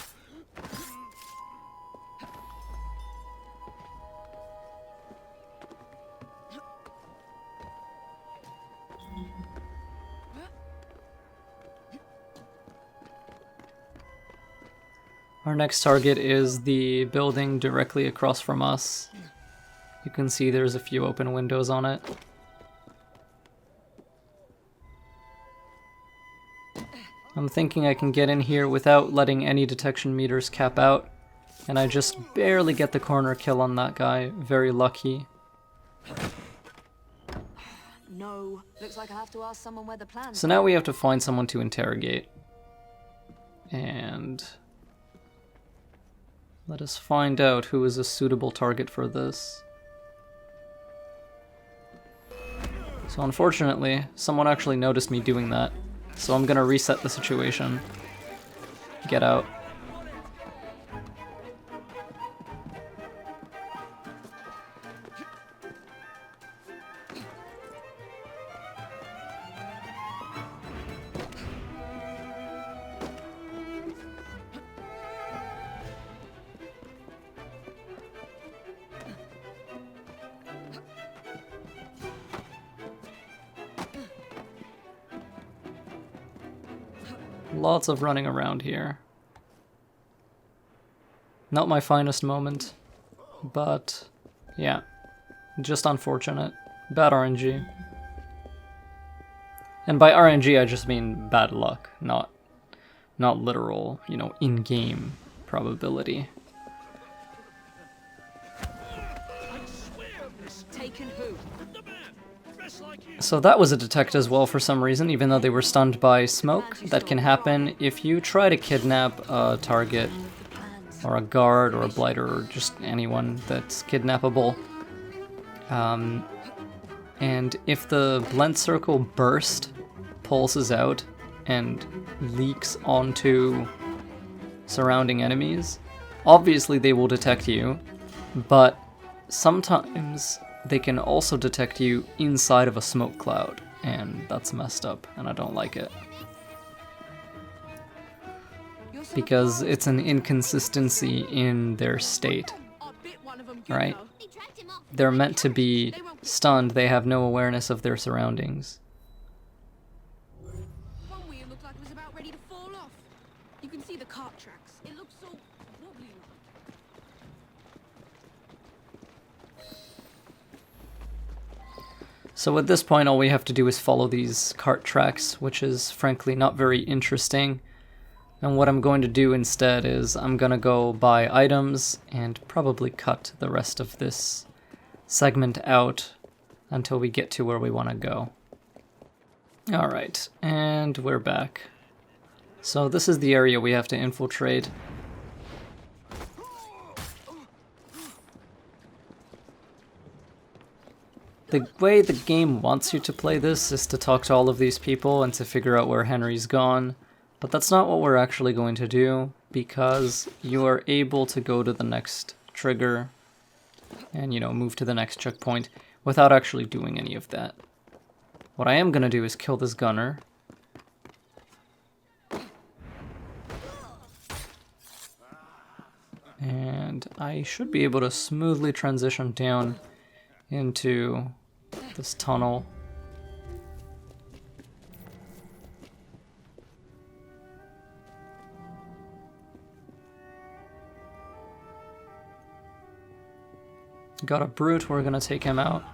Our next target is the building directly across from us. You can see there's a few open windows on it. I'm thinking I can get in here without letting any detection meters cap out, and I just barely get the corner kill on that guy. Very lucky. No, looks like I have to ask someone where the plans. So now we have to find someone to interrogate. And let us find out who is a suitable target for this. So unfortunately, someone actually noticed me doing that. So I'm gonna reset the situation. Get out. Lots of running around here. Not my finest moment, but yeah, just unfortunate. Bad RNG. And by RNG I just mean bad luck, not literal, you know, in-game probability. So that was a detect as well for some reason, even though they were stunned by smoke. That can happen if you try to kidnap a target, or a guard, or a blighter, or just anyone that's kidnappable. And if the blend circle burst pulses out and leaks onto surrounding enemies, obviously they will detect you, but sometimes they can also detect you inside of a smoke cloud, and that's messed up, and I don't like it. because it's an inconsistency in their state, right? They're meant to be stunned, they have no awareness of their surroundings. One wheel looked like it was about ready to fall off. You can see the cart tracks. It looks so wobbly. So at this point, all we have to do is follow these cart tracks, which is frankly not very interesting. And what I'm going to do instead is I'm going to go buy items and probably cut the rest of this segment out until we get to where we want to go. Alright, and we're back. So this is the area we have to infiltrate. The way the game wants you to play this is to talk to all of these people and to figure out where Henry's gone, but that's not what we're actually going to do, because you are able to go to the next trigger and, you know, move to the next checkpoint without actually doing any of that. What I am going to do is kill this gunner. And I should be able to smoothly transition down into this tunnel. Got a brute, we're gonna take him out.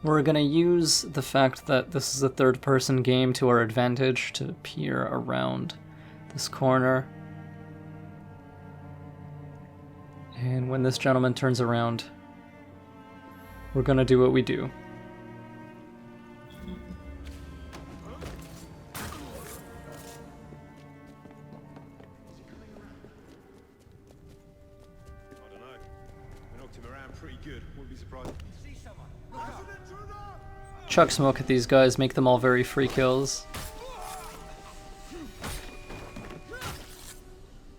We're gonna use the fact that this is a third-person game to our advantage to peer around this corner. And when this gentleman turns around, we're gonna do what we do. Chuck smoke at these guys, make them all very free kills.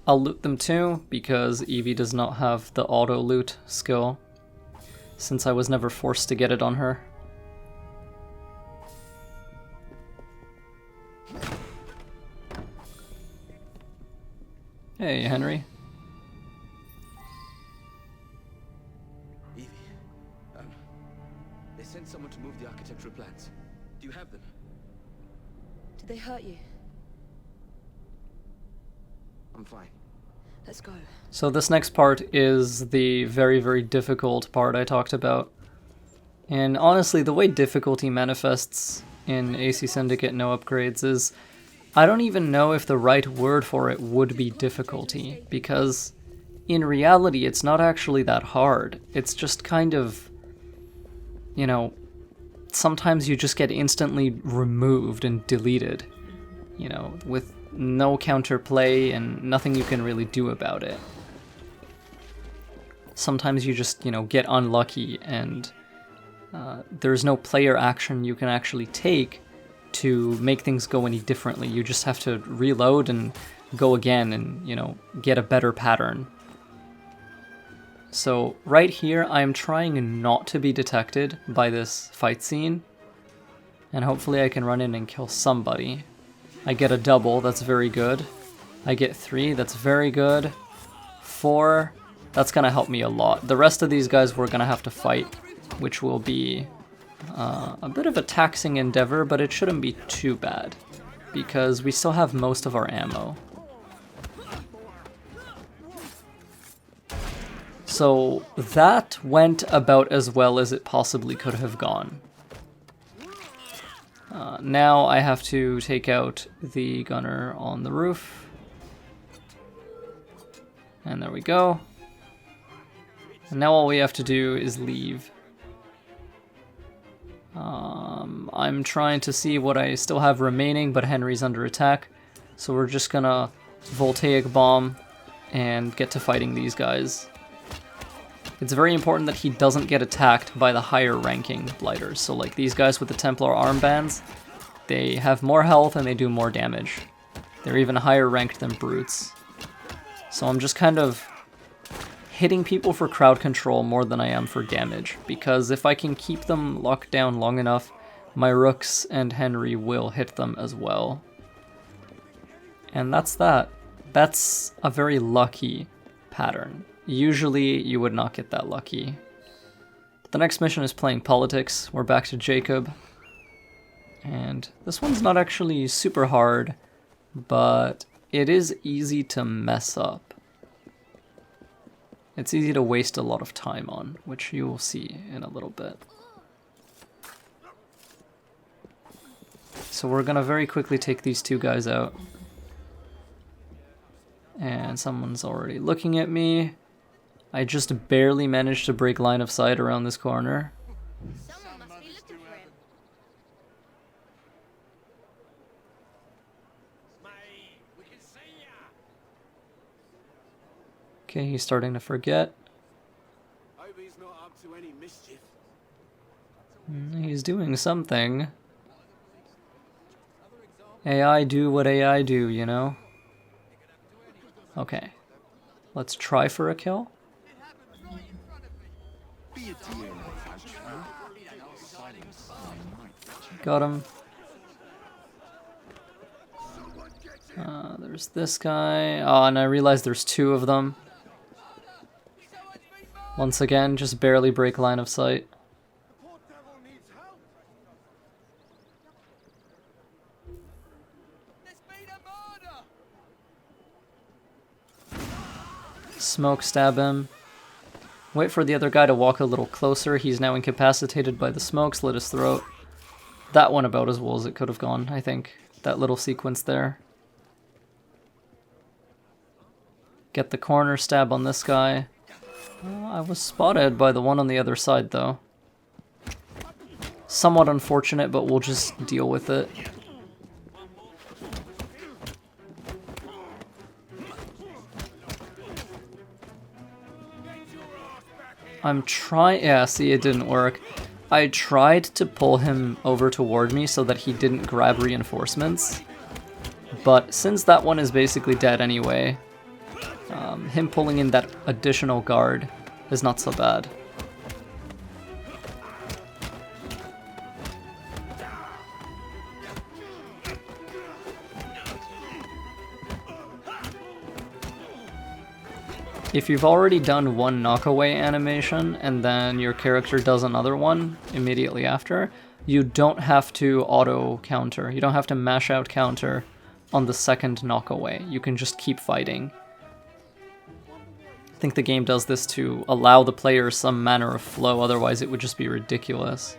I'll loot them too, because Evie does not have the auto loot skill, since I was never forced to get it on her. Hey, Henry. Evie, they sent someone to move the architectural plans. Do you have them? Did they hurt you? I'm fine. Let's go. So this next part is the very, very difficult part I talked about. And honestly, the way difficulty manifests in AC Syndicate No Upgrades is, I don't even know if the right word for it would be difficulty, because in reality it's not actually that hard. It's just kind of, you know, sometimes you just get instantly removed and deleted, you know, with no counterplay and nothing you can really do about it. Sometimes you just, you know, get unlucky and there's no player action you can actually take to make things go any differently. You just have to reload and go again and, you know, get a better pattern. So right here, I'm trying not to be detected by this fight scene, and hopefully I can run in and kill somebody. I get a double, that's very good. I get 3, that's very good. 4, that's gonna help me a lot. The rest of these guys we're gonna have to fight, which will be a bit of a taxing endeavor, but it shouldn't be too bad, because we still have most of our ammo. So that went about as well as it possibly could have gone. Now I have to take out the gunner on the roof. And there we go. And now all we have to do is leave. I'm trying to see what I still have remaining, but Henry's under attack. So we're just gonna Voltaic bomb and get to fighting these guys. It's very important that he doesn't get attacked by the higher ranking blighters. So like these guys with the Templar armbands, they have more health and they do more damage. They're even higher ranked than brutes. So I'm just kind of hitting people for crowd control more than I am for damage, because if I can keep them locked down long enough, my rooks and Henry will hit them as well. And that's that. That's a very lucky pattern. Usually you would not get that lucky. The next mission is playing politics. We're back to Jacob. And this one's not actually super hard, but it is easy to mess up. It's easy to waste a lot of time on, which you will see in a little bit. So we're gonna very quickly take these two guys out. And someone's already looking at me. I just barely managed to break line of sight around this corner. Someone must be looking for him. Okay, he's starting to forget. Hope he's not up to any mischief. He's doing something. AI do what AI do, you know? Okay. Let's try for a kill. Got him. There's this guy. Oh, and I realized there's two of them. Once again, just barely break line of sight. Smoke stab him. Wait for the other guy to walk a little closer. He's now incapacitated by the smoke, slit his throat. That went about as well as it could have gone, I think. That little sequence there. Get the corner stab on this guy. I was spotted by the one on the other side, though. Somewhat unfortunate, but we'll just deal with it. I'm trying... Yeah, see, it didn't work. I tried to pull him over toward me so that he didn't grab reinforcements. But since that one is basically dead anyway, him pulling in that additional guard is not so bad. If you've already done one knockaway animation and then your character does another one immediately after, you don't have to auto counter. You don't have to mash out counter on the second knockaway. You can just keep fighting. I think the game does this to allow the player some manner of flow, otherwise it would just be ridiculous.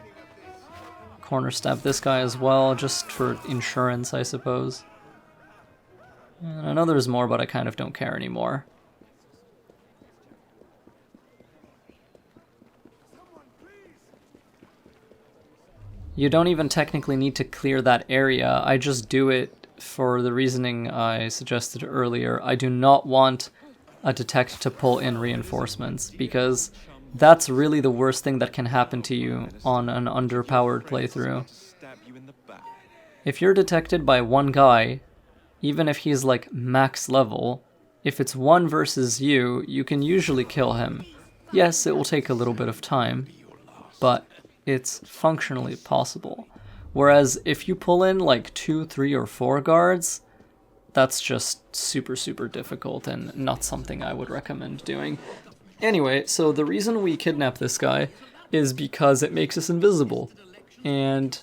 Corner stab this guy as well, just for insurance, I suppose. And I know there's more, but I kind of don't care anymore. You don't even technically need to clear that area. I just do it for the reasoning I suggested earlier. I do not want a detect to pull in reinforcements, because that's really the worst thing that can happen to you on an underpowered playthrough. If you're detected by one guy, even if he's like max level, if it's one versus you, you can usually kill him. Yes, it will take a little bit of time, but it's functionally possible. Whereas if you pull in like 2, 3, or 4 guards, that's just super, super difficult and not something I would recommend doing. Anyway, so the reason we kidnap this guy is because it makes us invisible. And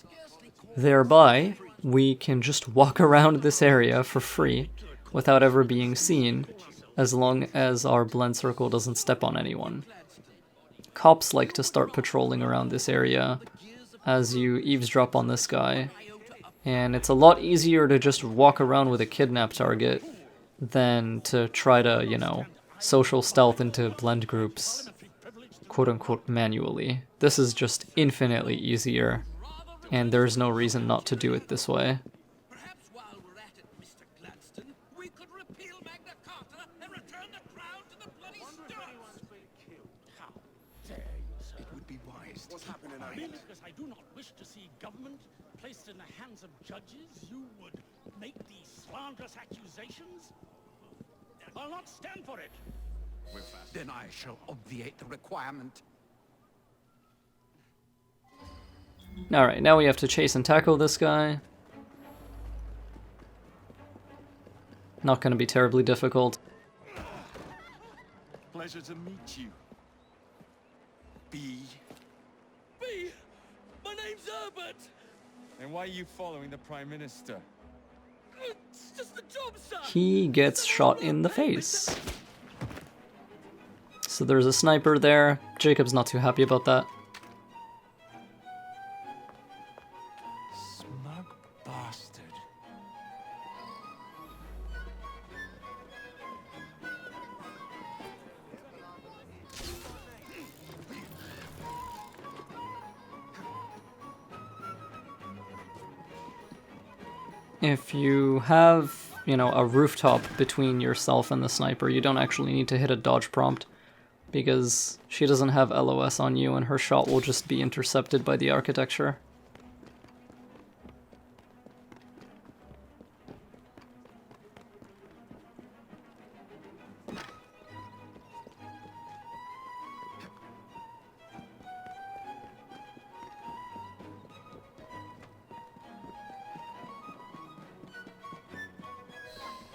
thereby, we can just walk around this area for free without ever being seen, as long as our blend circle doesn't step on anyone. Cops like to start patrolling around this area as you eavesdrop on this guy, and it's a lot easier to just walk around with a kidnap target than to try to, you know, social stealth into blend groups, quote-unquote, manually. This is just infinitely easier, and there's no reason not to do it this way. Because I do not wish to see government placed in the hands of judges, you would make these slanderous accusations? I'll not stand for it. Then I shall obviate the requirement. Alright, now we have to chase and tackle this guy. Not going to be terribly difficult. Pleasure to meet you. B. My name's Herbert. And why are you following the Prime Minister? It's just the job, sir. He gets shot in the face. So there's a sniper there. Jacob's not too happy about that. Smug bastard. If you have, you know, a rooftop between yourself and the sniper, you don't actually need to hit a dodge prompt, because she doesn't have LOS on you and her shot will just be intercepted by the architecture.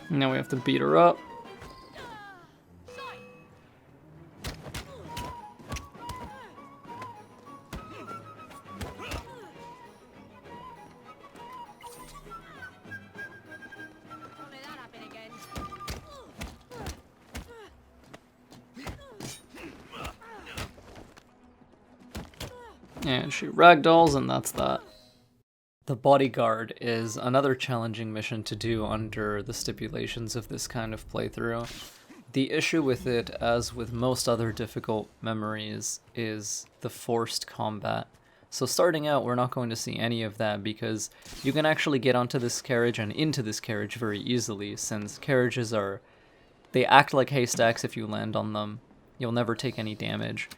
Now we have to beat her up. And she ragdolls, and that's that. The bodyguard is another challenging mission to do under the stipulations of this kind of playthrough. The issue with it, as with most other difficult memories, is the forced combat. So starting out, we're not going to see any of that because you can actually get onto this carriage and into this carriage very easily, since carriages they act like haystacks if you land on them. You'll never take any damage.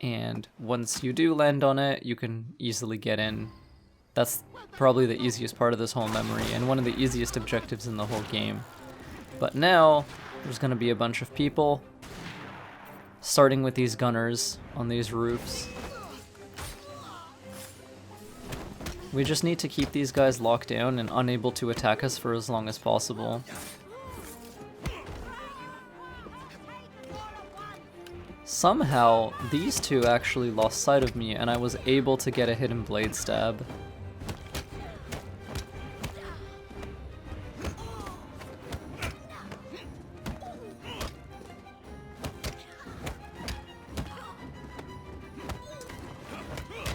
And once you do land on it, you can easily get in. That's probably the easiest part of this whole memory, and one of the easiest objectives in the whole game. But now, there's going to be a bunch of people, starting with these gunners on these roofs. We just need to keep these guys locked down and unable to attack us for as long as possible. Somehow, these two actually lost sight of me, and I was able to get a hidden blade stab.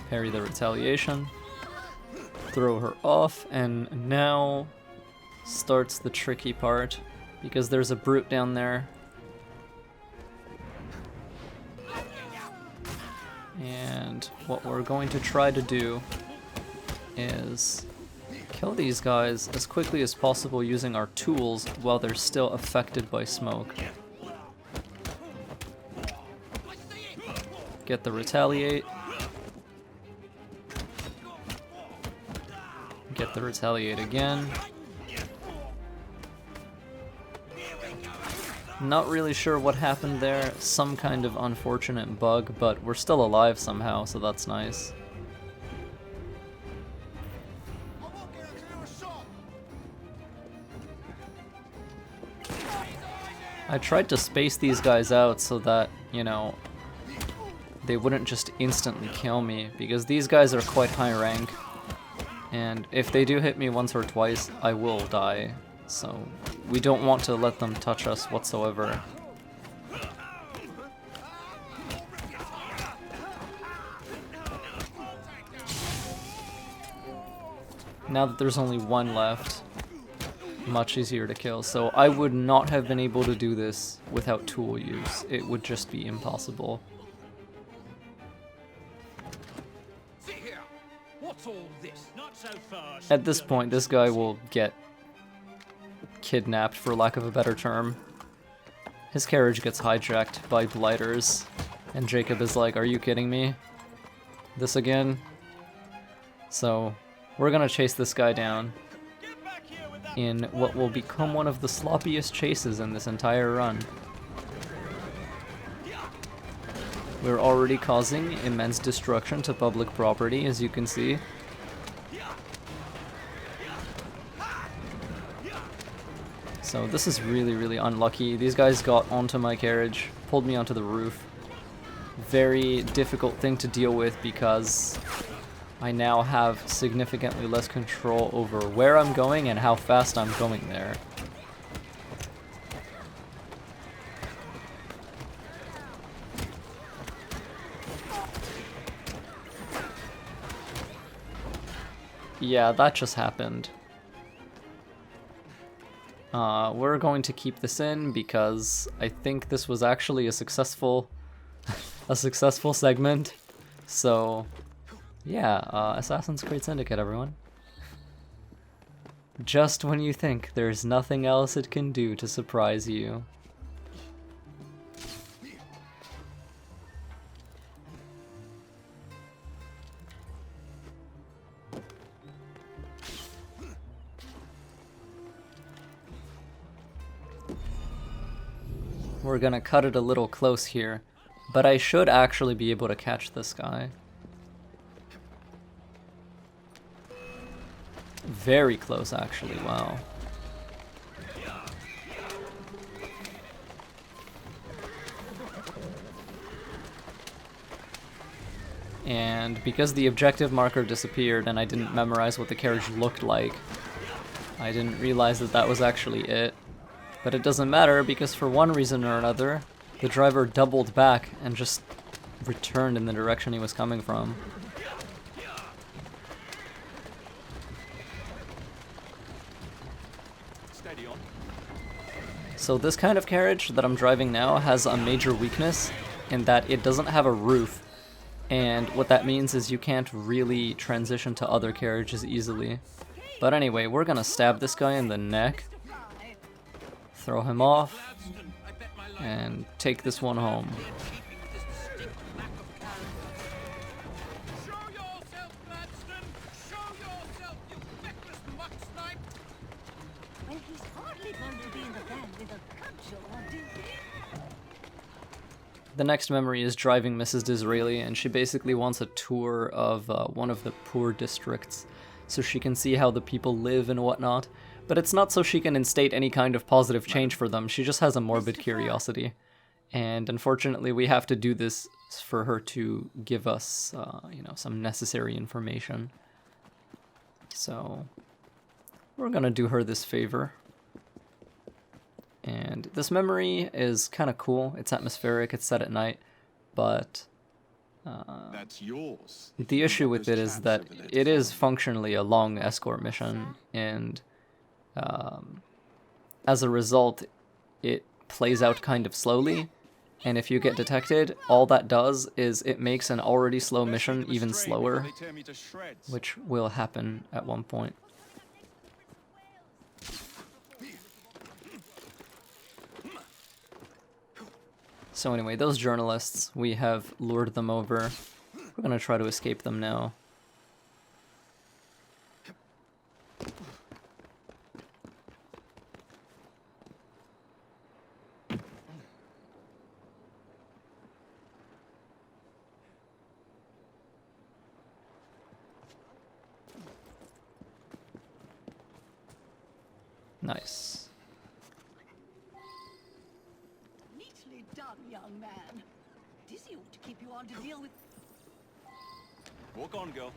Parry the retaliation, throw her off, and now starts the tricky part, because there's a brute down there. And what we're going to try to do is kill these guys as quickly as possible using our tools while they're still affected by smoke. Get the retaliate. Get the retaliate again. Not really sure what happened there, some kind of unfortunate bug, but we're still alive somehow, so that's nice. I tried to space these guys out so that, you know, they wouldn't just instantly kill me, because these guys are quite high rank, and if they do hit me once or twice, I will die. So we don't want to let them touch us whatsoever. Now that there's only one left, much easier to kill. So I would not have been able to do this without tool use. It would just be impossible. See here. What's all this? Not so fast. At this point, this guy will get kidnapped, for lack of a better term. His carriage gets hijacked by blighters, and Jacob is like, "Are you kidding me? This again?" So we're gonna chase this guy down. Get back here with that in what will become one of the sloppiest chases in this entire run. We're already causing immense destruction to public property, as you can see. So this is really, really unlucky. These guys got onto my carriage, pulled me onto the roof. Very difficult thing to deal with because I now have significantly less control over where I'm going and how fast I'm going there. Yeah, that just happened. We're going to keep this in because I think this was actually a successful segment. So yeah, Assassin's Creed Syndicate, everyone. Just when you think there's nothing else it can do to surprise you. We're gonna cut it a little close here, but I should actually be able to catch this guy. Very close, actually, wow. And because the objective marker disappeared and I didn't memorize what the carriage looked like, I didn't realize that that was actually it. But it doesn't matter because for one reason or another, the driver doubled back and just returned in the direction he was coming from. So this kind of carriage that I'm driving now has a major weakness in that it doesn't have a roof. And what that means is you can't really transition to other carriages easily. But anyway, we're gonna stab this guy in the neck. Throw him off, and take this one home. The next memory is driving Mrs. Disraeli, and she basically wants a tour of one of the poor districts so she can see how the people live and whatnot. But it's not so she can instate any kind of positive change for them, she just has a morbid curiosity. And unfortunately we have to do this for her to give us, you know, some necessary information. So we're gonna do her this favor. And this memory is kind of cool, it's atmospheric, it's set at night, but That's yours. The issue with it is that it is functionally a long escort mission, and as a result, it plays out kind of slowly, and if you get detected, all that does is it makes an already slow mission even slower, which will happen at one point. So anyway, those journalists, we have lured them over. We're gonna try to escape them now. Nice. Neatly done, young man. Dizzy ought to keep you on to deal with. Walk on, girl.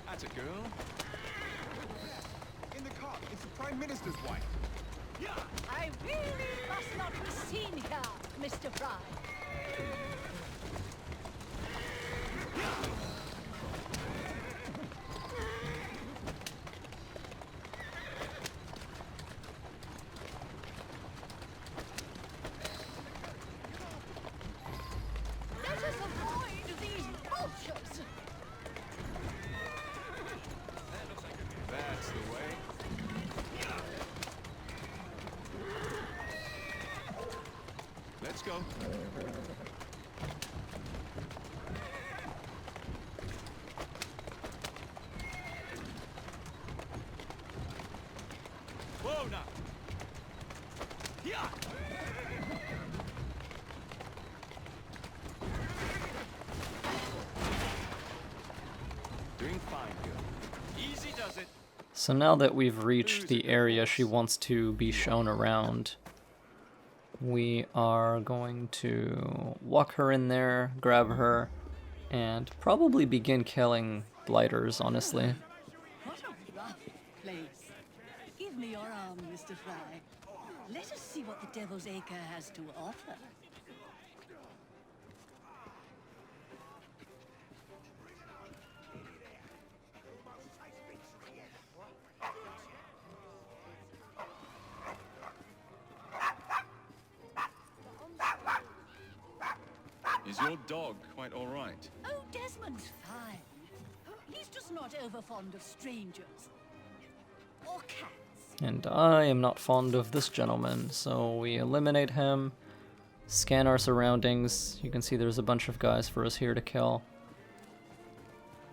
That's a girl. In the car, it's the Prime Minister's wife. Yeah. I really must not be seen here, Mr. Frye. Let us avoid these vultures. That's the way. Let's go. So now that we've reached the area she wants to be shown around, we are going to walk her in there, grab her, and probably begin killing blighters, honestly. What a rough place. Give me your arm, Mr. Frye. Let us see what the Devil's Acre has to offer. Is your dog quite all right? Oh, Desmond's fine. He's just not over fond of strangers. Or cats. And I am not fond of this gentleman, so we eliminate him, scan our surroundings. You can see there's a bunch of guys for us here to kill.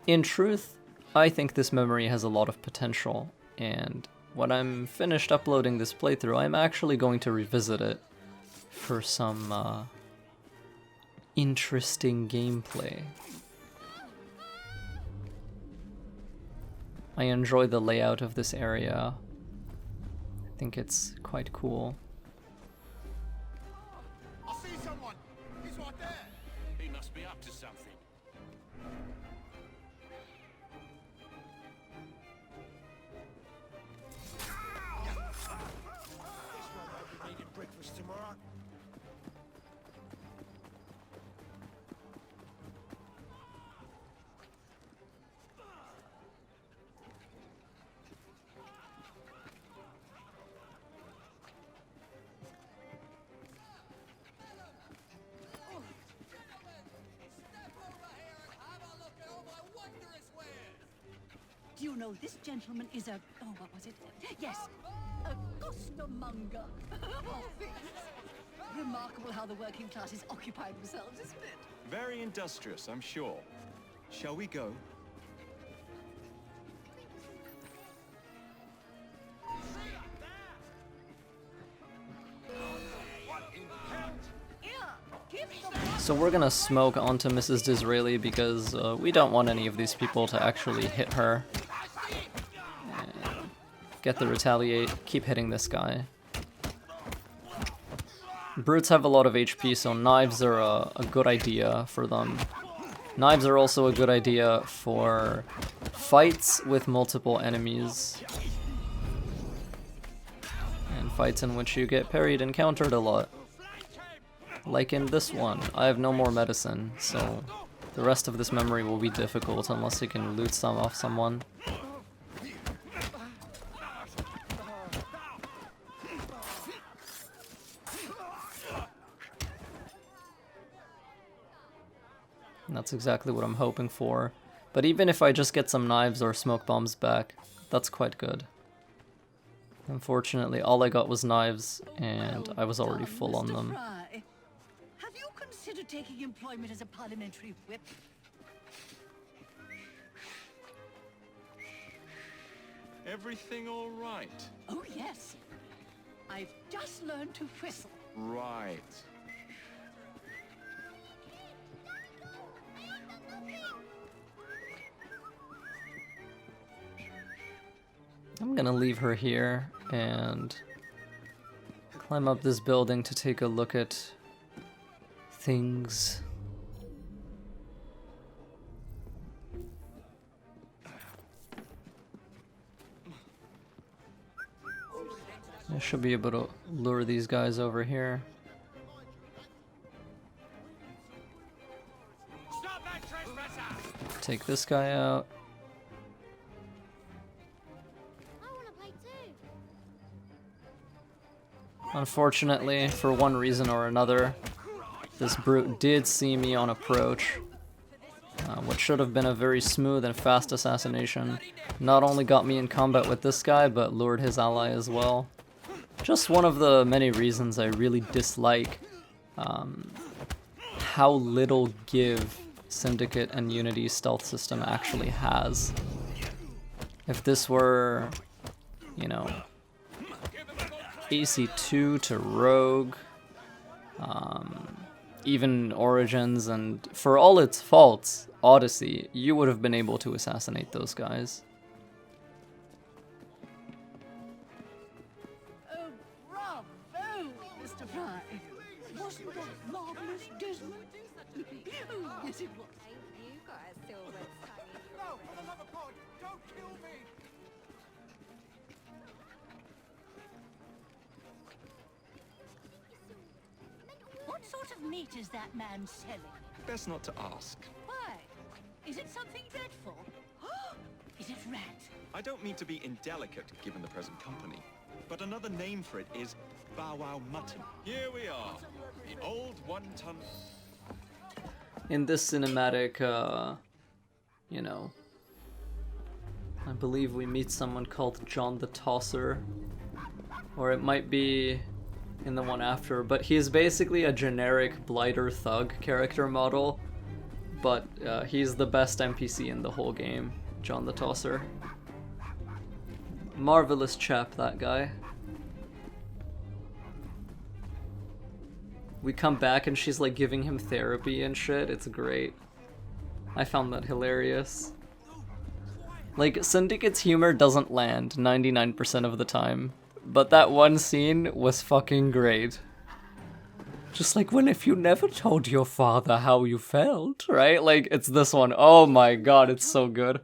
In truth, I think this memory has a lot of potential, and when I'm finished uploading this playthrough, I'm actually going to revisit it for some interesting gameplay. I enjoy the layout of this area. I think it's quite cool. I see someone. He's right there. He must be up to something. Breakfast tomorrow. Do you know this gentleman is a... oh, what was it? Yes, a costermonger. Remarkable how the working classes occupy themselves, isn't it? Very industrious, I'm sure. Shall we go? So we're gonna smoke onto Mrs. Disraeli because we don't want any of these people to actually hit her. And get the retaliate, keep hitting this guy. Brutes have a lot of HP, so knives are a good idea for them. Knives are also a good idea for fights with multiple enemies. And fights in which you get parried and countered a lot. Like in this one, I have no more medicine, so the rest of this memory will be difficult unless you can loot some off someone. And that's exactly what I'm hoping for. But even if I just get some knives or smoke bombs back, that's quite good. Unfortunately, all I got was knives, and I was already full on them. Have you considered taking employment as a parliamentary whip? Everything all right? Oh, yes. I've just learned to whistle. Right. I'm gonna leave her here and climb up this building to take a look at things. I should be able to lure these guys over here. Take this guy out. Unfortunately, for one reason or another, this brute did see me on approach. What should have been a very smooth and fast assassination not only got me in combat with this guy, but lured his ally as well. Just one of the many reasons I really dislike how little give Syndicate and Unity's stealth system actually has. If this were, you know, AC2 to Rogue, even Origins, and for all its faults, Odyssey, you would have been able to assassinate those guys. Yes, it was. You got a silver tongue in your No, for the love of God, don't kill me! What sort of meat is that man selling? Best not to ask. Why? Is it something dreadful? Is it rat? I don't mean to be indelicate given the present company, but another name for it is Bow Wow Mutton. Here we are, the old one-ton... In this cinematic, you know, I believe we meet someone called John the Tosser, or it might be in the one after, but he's basically a generic blighter thug character model, but he's the best NPC in the whole game, John the Tosser. Marvelous chap, that guy. We come back and she's like giving him therapy and shit. It's great. I found that hilarious. Like, Syndicate's humor doesn't land 99% of the time, but that one scene was fucking great. Just like, when if you never told your father how you felt, right? Like, it's this one. Oh my god, it's so good.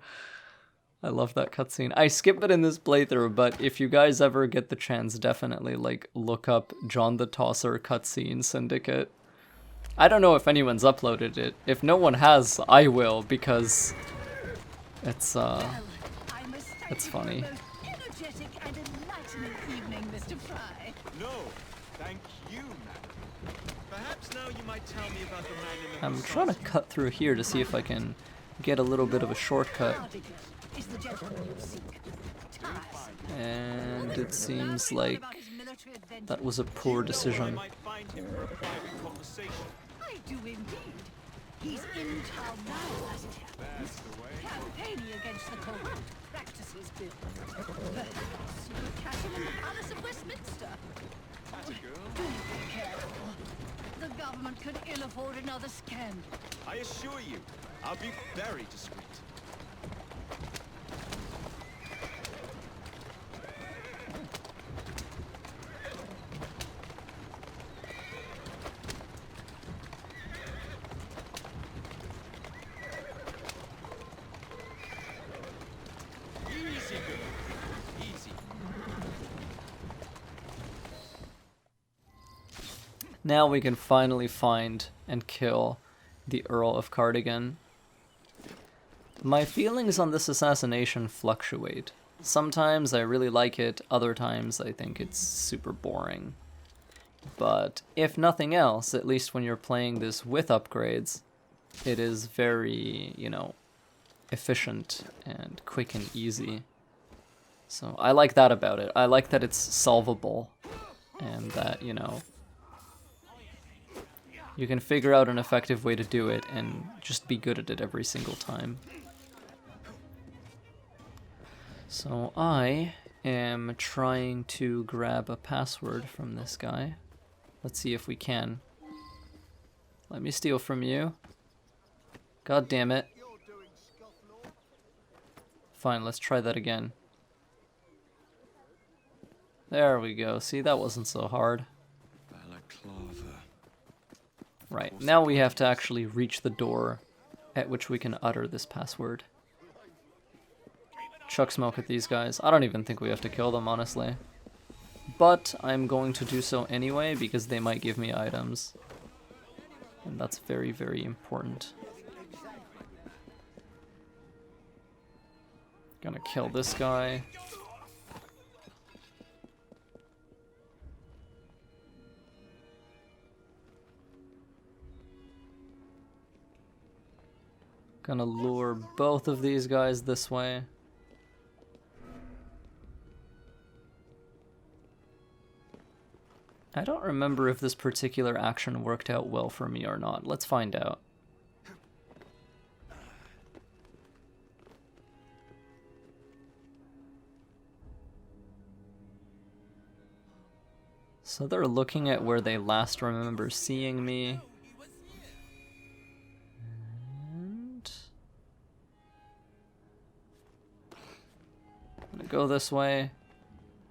I love that cutscene. I skip it in this playthrough, but if you guys ever get the chance, definitely, like, look up John the Tosser cutscene Syndicate. I don't know if anyone's uploaded it. If no one has, I will, because it's funny. Energetic and enlightening evening, Mr. Frye. No, thank you, madam. Perhaps now you might tell me about the man in the I'm trying to cut through here to see if I can get a little bit of a shortcut. Is the gentleman you seek. And it seems like that was a poor decision. I do indeed. He's in town now, as it happens. Campaigning against the corrupt practices bill. Perhaps you could catch him in the Palace of Westminster. Do be careful. The government could ill afford another scandal. I assure you, I'll be very discreet. Now we can finally find and kill the Earl of Cardigan. My feelings on this assassination fluctuate. Sometimes I really like it, other times I think it's super boring. But if nothing else, at least when you're playing this with upgrades, it is very, you know, efficient and quick and easy. So I like that about it. I like that it's solvable and that, you know, you can figure out an effective way to do it and just be good at it every single time. So I am trying to grab a password from this guy. Let's see if we can. Let me steal from you. God damn it. Fine, let's try that again. There we go. See, that wasn't so hard. Right, now we have to actually reach the door at which we can utter this password. Chuck smoke at these guys. I don't even think we have to kill them, honestly. But I'm going to do so anyway because they might give me items. And that's very, very important. Gonna kill this guy. Gonna lure both of these guys this way. I don't remember if this particular action worked out well for me or not. Let's find out. So they're looking at where they last remember seeing me. Go this way.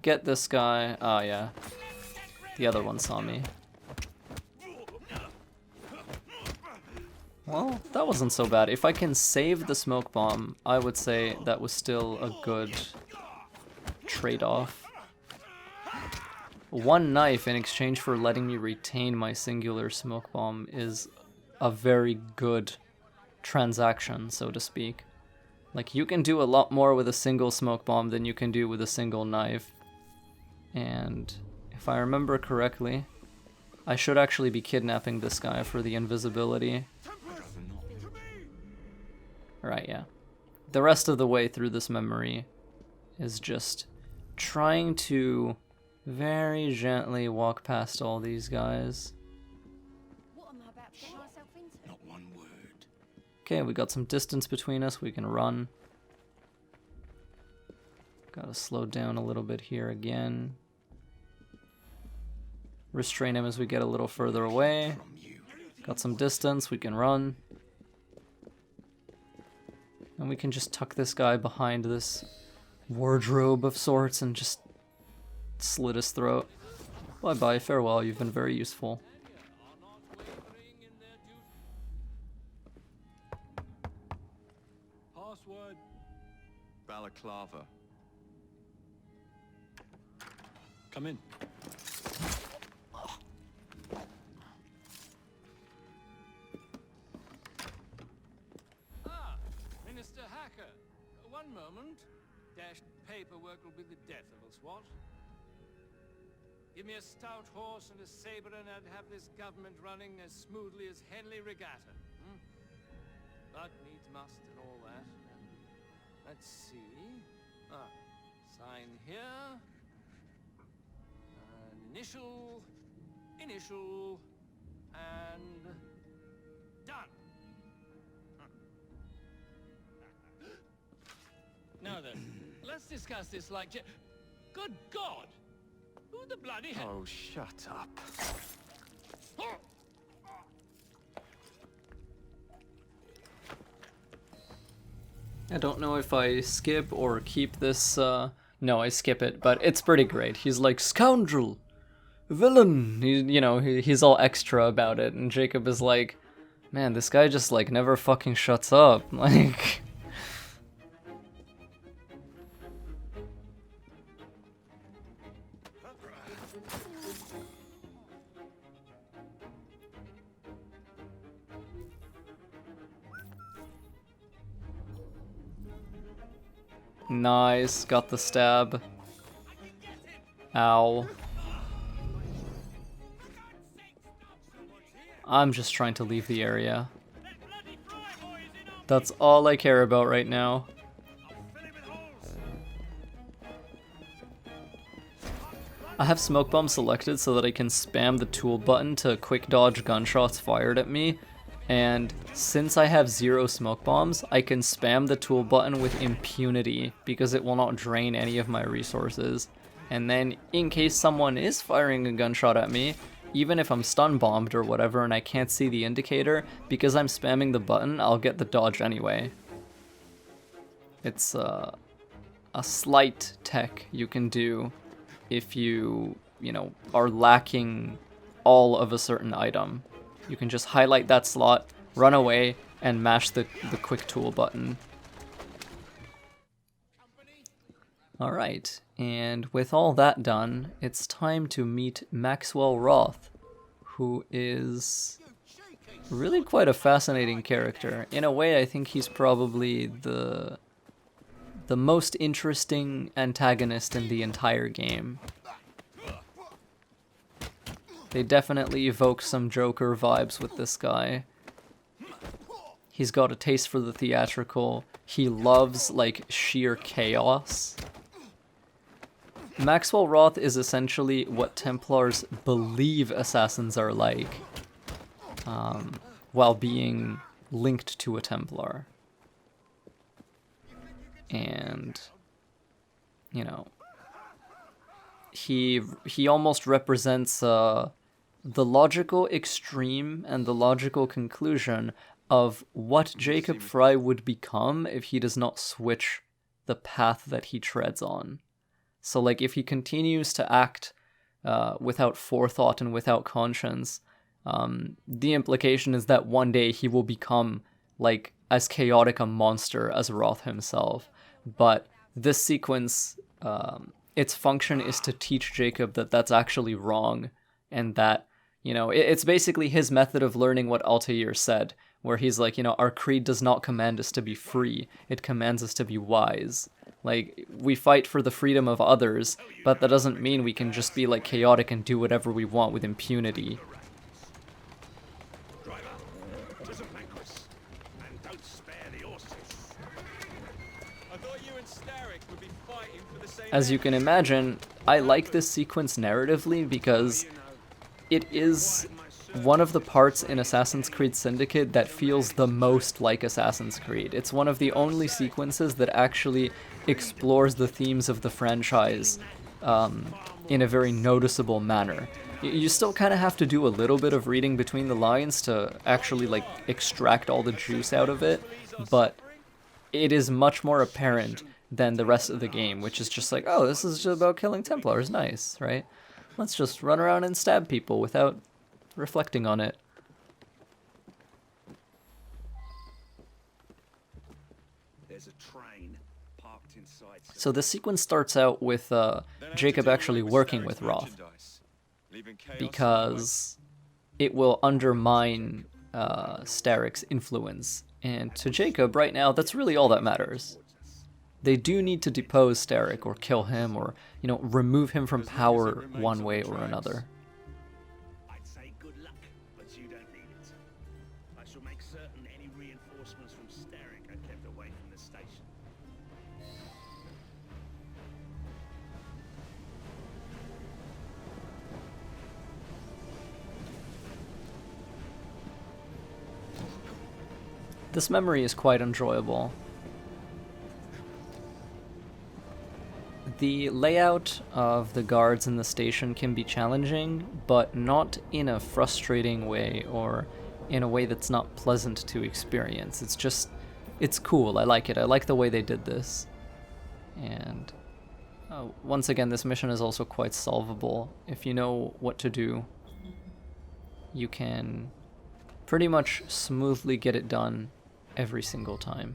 Get this guy. Oh, yeah. The other one saw me. Well, that wasn't so bad. If I can save the smoke bomb, I would say that was still a good trade-off. One knife in exchange for letting me retain my singular smoke bomb is a very good transaction, so to speak. Like, you can do a lot more with a single smoke bomb than you can do with a single knife. And if I remember correctly, I should actually be kidnapping this guy for the invisibility. Right, yeah. The rest of the way through this memory is just trying to very gently walk past all these guys. What am I about to get myself into? Not one word. Okay, we got some distance between us. We can run. Gotta slow down a little bit here again. Restrain him as we get a little further away. Got some distance. We can run. And we can just tuck this guy behind this wardrobe of sorts and just slit his throat. Bye-bye, farewell, you've been very useful. Password. Balaclava. Come in. Minister Hacker. One moment. Dashed paperwork will be the death of us, what? Give me a stout horse and a saber and I'd have this government running as smoothly as Henley Regatta. But needs must and all that. Let's see. Sign here. Initial, and done. Now then, let's discuss this like good God! Who the bloody hell? Oh, shut up. I don't know if I skip or keep this, no, I skip it, but it's pretty great. He's like, scoundrel, villain, he's all extra about it, and Jacob is like, man, this guy just, like, never fucking shuts up, like... Nice, got the stab. Ow. I'm just trying to leave the area. That's all I care about right now. I have smoke bomb selected so that I can spam the tool button to quick dodge gunshots fired at me. And since I have 0 smoke bombs, I can spam the tool button with impunity because it will not drain any of my resources. And then in case someone is firing a gunshot at me, even if I'm stun bombed or whatever and I can't see the indicator, because I'm spamming the button, I'll get the dodge anyway. It's a slight tech you can do if you are lacking all of a certain item. You can just highlight that slot, run away, and mash the quick tool button. Alright, and with all that done, it's time to meet Maxwell Roth, who is really quite a fascinating character. In a way, I think he's probably the most interesting antagonist in the entire game. They definitely evoke some Joker vibes with this guy. He's got a taste for the theatrical. He loves, like, sheer chaos. Maxwell Roth is essentially what Templars believe assassins are like, while being linked to a Templar. And, he almost represents the logical extreme and the logical conclusion of what Jacob Frye would become if he does not switch the path that he treads on. So, like, if he continues to act without forethought and without conscience, The implication is that one day he will become like as chaotic a monster as Roth himself. But this sequence, its function is to teach Jacob that that's actually wrong, and that, you know, it's basically his method of learning what Altair said, where he's like, you know, our creed does not command us to be free, it commands us to be wise. Like, we fight for the freedom of others, but that doesn't mean we can just be like chaotic and do whatever we want with impunity. As you can imagine, I like this sequence narratively because it is one of the parts in Assassin's Creed Syndicate that feels the most like Assassin's Creed. It's one of the only sequences that actually explores the themes of the franchise in a very noticeable manner. You still kind of have to do a little bit of reading between the lines to actually like extract all the juice out of it, but it is much more apparent than the rest of the game, which is just like, oh, this is just about killing Templars, nice, right? Let's just run around and stab people without reflecting on it. There's a train parked inside. So the sequence starts out with Jacob actually working with Roth, because it will undermine Starrick's influence. And to Jacob, right now, that's really all that matters. They do need to depose Starrick, or kill him, or, you know, remove him from power one way or another. I'd say good luck, but you don't need it. I shall make certain any reinforcements from Starrick are kept away from the station. This memory is quite enjoyable. The layout of the guards in the station can be challenging, but not in a frustrating way or in a way that's not pleasant to experience. It's just, it's cool. I like it. I like the way they did this. And once again, this mission is also quite solvable. If you know what to do, you can pretty much smoothly get it done every single time.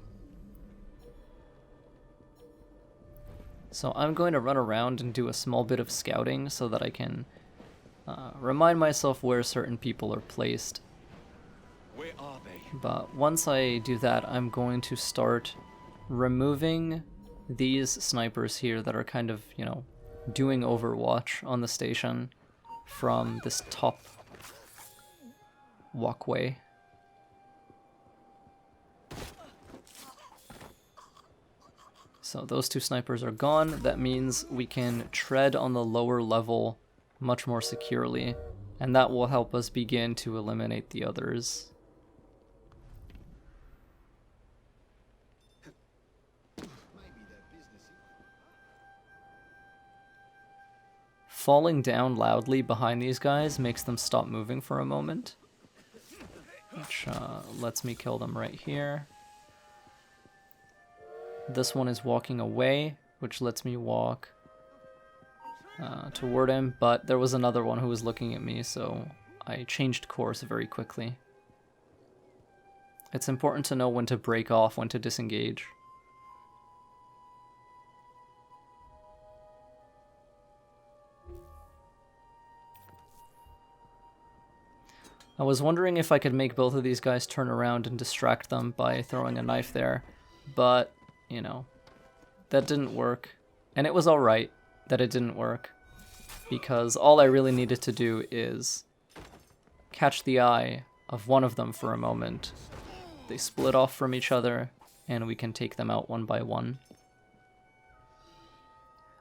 So I'm going to run around and do a small bit of scouting so that I can remind myself where certain people are placed. Where are they? But once I do that, I'm going to start removing these snipers here that are kind of, you know, doing Overwatch on the station from this top walkway. So those two snipers are gone. That means we can tread on the lower level much more securely, and that will help us begin to eliminate the others. Falling down loudly behind these guys makes them stop moving for a moment, which lets me kill them right here. This one is walking away, which lets me walk toward him, but there was another one who was looking at me, so I changed course very quickly. It's important to know when to break off, when to disengage. I was wondering if I could make both of these guys turn around and distract them by throwing a knife there, but you know, that didn't work. And it was alright that it didn't work, because all I really needed to do is catch the eye of one of them for a moment. They split off from each other, and we can take them out one by one.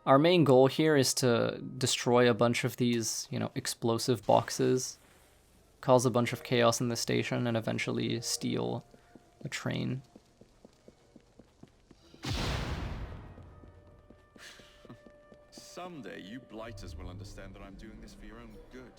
Our main goal here is to destroy a bunch of these, you know, explosive boxes, cause a bunch of chaos in the station, and eventually steal a train. Someday you blighters will understand that I'm doing this for your own good.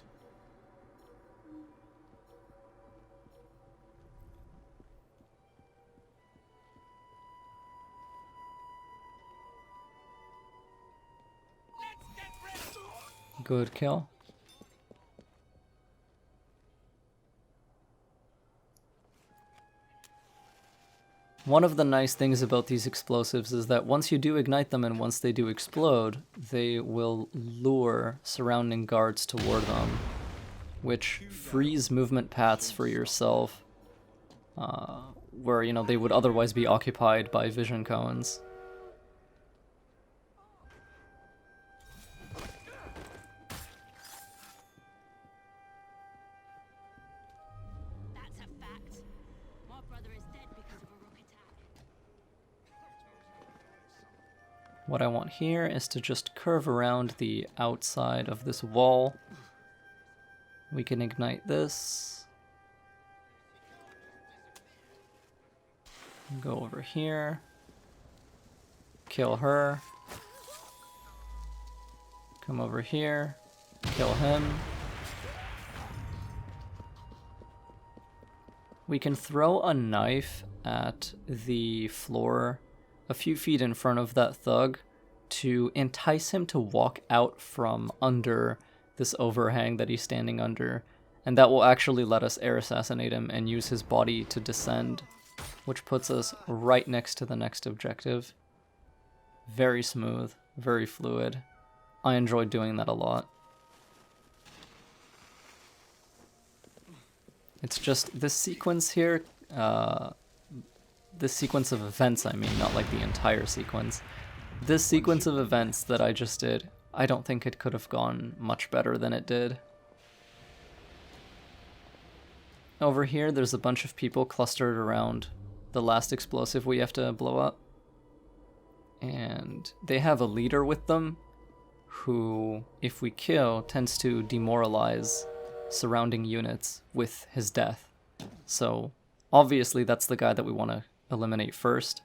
Good kill. One of the nice things about these explosives is that once you do ignite them and once they do explode, they will lure surrounding guards toward them, which frees movement paths for yourself, where, you know, they would otherwise be occupied by vision cones. What I want here is to just curve around the outside of this wall. We can ignite this. Go over here. Kill her. Come over here. Kill him. We can throw a knife at the floor a few feet in front of that thug to entice him to walk out from under this overhang that he's standing under, and that will actually let us air assassinate him and use his body to descend, which puts us right next to the next objective. Very smooth, very fluid. I enjoyed doing that a lot. It's just this sequence here, this sequence of events, I mean, not like the entire sequence. This sequence of events that I just did, I don't think it could have gone much better than it did. Over here, there's a bunch of people clustered around the last explosive we have to blow up. And they have a leader with them who, if we kill, tends to demoralize surrounding units with his death. So, obviously that's the guy that we want to eliminate first,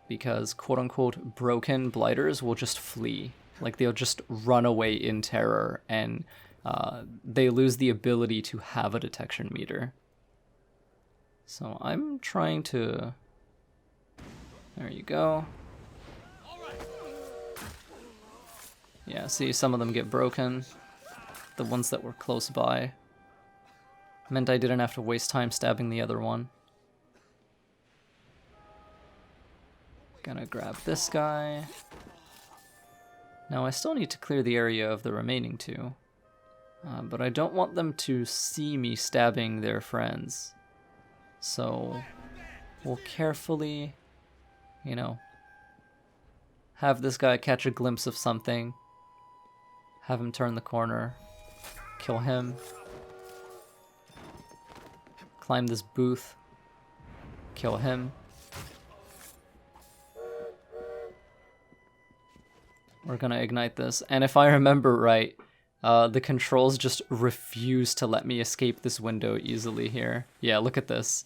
because quote-unquote broken blighters will just flee. Like, they'll just run away in terror, and they lose the ability to have a detection meter. So I'm trying to... There you go. Yeah, see, some of them get broken. The ones that were close by. Meant I didn't have to waste time stabbing the other one. Gonna grab this guy. Now I still need to clear the area of the remaining two. But I don't want them to see me stabbing their friends. So we'll carefully, you know, have this guy catch a glimpse of something. Have him turn the corner. Kill him. Climb this booth. Kill him. We're gonna ignite this, and if I remember right, the controls just refuse to let me escape this window easily here. Yeah, look at this.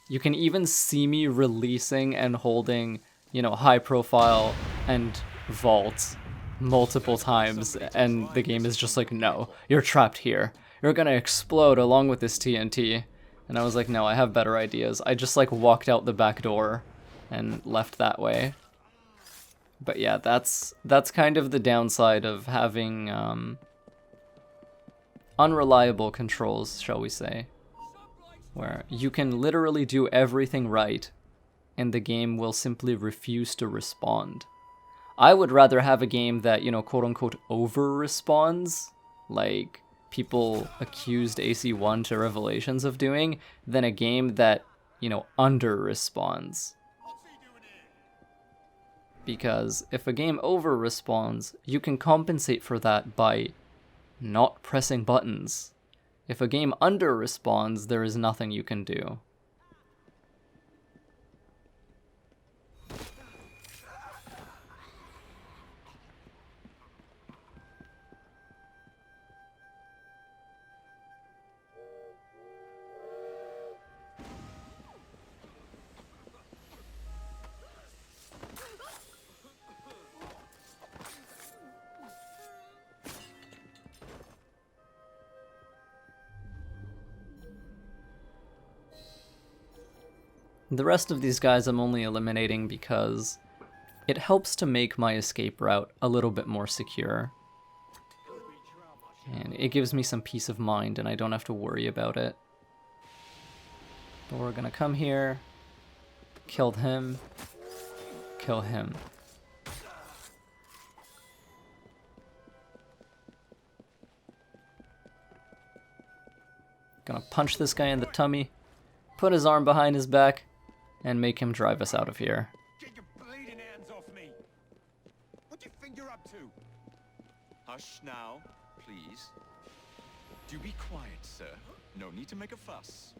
You can even see me releasing and holding, you know, high profile and vault multiple times, and the game is just like, no, you're trapped here. You're gonna explode along with this TNT. And I was like, no, I have better ideas. I just like walked out the back door and left that way. But yeah, that's kind of the downside of having unreliable controls, shall we say. Where you can literally do everything right, and the game will simply refuse to respond. I would rather have a game that, you know, quote-unquote over-responds, like people accused AC1 to Revelations of doing, than a game that, you know, under-responds. Because if a game over-responds, you can compensate for that by not pressing buttons. If a game under-responds, there is nothing you can do. The rest of these guys I'm only eliminating because it helps to make my escape route a little bit more secure. And it gives me some peace of mind and I don't have to worry about it. But we're gonna come here, kill him, kill him. Gonna punch this guy in the tummy, put his arm behind his back, and make him drive us out of here. Get your bleeding hands off me! What do you think you're up to? Hush now, please. Do be quiet, sir. No need to make a fuss.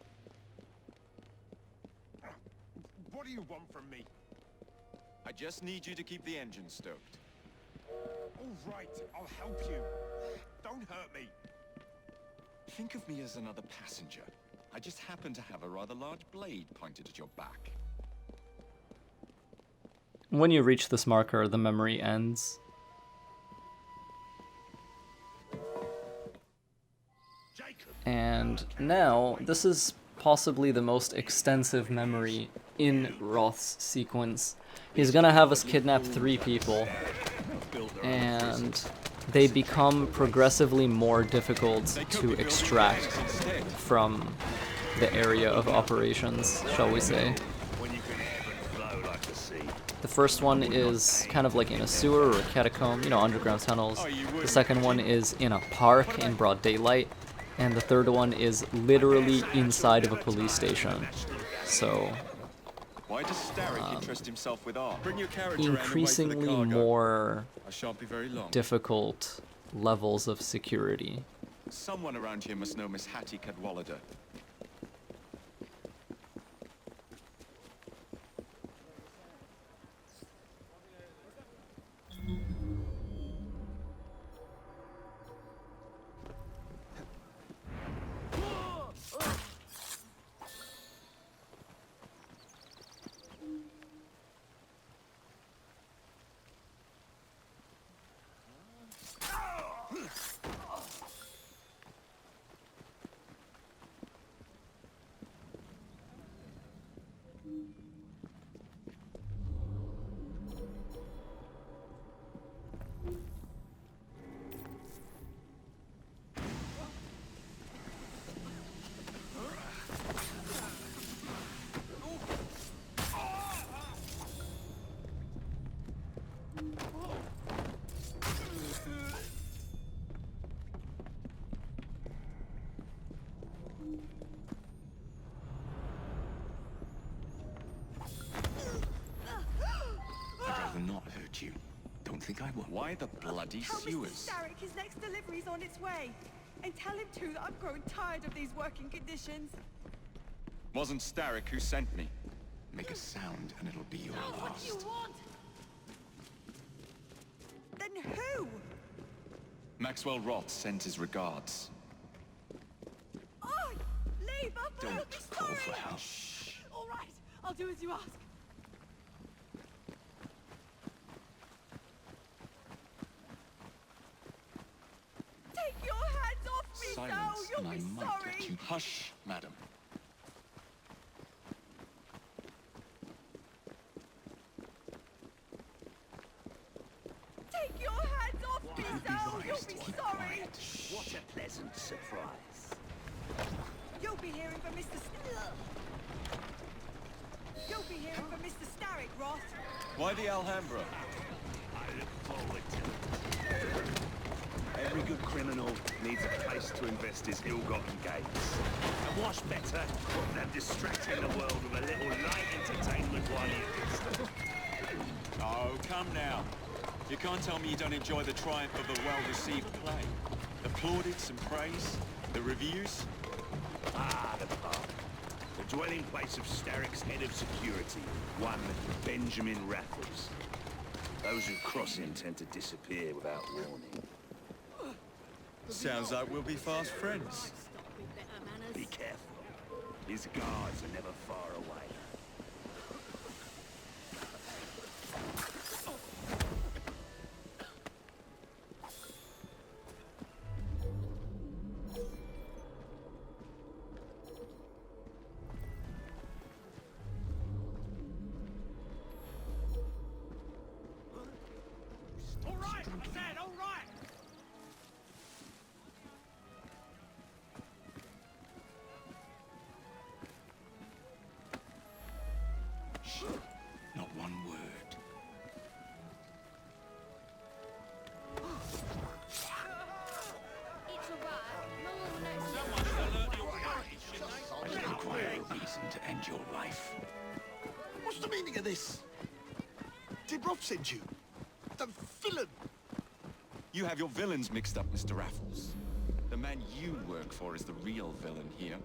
What do you want from me? I just need you to keep the engine stoked. All right, I'll help you. Don't hurt me. Think of me as another passenger. I just happen to have a rather large blade pointed at your back. When you reach this marker, the memory ends. And now, this is possibly the most extensive memory in Roth's sequence. He's gonna have us kidnap 3 people, and they become progressively more difficult to extract from the area of operations, shall we say. The first one is kind of like in a sewer or a catacomb, you know, underground tunnels. The second one is in a park in broad daylight. And the third one is literally inside of a police station. So, Why does Starrick interest himself with art? Bring your carriage increasingly more I shan't be very long. difficult levels of security. Someone around here must know Miss Hattie Cadwallader. Not hurt you. Don't think I will. Why the bloody Tell sewers? Mr. Starrick his next delivery's on its way. And tell him too that I'm growing tired of these working conditions. Wasn't Starrick who sent me. Make a sound and it'll be your What last. do you want? Then who? Maxwell Roth sent his regards. Oh, leave! I'll Don't be call sorry. for help. All right, I'll do as you ask. Take your hands off me, Silence, Sal! and You'll I be might sorry! let you... Hush, madam. Take your hands off me, Sal! You'll be sorry! What a pleasant surprise. You'll be hearing from Mr. You'll be hearing from Mr. Starrick, Roth. Why the Alhambra? I look forward to it. Every good criminal needs a place to invest his ill-gotten gains. And what's better than distracting the world with a little light entertainment while you can. Oh, come now. You can't tell me you don't enjoy the triumph of a well-received play. The plaudits and praise, the reviews. Ah, the pub. The dwelling place of Starrick's head of security, one Benjamin Raffles. Those who cross him tend to disappear without warning. Sounds like we'll be fast friends. Be careful. His guards are never far away. All right, I said, all right. life. What's the meaning of this? Did Rob send you? The villain? You have your villains mixed up, Mr. Raffles. The man you work for is the real villain here.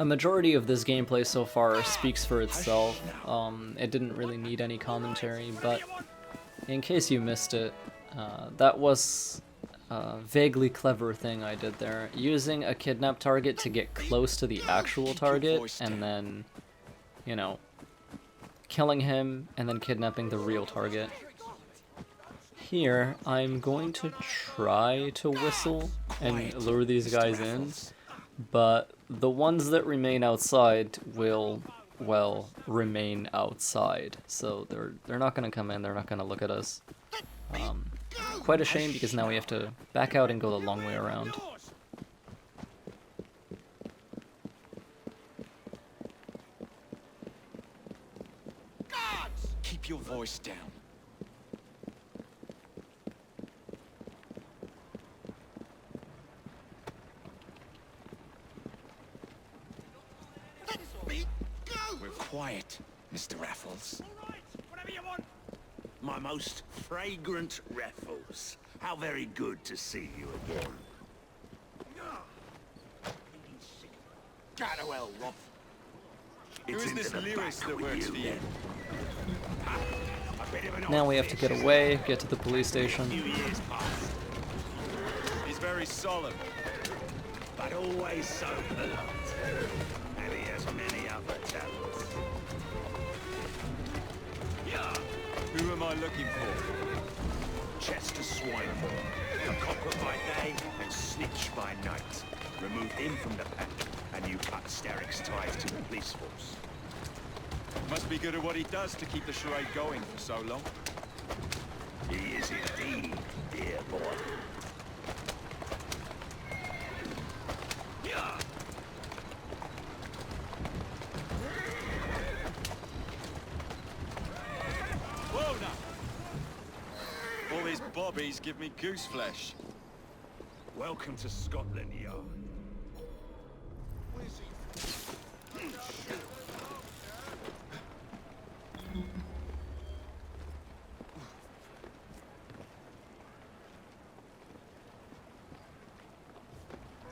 A majority of this gameplay so far speaks for itself. It didn't really need any commentary, but in case you missed it, that was a vaguely clever thing I did there. Using a kidnap target to get close to the actual target, and then, you know, killing him, and then kidnapping the real target. Here, I'm going to try to whistle and lure these guys in, but the ones that remain outside will, well, remain outside. So they're not going to come in, they're not going to look at us. Quite a shame, because now we have to back out and go the long way around. Keep your voice down. We're quiet, Mr. Raffles. My most fragrant Raffles. How very good to see you again. Got well, Rob. Who It's is into this the Lewis back that with works for you? A bit of an Now we odd have to get fish. away, get to the police station. Few years past, He's very solemn. but always so polite. And he has many other talents. Who am I looking for? Chester Swinehorn, a copper by day and snitch by night. Remove him from the pack, and you cut Starrick's ties to the police force. Must be good at what he does to keep the charade going for so long. He is indeed, dear boy. Whoa, now! All these bobbies give me goose flesh. Welcome to Scotland Yard.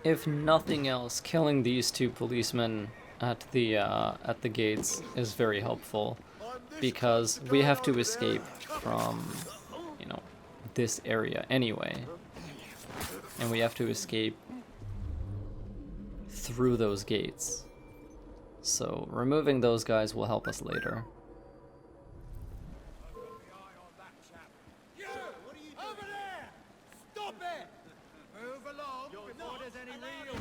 If nothing else, killing these two policemen at the gates is very helpful, because we have to escape from, you know, this area anyway, and we have to escape through those gates. So removing those guys will help us later. Over there! Stop it! Move along before there's any real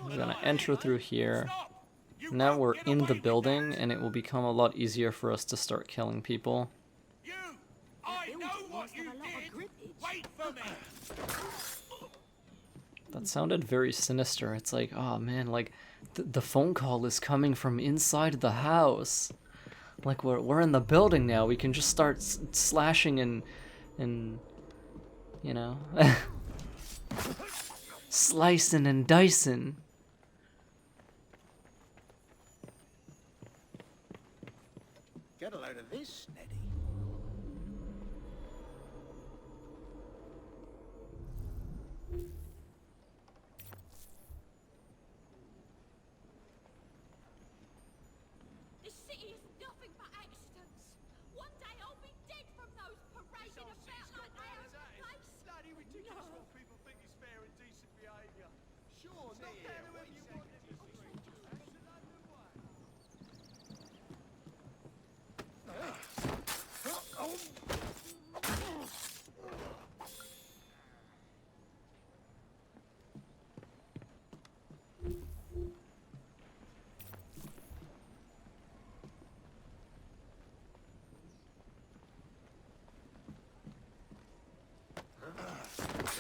We're gonna enter through here. Now we're in the building, and it will become a lot easier for us to start killing people. I know what you did! Wait for me! That sounded very sinister. It's like, oh man, like the phone call is coming from inside the house. Like we're in the building now. We can just start slashing and you know, slicing and dicing. Get a load of this, Neddy. This city is nothing but accidents. One day I'll be dead from those parading about like they are the place. Bloody ridiculous what people think is fair and decent behaviour. Sure, knock down whoever you want.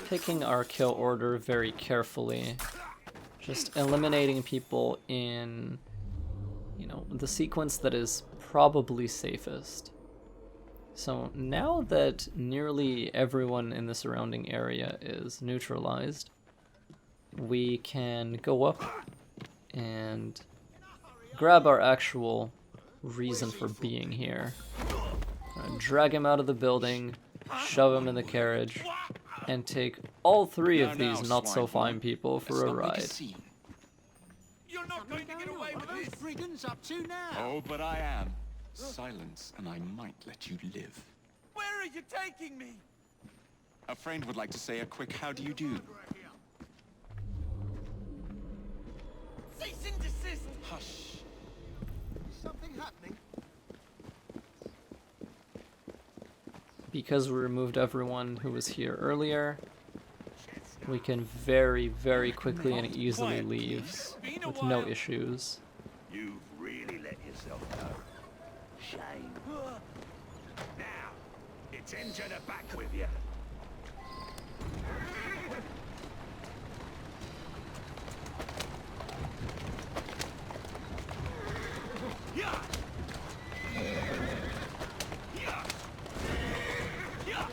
picking our kill order very carefully. Just eliminating people in, you know, the sequence that is probably safest. So now that nearly everyone in the surrounding area is neutralized, we can go up and grab our actual reason for being here. Drag him out of the building, shove him in the carriage, and take all three of these not-so-fine people for a ride. You're not going to get away with this! Brigands up to now? Oh, but I am. Silence, and I might let you live. Where are you taking me? A friend would like to say a quick how do you do. Cease and desist! Hush. Is something happening? Because we removed everyone who was here earlier, we can very, very quickly and easily leave with no issues. You've really let yourself go. Shame. Now, it's into the back with you. Yeah. Yeah. Yeah.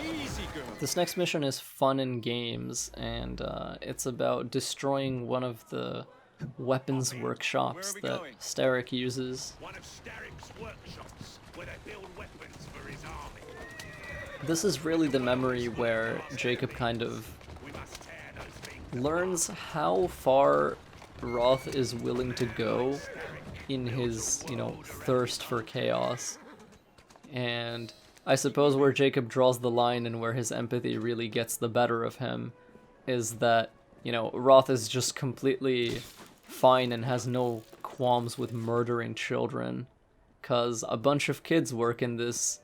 Easy, girl. This next mission is fun in games, and it's about destroying one of the weapons workshops that Starrick uses. One of Starrick's workshops where they build weapons for his army. This is really the memory where Jacob kind of learns how far Roth is willing to go in his, you know, thirst for chaos. And I suppose where Jacob draws the line and where his empathy really gets the better of him is that, you know, Roth is just completely fine and has no qualms with murdering children, because a bunch of kids work in this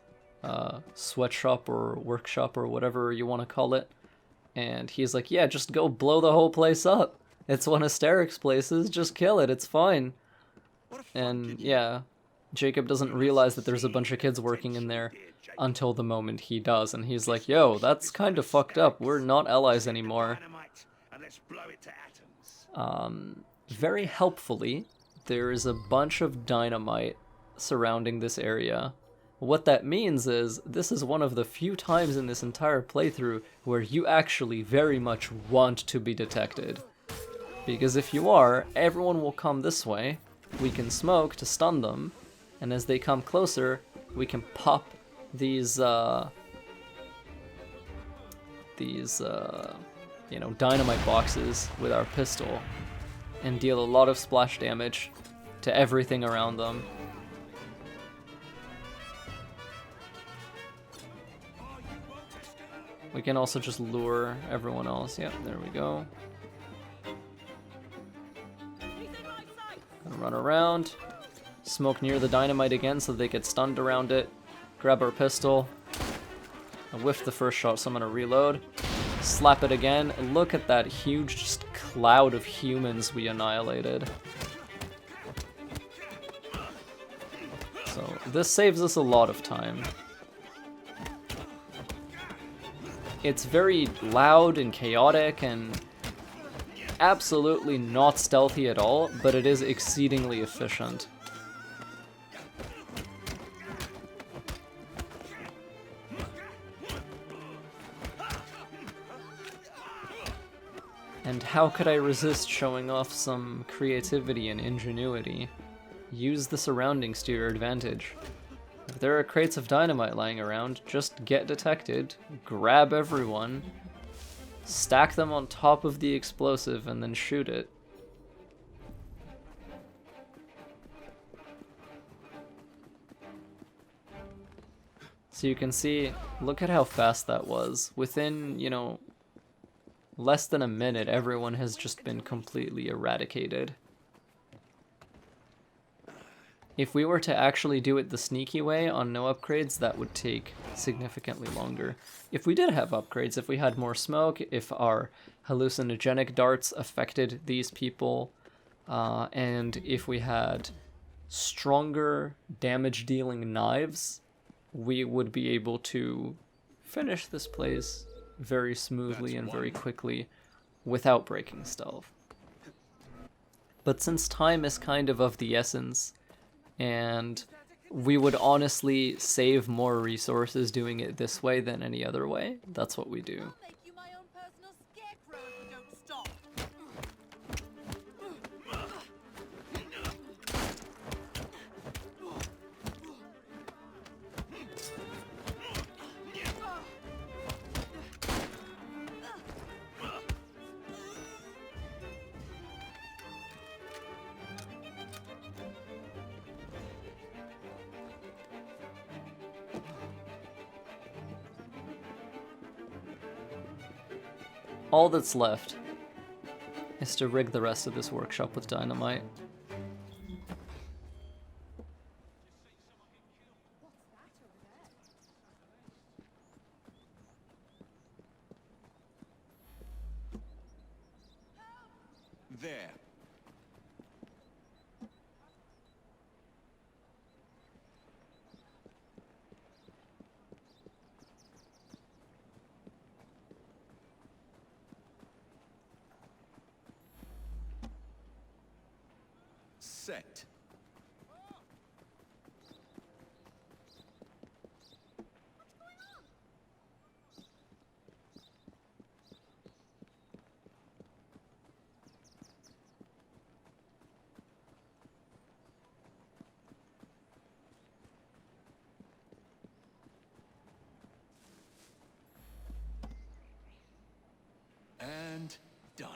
sweatshop or workshop or whatever you want to call it, and he's like, yeah, just go blow the whole place up. It's one of Starrick's places, just kill it, it's fine. And yeah, Jacob doesn't realize that there's a bunch of kids working in there until the moment he does, and he's like, yo, that's kind of fucked up, we're not allies anymore. Very helpfully, there is a bunch of dynamite surrounding this area. What that means is, this is one of the few times in this entire playthrough where you actually very much want to be detected. Because if you are, everyone will come this way, we can smoke to stun them, and as they come closer, we can pop these, you know, dynamite boxes with our pistol, and deal a lot of splash damage to everything around them. We can also just lure everyone else. Yep, there we go. Gonna run around, smoke near the dynamite again so they get stunned around it. Grab our pistol. I whiffed the first shot, so I'm gonna reload. Slap it again. Look at that huge just cloud of humans we annihilated. So this saves us a lot of time. It's very loud and chaotic and absolutely not stealthy at all, but it is exceedingly efficient. And how could I resist showing off some creativity and ingenuity? Use the surroundings to your advantage. If there are crates of dynamite lying around, just get detected, grab everyone, stack them on top of the explosive, and then shoot it. So you can see, look at how fast that was. Within, you know, less than a minute, everyone has just been completely eradicated. If we were to actually do it the sneaky way on no upgrades, that would take significantly longer. If we did have upgrades, if we had more smoke, if our hallucinogenic darts affected these people, and if we had stronger damage dealing knives, we would be able to finish this place very smoothly and very quickly without breaking stealth. But since time is kind of the essence, and we would honestly save more resources doing it this way than any other way, that's what we do. All that's left is to rig the rest of this workshop with dynamite. There. Set. And done.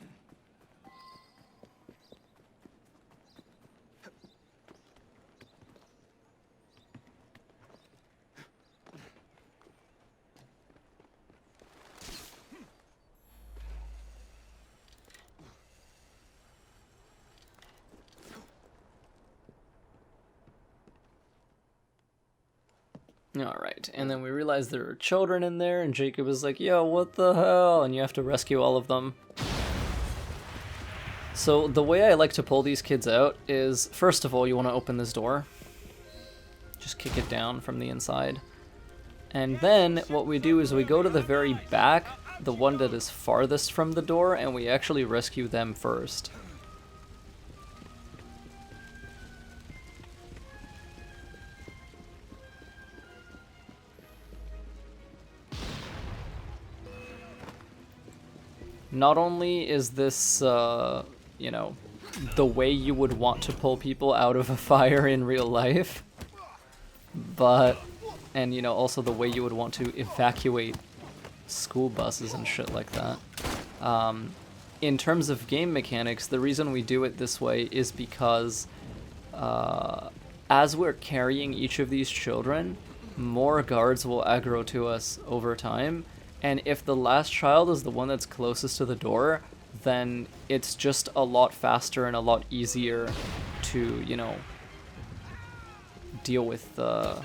Alright, and then we realized there are children in there, and Jacob is like, yo, what the hell? And you have to rescue all of them. So the way I like to pull these kids out is, first of all, you want to open this door. Just kick it down from the inside. And then what we do is we go to the very back, the one that is farthest from the door, and we actually rescue them first. Not only is this, you know, the way you would want to pull people out of a fire in real life, but, and you know, also the way you would want to evacuate school buses and shit like that. In terms of game mechanics, the reason we do it this way is because as we're carrying each of these children, more guards will aggro to us over time. And if the last child is the one that's closest to the door, then it's just a lot faster and a lot easier to, you know, deal with the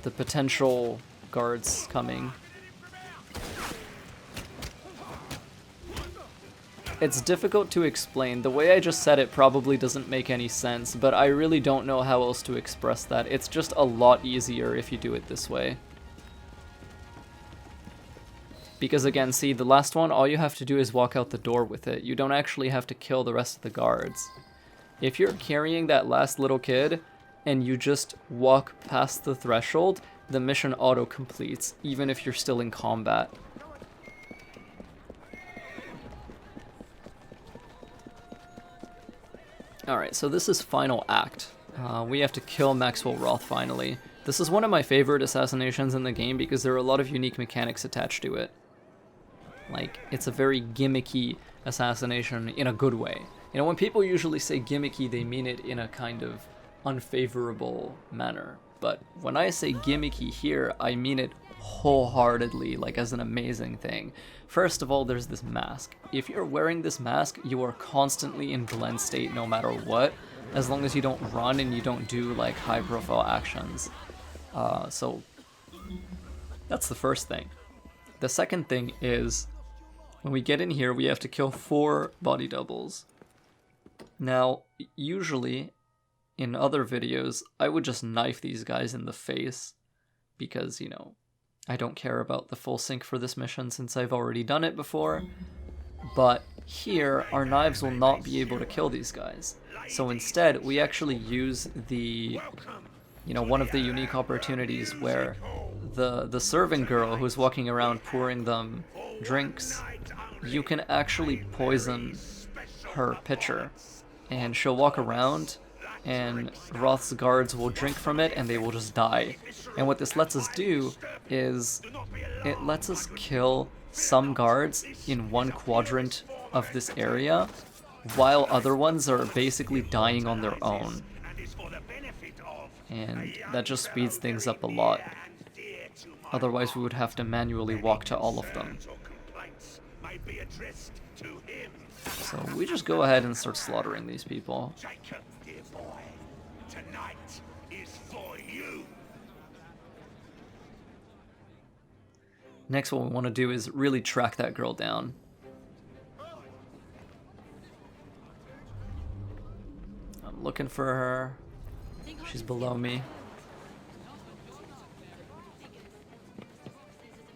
potential guards coming. It's difficult to explain. The way I just said it probably doesn't make any sense, but I really don't know how else to express that. It's just a lot easier if you do it this way. Because again, see, the last one, all you have to do is walk out the door with it. You don't actually have to kill the rest of the guards. If you're carrying that last little kid, and you just walk past the threshold, the mission auto-completes, even if you're still in combat. Alright, so this is final act. We have to kill Maxwell Roth finally. This is one of my favorite assassinations in the game because there are a lot of unique mechanics attached to it. Like, it's a very gimmicky assassination in a good way. You know, when people usually say gimmicky, they mean it in a kind of unfavorable manner. But when I say gimmicky here, I mean it wholeheartedly, like as an amazing thing. First of all, there's this mask. If you're wearing this mask, you are constantly in blend state no matter what, as long as you don't run and you don't do like high profile actions. So that's the first thing. The second thing is, when we get in here, we have to kill 4 body doubles. Now, usually, in other videos, I would just knife these guys in the face because, you know, I don't care about the full sync for this mission since I've already done it before. But here, our knives will not be able to kill these guys. So instead, we actually use the, you know, one of the unique opportunities where the serving girl who's walking around pouring them drinks, you can actually poison her pitcher. And she'll walk around, and Roth's guards will drink from it, and they will just die. And what this lets us do is it lets us kill some guards in one quadrant of this area, while other ones are basically dying on their own. And that just speeds things up a lot. Otherwise we would have to manually walk to all of them. So we just go ahead and start slaughtering these people. Next, what we want to do is really track that girl down. I'm looking for her. She's below me.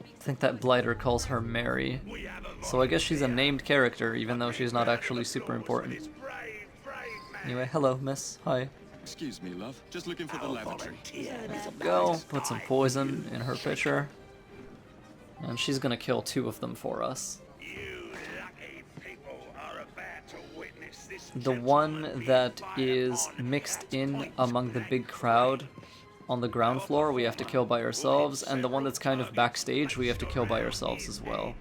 I think that blighter calls her Mary. So I guess she's a named character, even though she's not actually super important. Anyway, hello, miss. Hi. Excuse me, love. Just looking for the lavatory. Go. Put some poison in her pitcher. And she's gonna kill 2 of them for us. The one that is mixed in among the big crowd on the ground floor we have to kill by ourselves, and the one that's kind of backstage we have to kill by ourselves as well.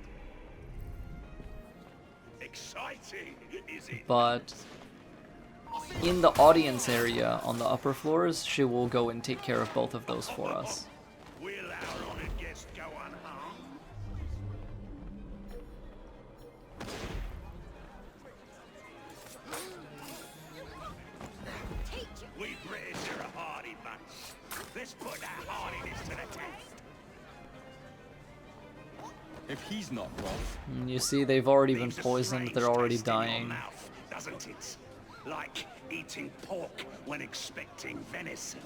But in the audience area on the upper floors, she will go and take care of both of those for us. If he's not Roth. You see, they've already been poisoned, they're already dying. Doesn't it? Like eating pork when expecting venison.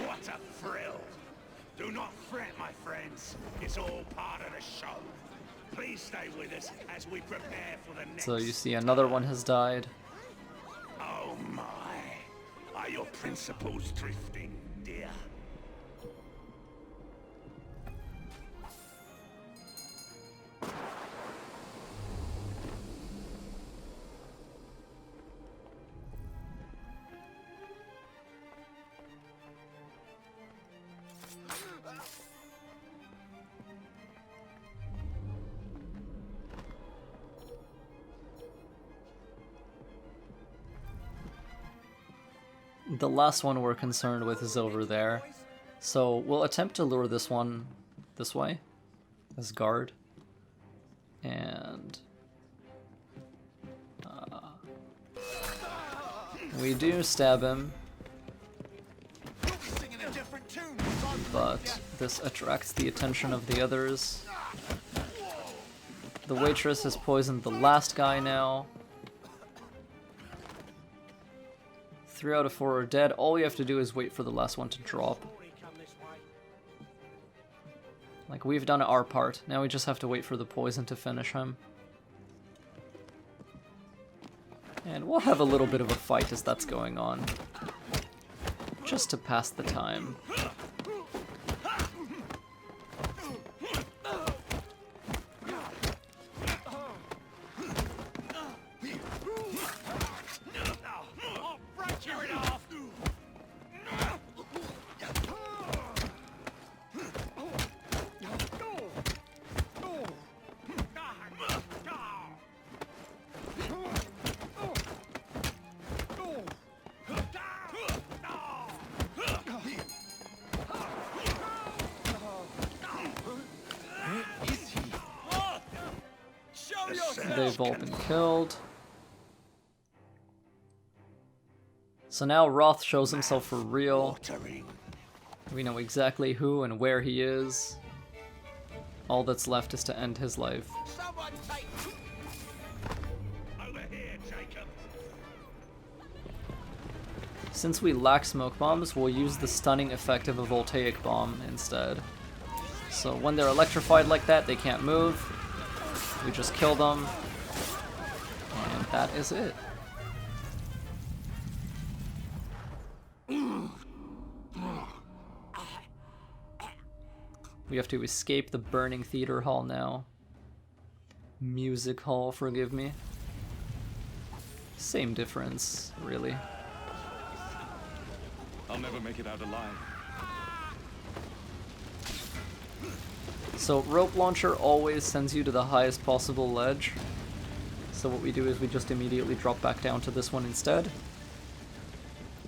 What a thrill! Do not fret, my friends. It's all part of the show. Please stay with us as we prepare for the next. So you see another one has died. Oh my. Are your principles drifting, dear? The last one we're concerned with is over there. So we'll attempt to lure this one this way, as guard. And we do stab him, but this attracts the attention of the others. The waitress has poisoned the last guy now. 3 out of 4 are dead. All we have to do is wait for the last one to drop. Like, we've done our part. Now we just have to wait for the poison to finish him. And we'll have a little bit of a fight as that's going on. Just to pass the time. They've all been killed. So now Roth shows himself for real. We know exactly who and where he is. All that's left is to end his life. Over here, Jacob. Since we lack smoke bombs, we'll use the stunning effect of a Voltaic bomb instead. So when they're electrified like that, they can't move. We just kill them. And that is it. We have to escape the burning theater hall now. Music hall, forgive me. Same difference, really. I'll never make it out alive. So rope launcher always sends you to the highest possible ledge. So what we do is we just immediately drop back down to this one instead.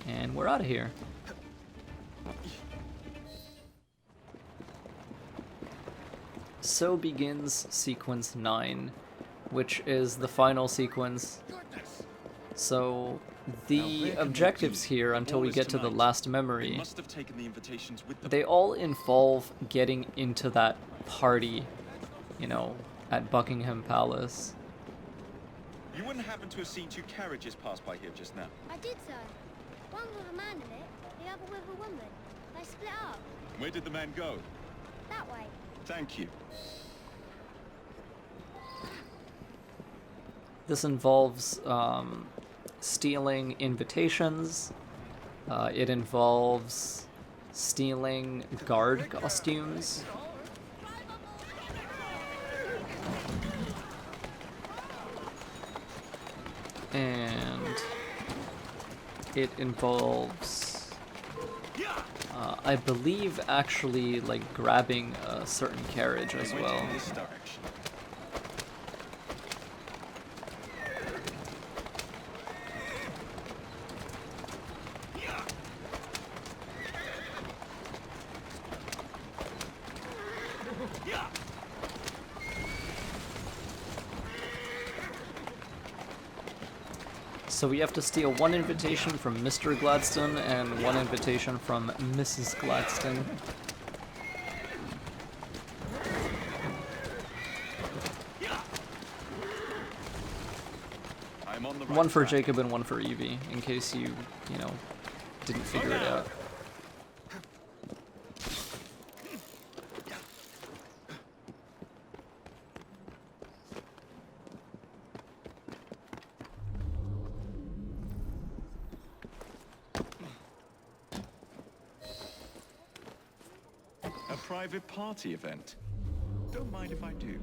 And we're out of here. So begins sequence 9, which is the final sequence. So the objectives here until we get to the last memory, they all involve getting into that party, you know, at Buckingham Palace. You wouldn't happen to have seen two carriages pass by here just now? I did so. One with a man in it, the other with a woman. They split up. Where did the man go? That way. Thank you. This involves stealing invitations. It involves stealing guard costumes. And it involves, I believe, actually like grabbing a certain carriage as well. So we have to steal one invitation from Mr. Gladstone and one invitation from Mrs. Gladstone. One for Jacob and one for Evie, in case you know, didn't figure it out. Private party event. Don't mind if I do.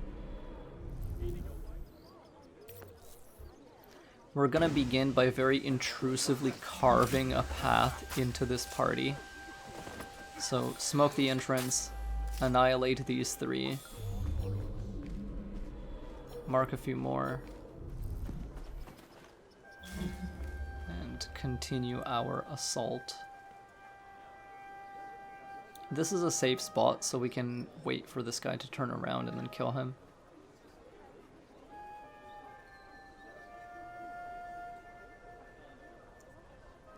We're gonna begin by very intrusively carving a path into this party. So smoke the entrance, annihilate these three, mark a few more, and continue our assault. This is a safe spot, so we can wait for this guy to turn around and then kill him.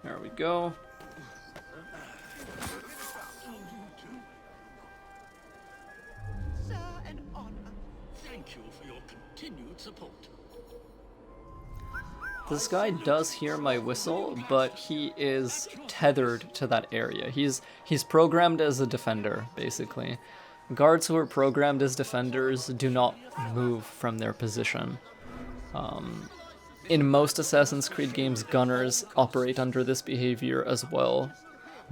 There we go. Sir, an honor. Thank you for your continued support. This guy does hear my whistle, but he is tethered to that area. He's programmed as a defender, basically. Guards who are programmed as defenders do not move from their position. In most Assassin's Creed games, gunners operate under this behavior as well,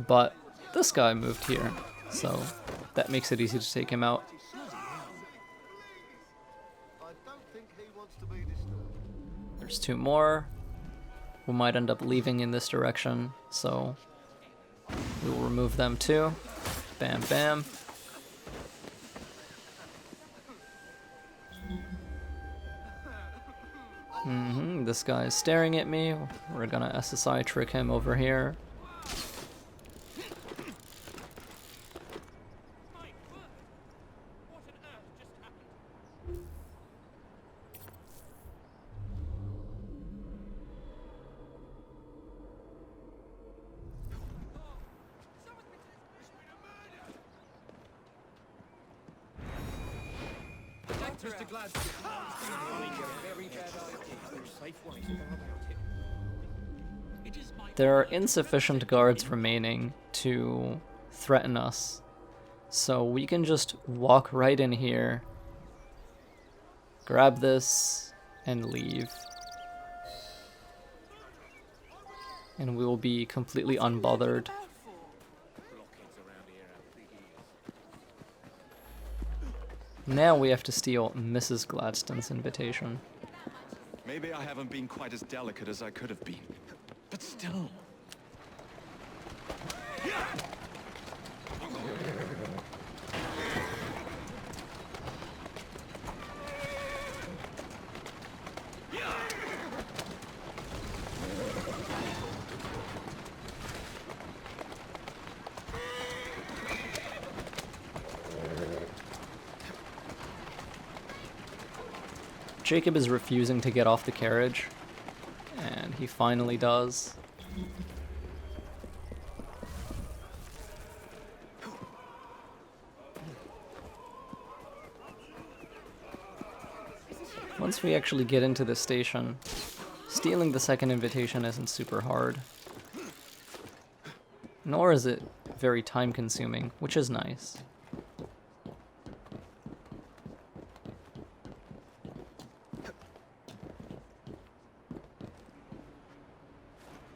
but this guy moved here, so that makes it easy to take him out. There's two more. We might end up leaving in this direction, so we will remove them too. Bam, bam. This guy is staring at me. We're gonna SSI trick him over here. Mr. Gladstone. Very bad idea. Safe way to go about it. There are insufficient guards remaining to threaten us, so we can just walk right in here, grab this, and leave. And we will be completely unbothered. Now we have to steal Mrs. Gladstone's invitation. Maybe I haven't been quite as delicate as I could have been. But still. Jacob is refusing to get off the carriage, and he finally does. Once we actually get into the station, stealing the second invitation isn't super hard. Nor is it very time-consuming, which is nice.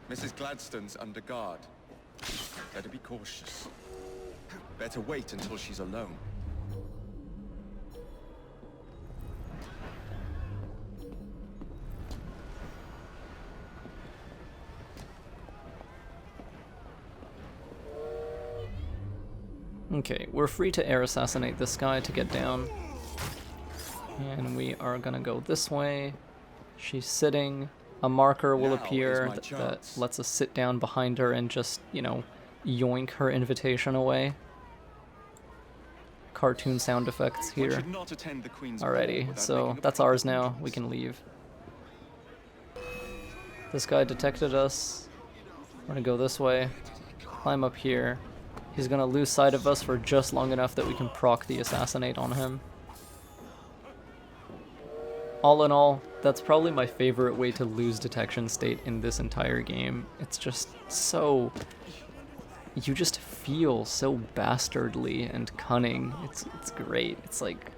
Mrs. Gladstone's under guard. Better be cautious. Better wait until she's alone. Okay, we're free to air assassinate this guy to get down. And we are gonna go this way. She's sitting. A marker will appear that lets us sit down behind her and just, you know, yoink her invitation away. Cartoon sound effects here. Alrighty, so that's ours now. We can leave. This guy detected us. We're gonna go this way. Climb up here. He's gonna lose sight of us for just long enough that we can proc the assassinate on him. All in all, that's probably my favorite way to lose detection state in this entire game. It's just so... You just feel so bastardly and cunning. It's great. It's like...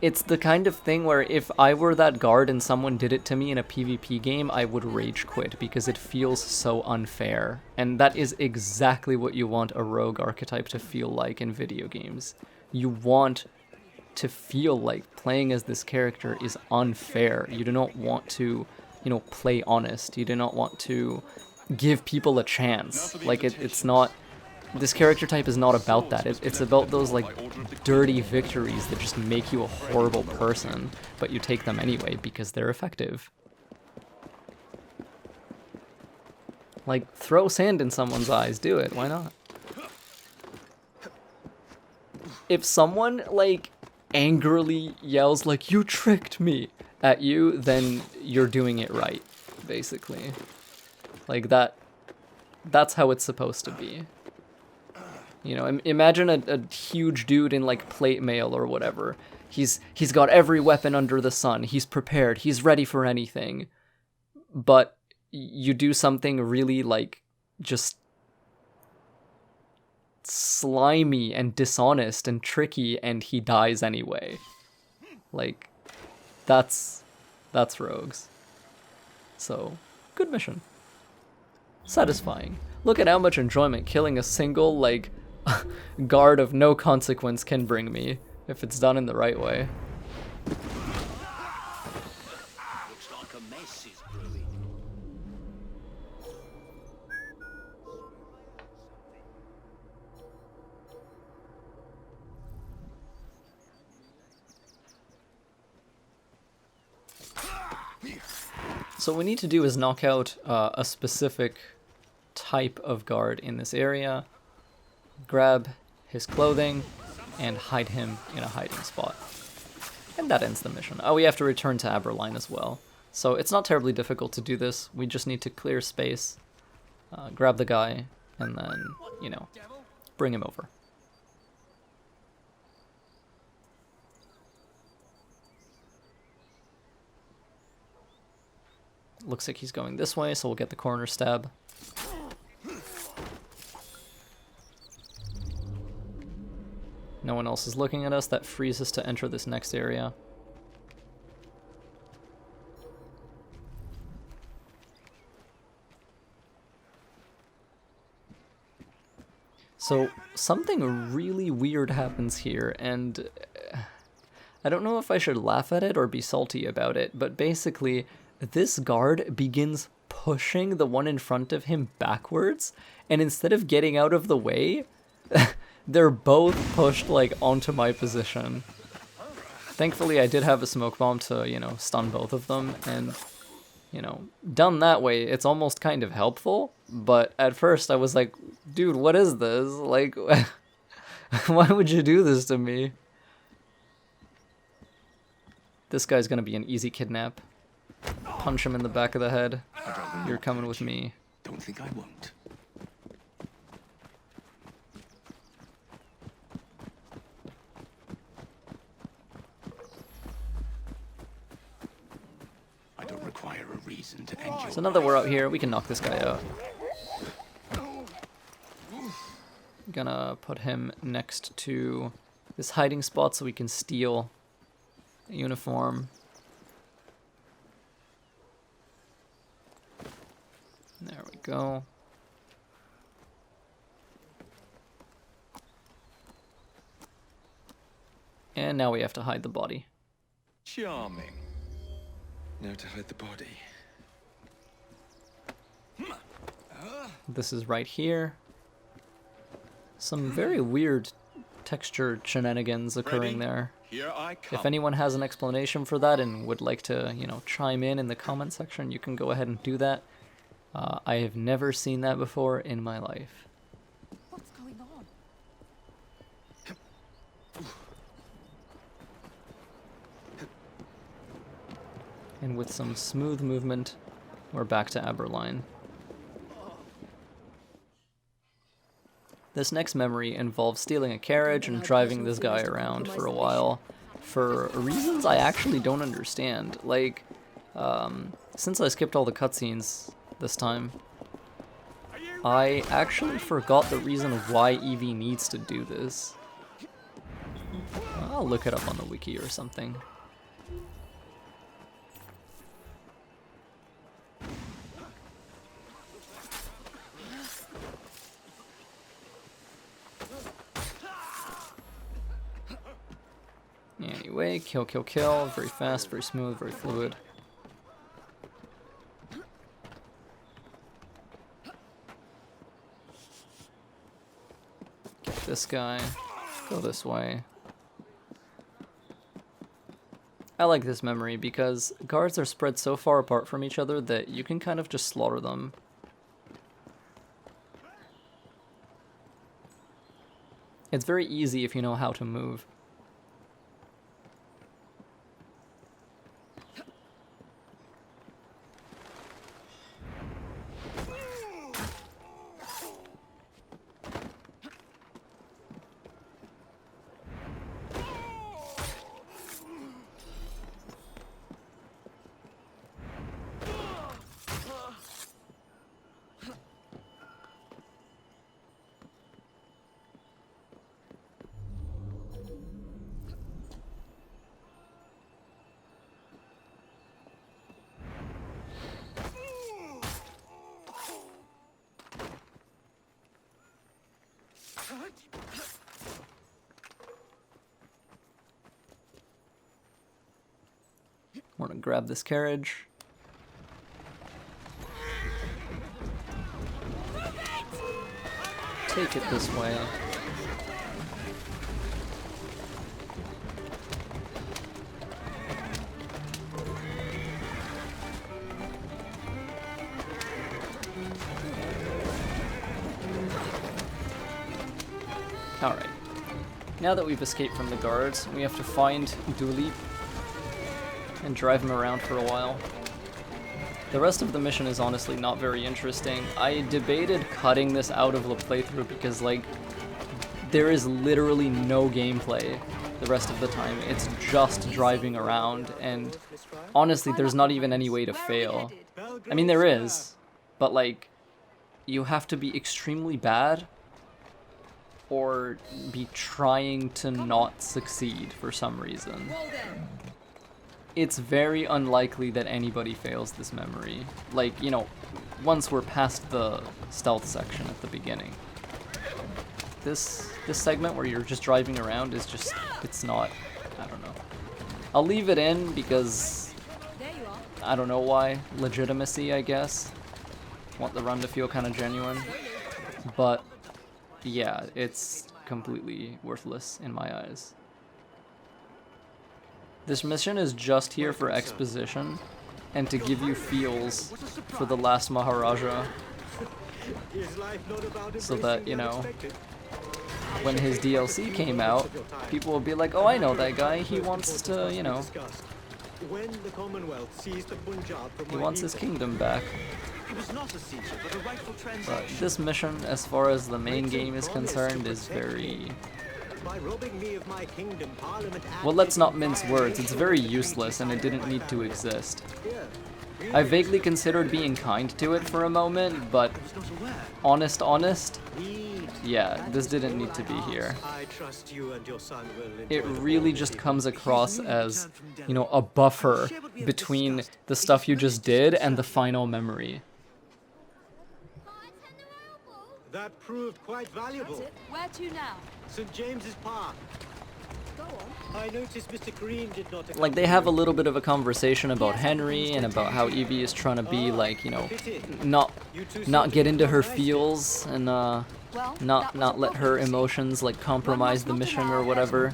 It's the kind of thing where if I were that guard and someone did it to me in a PvP game, I would rage quit because it feels so unfair. And that is exactly what you want a rogue archetype to feel like in video games. You want to feel like playing as this character is unfair. You do not want to, you know, play honest. You do not want to give people a chance. Like, it's not... This character type is not about that. It's about those, like, dirty victories that just make you a horrible person, but you take them anyway because they're effective. Like, throw sand in someone's eyes. Do it. Why not? If someone, like, angrily yells like, "You tricked me," at you, then you're doing it right, basically. Like, that's how it's supposed to be. You know, imagine a huge dude in, like, plate mail or whatever. He's got every weapon under the sun. He's prepared. He's ready for anything. But you do something really, like, just slimy and dishonest and tricky, and he dies anyway. Like, that's rogues. So, good mission. Satisfying. Look at how much enjoyment killing a single, like, guard of no consequence can bring me, if it's done in the right way. Looks like a mess is brewing. So what we need to do is knock out a specific type of guard in this area, grab his clothing, and hide him in a hiding spot. And that ends the mission. Oh, we have to return to Aberline as well. So it's not terribly difficult to do this. We just need to clear space, grab the guy, and then, you know, bring him over. looks like he's going this way, so we'll get the corner stab. No one else is looking at us. That frees us to enter this next area. So something really weird happens here, and I don't know if I should laugh at it or be salty about it, but basically this guard begins pushing the one in front of him backwards, and instead of getting out of the way, they're both pushed like onto my position. Thankfully I did have a smoke bomb to, you know, stun both of them, and, you know, done that way, it's almost kind of helpful, but at first I was like, dude, what is this? Like, why would you do this to me? This guy's gonna be an easy kidnap. Punch him in the back of the head. You're coming with me. Don't think I won't. I don't require a reason to end your So now that we're out here, we can knock this guy out. Gonna put him next to this hiding spot so we can steal a uniform. There we go. And now we have to hide the body. Charming. Now to hide the body. This is right here. Some very weird texture shenanigans occurring there. Here I come. If anyone has an explanation for that and would like to, you know, chime in the comment section, you can go ahead and do that. I have never seen that before in my life. What's going on? And with some smooth movement, we're back to Aberline. This next memory involves stealing a carriage and driving this guy around for a while, for reasons I actually don't understand. Like, since I skipped all the cutscenes this time, I actually forgot the reason why Evie needs to do this. I'll look it up on the wiki or something. Anyway, kill, kill, kill. Very fast, very smooth, very fluid. Get this guy. Go this way. I like this memory because guards are spread so far apart from each other that you can kind of just slaughter them. It's very easy if you know how to move. Want to grab this carriage. Take it this way. Alright. Now that we've escaped from the guards, we have to find Dooley and drive him around for a while. The rest of the mission is honestly not very interesting. I debated cutting this out of the playthrough because, like, there is literally no gameplay the rest of the time. It's just driving around, and honestly, there's not even any way to fail. I mean, there is, but like, you have to be extremely bad or be trying to not succeed for some reason. It's very unlikely that anybody fails this memory. Like, you know, once we're past the stealth section at the beginning. This segment where you're just driving around is just, it's not, I don't know. I'll leave it in because, I don't know why, legitimacy, I guess. Want the run to feel kind of genuine. But, yeah, it's completely worthless in my eyes. This mission is just here for exposition and to give you feels for the last Maharaja. So that, you know, when his DLC came out, people will be like, oh, I know that guy, he wants to, you know, he wants his kingdom back. But this mission, as far as the main game is concerned, is very... Well, let's not mince words, it's very useless and it didn't need to exist. I vaguely considered being kind to it for a moment, but honest, yeah, this didn't need to be here. It really just comes across as, you know, a buffer between the stuff you just did and the final memory. That proved quite valuable. Where to now? St. James's Park. Go on. I noticed Mr. Green did not... Like, they have a little bit of a conversation about Henry and about how Evie is trying to be, like, you know, not get into her feels and, not let her emotions, like, compromise the mission or whatever.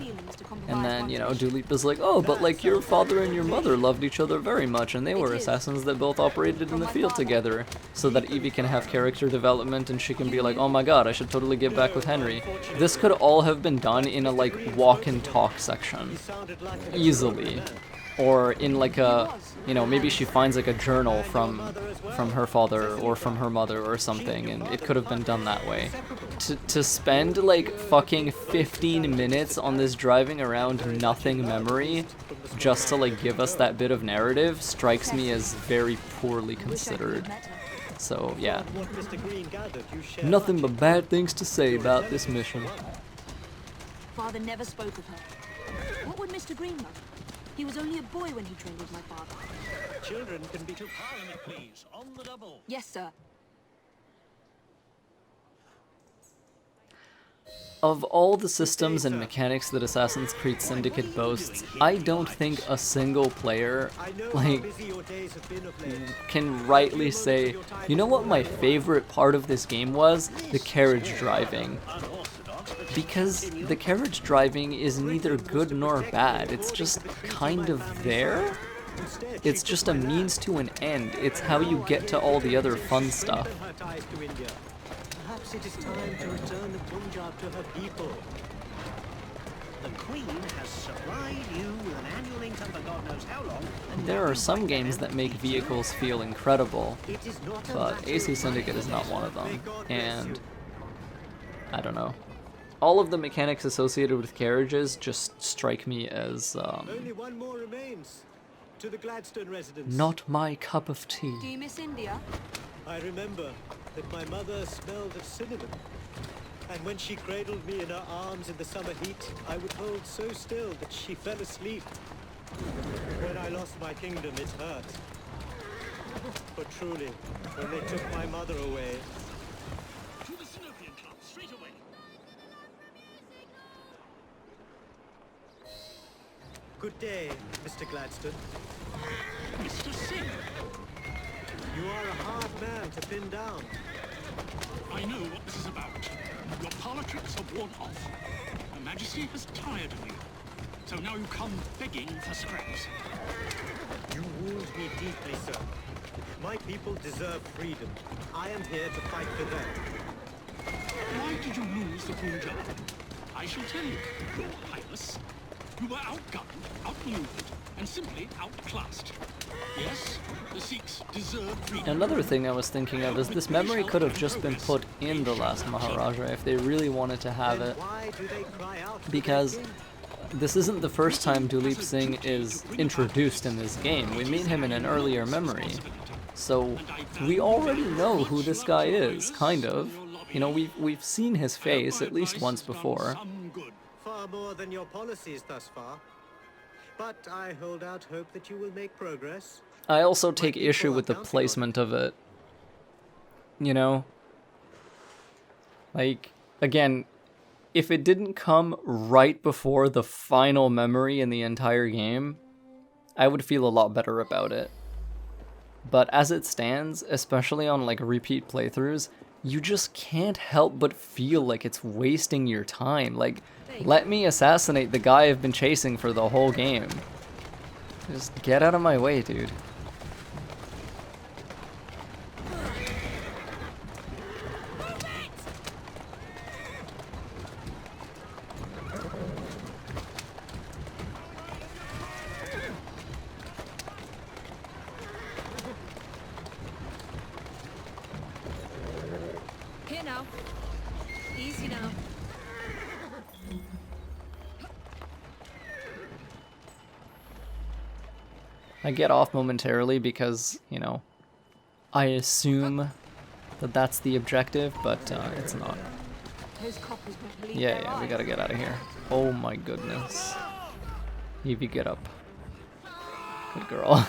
And then, you know, Duleep is like, oh, but, like, your father and your mother loved each other very much, and they were assassins that both operated in the field together. So that Evie can have character development and she can be like, oh my god, I should totally get back with Henry. This could all have been done in a, like, walk and talk section. Easily. Or in, like, a, you know, maybe she finds, like, a journal from her father or from her mother or something, and it could have been done that way. To spend, like, fucking 15 minutes on this driving around nothing memory just to, like, give us that bit of narrative strikes me as very poorly considered. So, yeah. Nothing but bad things to say about this mission. Father never spoke of her. What would Mr. Green know? He was only a boy when he trained with my father. Children can be to Parliament, please. On the double. Yes, sir. Of all the systems and mechanics that Assassin's Creed Syndicate boasts, I don't think a single player, like, can rightly say, you know what my favorite part of this game was? The carriage driving. Because the carriage driving is neither good nor bad, it's just kind of there. It's just a means to an end, it's how you get to all the other fun stuff. Perhaps it is time to return the Punjab to her people. The Queen has supplied you with an annual income for God knows how long. There are some games that make vehicles feel incredible, but AC Syndicate is not one of them, and I don't know. All of the mechanics associated with carriages just strike me as, Only one more remains. To the Gladstone residence. Not my cup of tea. Do you miss India? I remember that my mother smelled of cinnamon. And when she cradled me in her arms in the summer heat, I would hold so still that she fell asleep. When I lost my kingdom, it hurt. But truly, when they took my mother away... To the Synopian Club, straight away. Good day, Mr. Gladstone. Mr. Singh. You are a hard man to pin down. I know what this is about. Your parlor tricks have worn off. Her Majesty is tired of you. So now you come begging for scraps. You wound me deeply, sir. My people deserve freedom. I am here to fight for them. Why did you lose the Punjab? I shall tell you, Your Highness. You were outgunned, outmaneuvered, and simply outclassed. Yes, the Sikhs deserve freedom. Another thing I was thinking of is this memory could have just been put in the last Maharaja if they really wanted to have it. Because this isn't the first time Duleep Singh is introduced in this game. We meet him in an earlier memory. So we already know who this guy is, kind of. You know, we've seen his face at least once before. Far more than your policies thus far. But I hold out hope that you will make progress. I also take issue with the placement of it. You know? Like, again, if it didn't come right before the final memory in the entire game, I would feel a lot better about it. But as it stands, especially on like repeat playthroughs, you just can't help but feel like it's wasting your time. Like, let me assassinate the guy I've been chasing for the whole game. Just get out of my way, dude. Here now. Easy now. I get off momentarily because, you know, I assume that that's the objective, but it's not. Yeah, we gotta get out of here. Oh my goodness. Evie, get up. Good girl.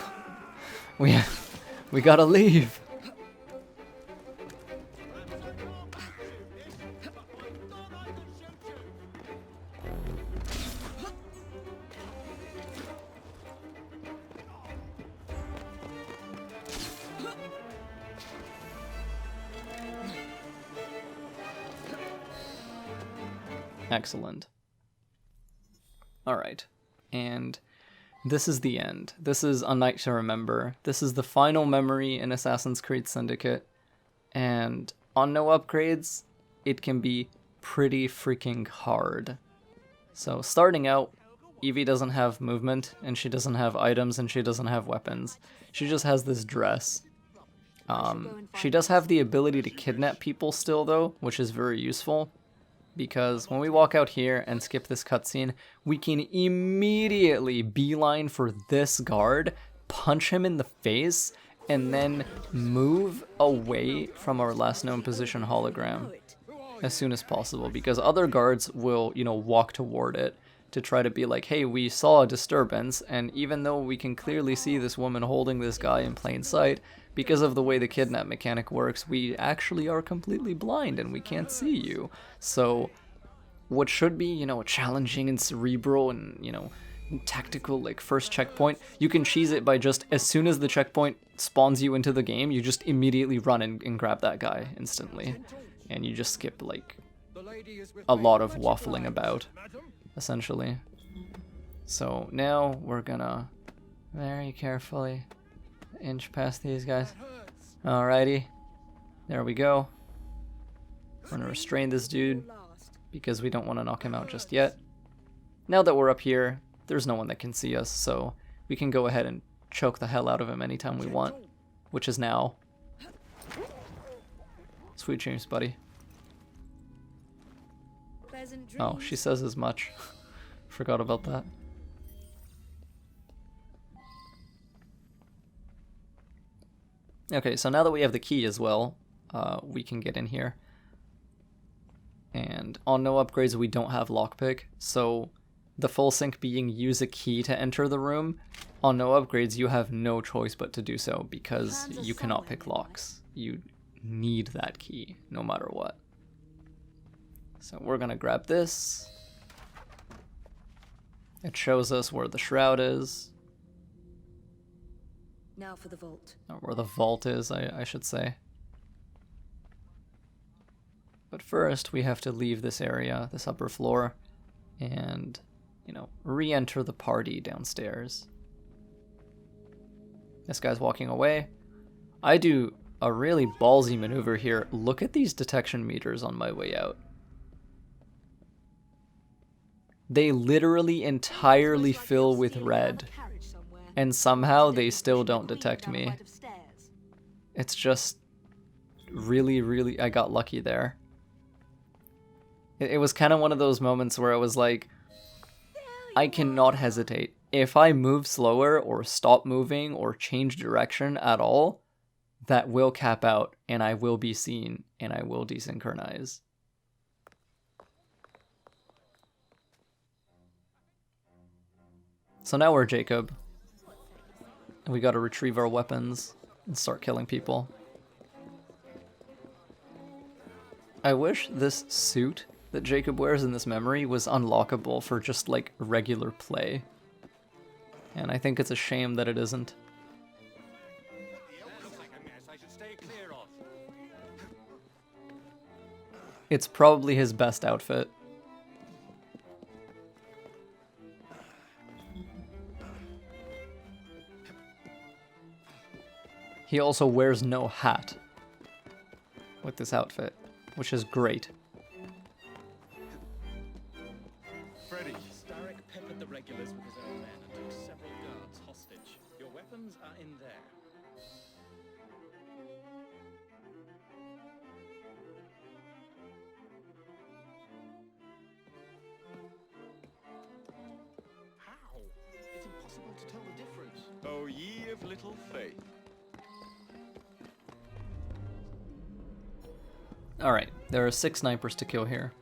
We gotta leave. Excellent. Alright, and this is the end. This is A Night to Remember. This is the final memory in Assassin's Creed Syndicate, and on no upgrades, it can be pretty freaking hard. So starting out, Evie doesn't have movement, and she doesn't have items, and she doesn't have weapons. She just has this dress. She does have the ability to kidnap people still, though, which is very useful. Because when we walk out here and skip this cutscene, we can immediately beeline for this guard, punch him in the face, and then move away from our last known position hologram as soon as possible. Because other guards will, you know, walk toward it to try to be like, hey, we saw a disturbance, and even though we can clearly see this woman holding this guy in plain sight, because of the way the kidnap mechanic works, we actually are completely blind and we can't see you. So what should be, you know, a challenging and cerebral and, you know, tactical, like, first checkpoint, you can cheese it by just, as soon as the checkpoint spawns you into the game, you just immediately run and grab that guy instantly. And you just skip, like, a lot of waffling about, essentially. So now we're gonna very carefully inch past these guys. Alrighty, there we go. We're gonna restrain this dude because we don't want to knock him out just yet. Now that we're up here, there's no one that can see us, so we can go ahead and choke the hell out of him anytime we want, which is now. Sweet dreams, buddy. Oh, she says as much. Forgot about that. Okay, so now that we have the key as well, we can get in here. And on no upgrades, we don't have lockpick, so the full sync being use a key to enter the room, on no upgrades, you have no choice but to do so because you cannot pick locks. You need that key, no matter what. So we're gonna grab this. It shows us where the shroud is. Now for the vault. Or where the vault is, I should say. But first, we have to leave this area, this upper floor, and, you know, re-enter the party downstairs. This guy's walking away. I do a really ballsy maneuver here. Look at these detection meters on my way out. They literally entirely fill with red. And somehow they still don't detect me. It's just really, I got lucky there. It was kind of one of those moments where I was like, I cannot hesitate. If I move slower or stop moving or change direction at all, that will cap out, and I will be seen, and I will desynchronize. So now we're Jacob. And we gotta retrieve our weapons and start killing people. I wish this suit that Jacob wears in this memory was unlockable for just like regular play. And I think it's a shame that it isn't. It's probably his best outfit. He also wears no hat with this outfit, which is great. Freddy. Starrick peppered the regulars with his own men and took several guards hostage. Your weapons are in there. How? It's impossible to tell the difference. Oh, ye of little faith. Alright, there are 6 snipers to kill here.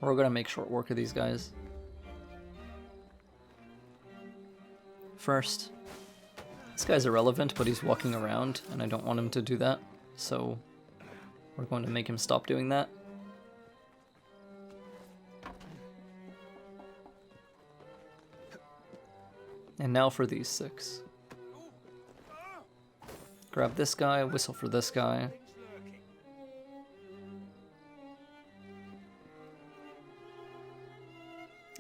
We're gonna make short work of these guys. First, this guy's irrelevant, but he's walking around, and I don't want him to do that, so we're going to make him stop doing that. And now for these 6. Grab this guy, whistle for this guy.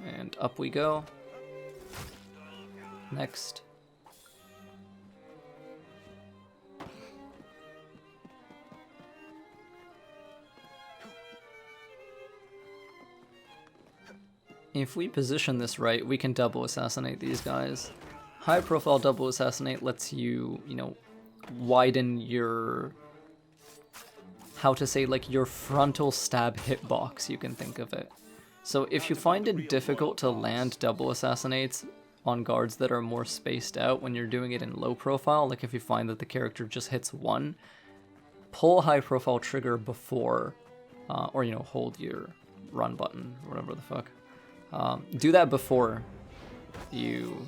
And up we go. Next. If we position this right, we can double assassinate these guys. High profile double assassinate lets you, widen your, how to say, like your frontal stab hitbox, you can think of it. So if you find it difficult to land double assassinates on guards that are more spaced out when you're doing it in low profile, like if you find that the character just hits one, pull high profile trigger before, or hold your run button, whatever the fuck. Do that before you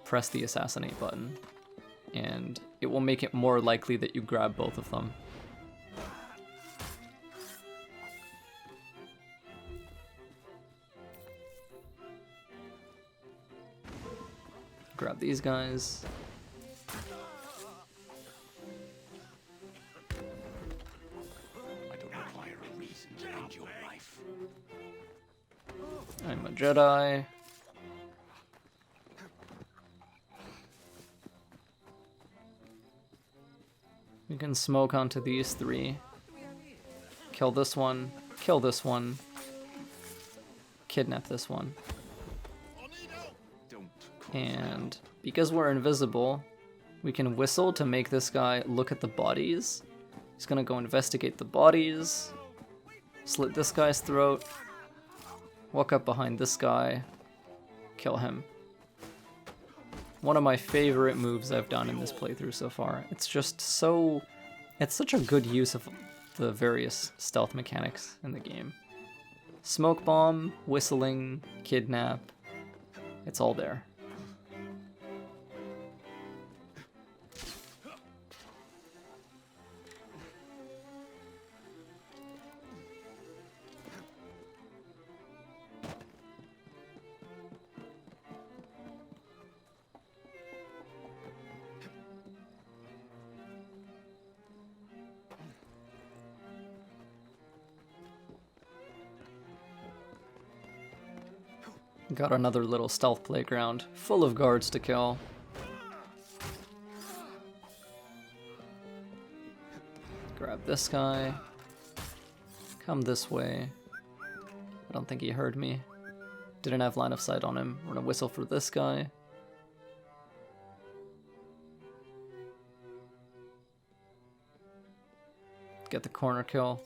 press the assassinate button, and it will make it more likely that you grab both of them. Grab these guys. I don't require a reason to end your life. I'm a Jedi. We can smoke onto these 3. Kill this one. Kill this one. Kidnap this one. And because we're invisible, we can whistle to make this guy look at the bodies. He's gonna go investigate the bodies, slit this guy's throat, walk up behind this guy, kill him. One of my favorite moves I've done in this playthrough so far. It's just so... it's such a good use of the various stealth mechanics in the game. Smoke bomb, whistling, kidnap, it's all there. Got another little stealth playground, full of guards to kill. Grab this guy. Come this way. I don't think he heard me. Didn't have line of sight on him. We're gonna whistle for this guy. Get the corner kill.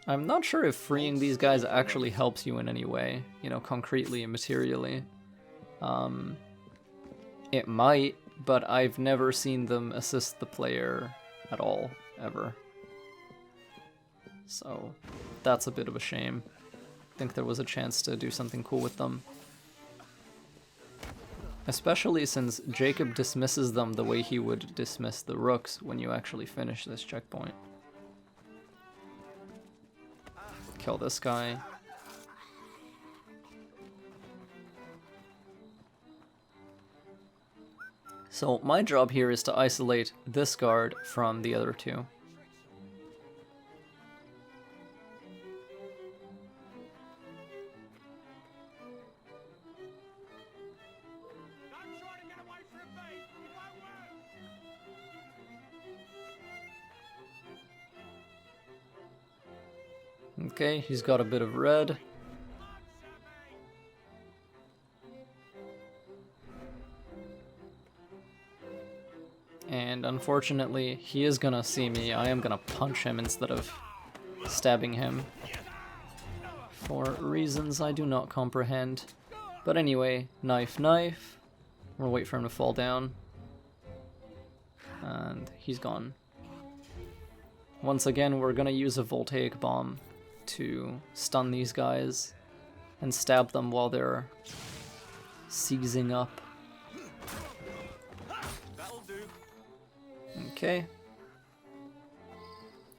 I'm not sure if freeing these guys actually helps you in any way, concretely and materially. It might, but I've never seen them assist the player at all, ever. So that's a bit of a shame. I think there was a chance to do something cool with them. Especially since Jacob dismisses them the way he would dismiss the rooks when you actually finish this checkpoint. Kill this guy. So my job here is to isolate this guard from the other two. Okay, he's got a bit of red. And unfortunately, he is gonna see me. I am gonna punch him instead of stabbing him. For reasons I do not comprehend. But anyway, knife, knife. We'll wait for him to fall down. And he's gone. Once again, we're gonna use a Voltaic bomb to stun these guys and stab them while they're seizing up. Okay.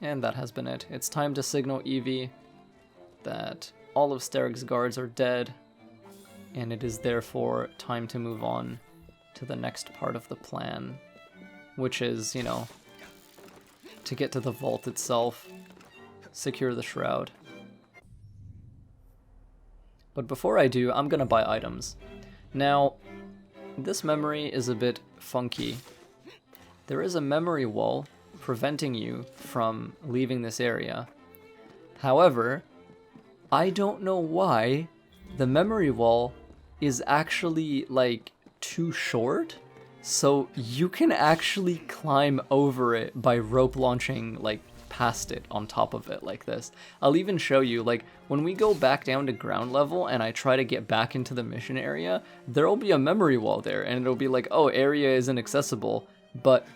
And that has been it. It's time to signal Evie that all of Steric's guards are dead, and it is therefore time to move on to the next part of the plan, which is, you know, to get to the vault itself, secure the shroud. But before I do, I'm gonna buy items. Now, this memory is a bit funky. There is a memory wall preventing you from leaving this area. However, I don't know why the memory wall is actually like too short, so you can actually climb over it by rope launching like past it on top of it like this. I'll even show you, like when we go back down to ground level and I try to get back into the mission area, there'll be a memory wall there and it'll be like, oh, area is inaccessible, but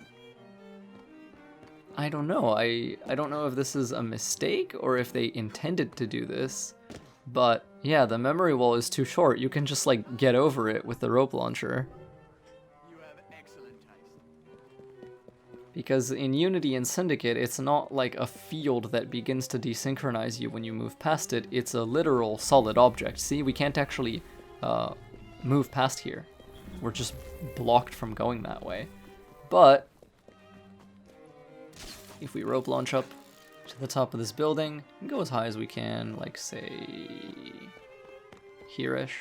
I don't know. I don't know if this is a mistake or if they intended to do this, but yeah, the memory wall is too short. You can just like get over it with the rope launcher. Because in Unity and Syndicate, it's not like a field that begins to desynchronize you when you move past it. It's a literal solid object. See, we can't actually move past here. We're just blocked from going that way. But if we rope launch up to the top of this building and go as high as we can, like say here-ish.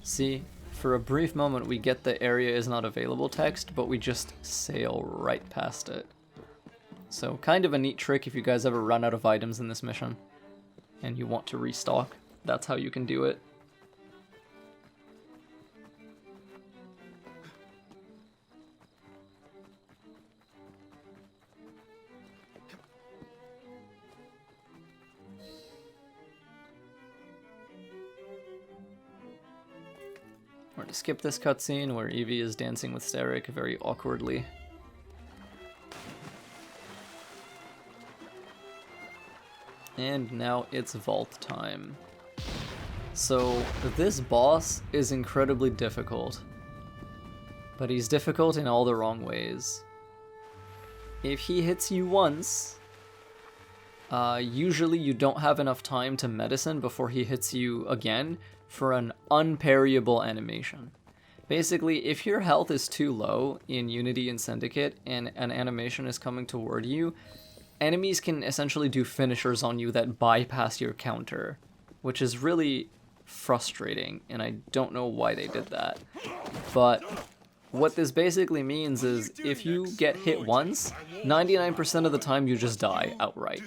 See? For a brief moment, we get the area is not available text, but we just sail right past it. So kind of a neat trick if you guys ever run out of items in this mission and you want to restock. That's how you can do it. We're to skip this cutscene where Evie is dancing with Steric very awkwardly. And now it's vault time. So this boss is incredibly difficult, but he's difficult in all the wrong ways. If he hits you once, usually you don't have enough time to medicine before he hits you again for an unparryable animation. Basically, if your health is too low in Unity and Syndicate and an animation is coming toward you, enemies can essentially do finishers on you that bypass your counter, which is really frustrating, and I don't know why they did that. But what this basically means is if you get hit once, 99% of the time you just die outright.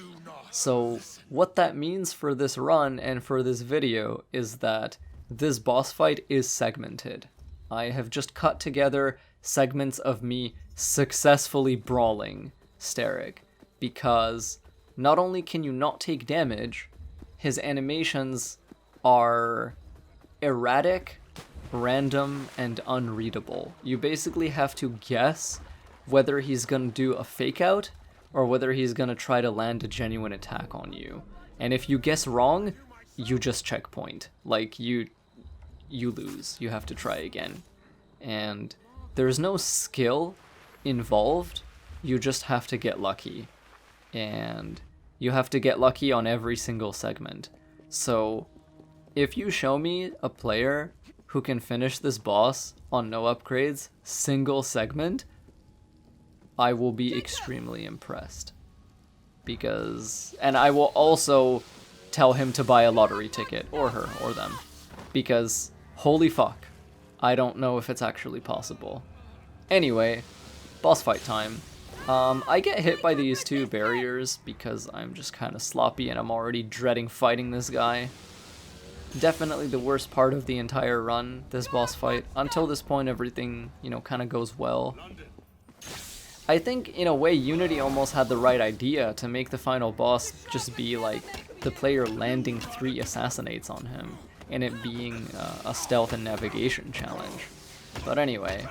So what that means for this run and for this video is that this boss fight is segmented. I have just cut together segments of me successfully brawling Steric, because not only can you not take damage, his animations are erratic, random, and unreadable. You basically have to guess whether he's gonna do a fake out or whether he's gonna try to land a genuine attack on you. And if you guess wrong, you just checkpoint. Like, you lose. You have to try again. And there's no skill involved. You just have to get lucky. And you have to get lucky on every single segment. So if you show me a player who can finish this boss on no upgrades, single segment, I will be extremely impressed. And I will also tell him to buy a lottery ticket, or her, or them. Because, holy fuck, I don't know if it's actually possible. Anyway, boss fight time. I get hit by these two barriers because I'm just kind of sloppy and I'm already dreading fighting this guy. Definitely the worst part of the entire run, this boss fight. Until this point, everything, you know, kind of goes well. I think, in a way, Unity almost had the right idea to make the final boss just be like the player landing 3 assassinates on him, and it being a stealth and navigation challenge. But anyway,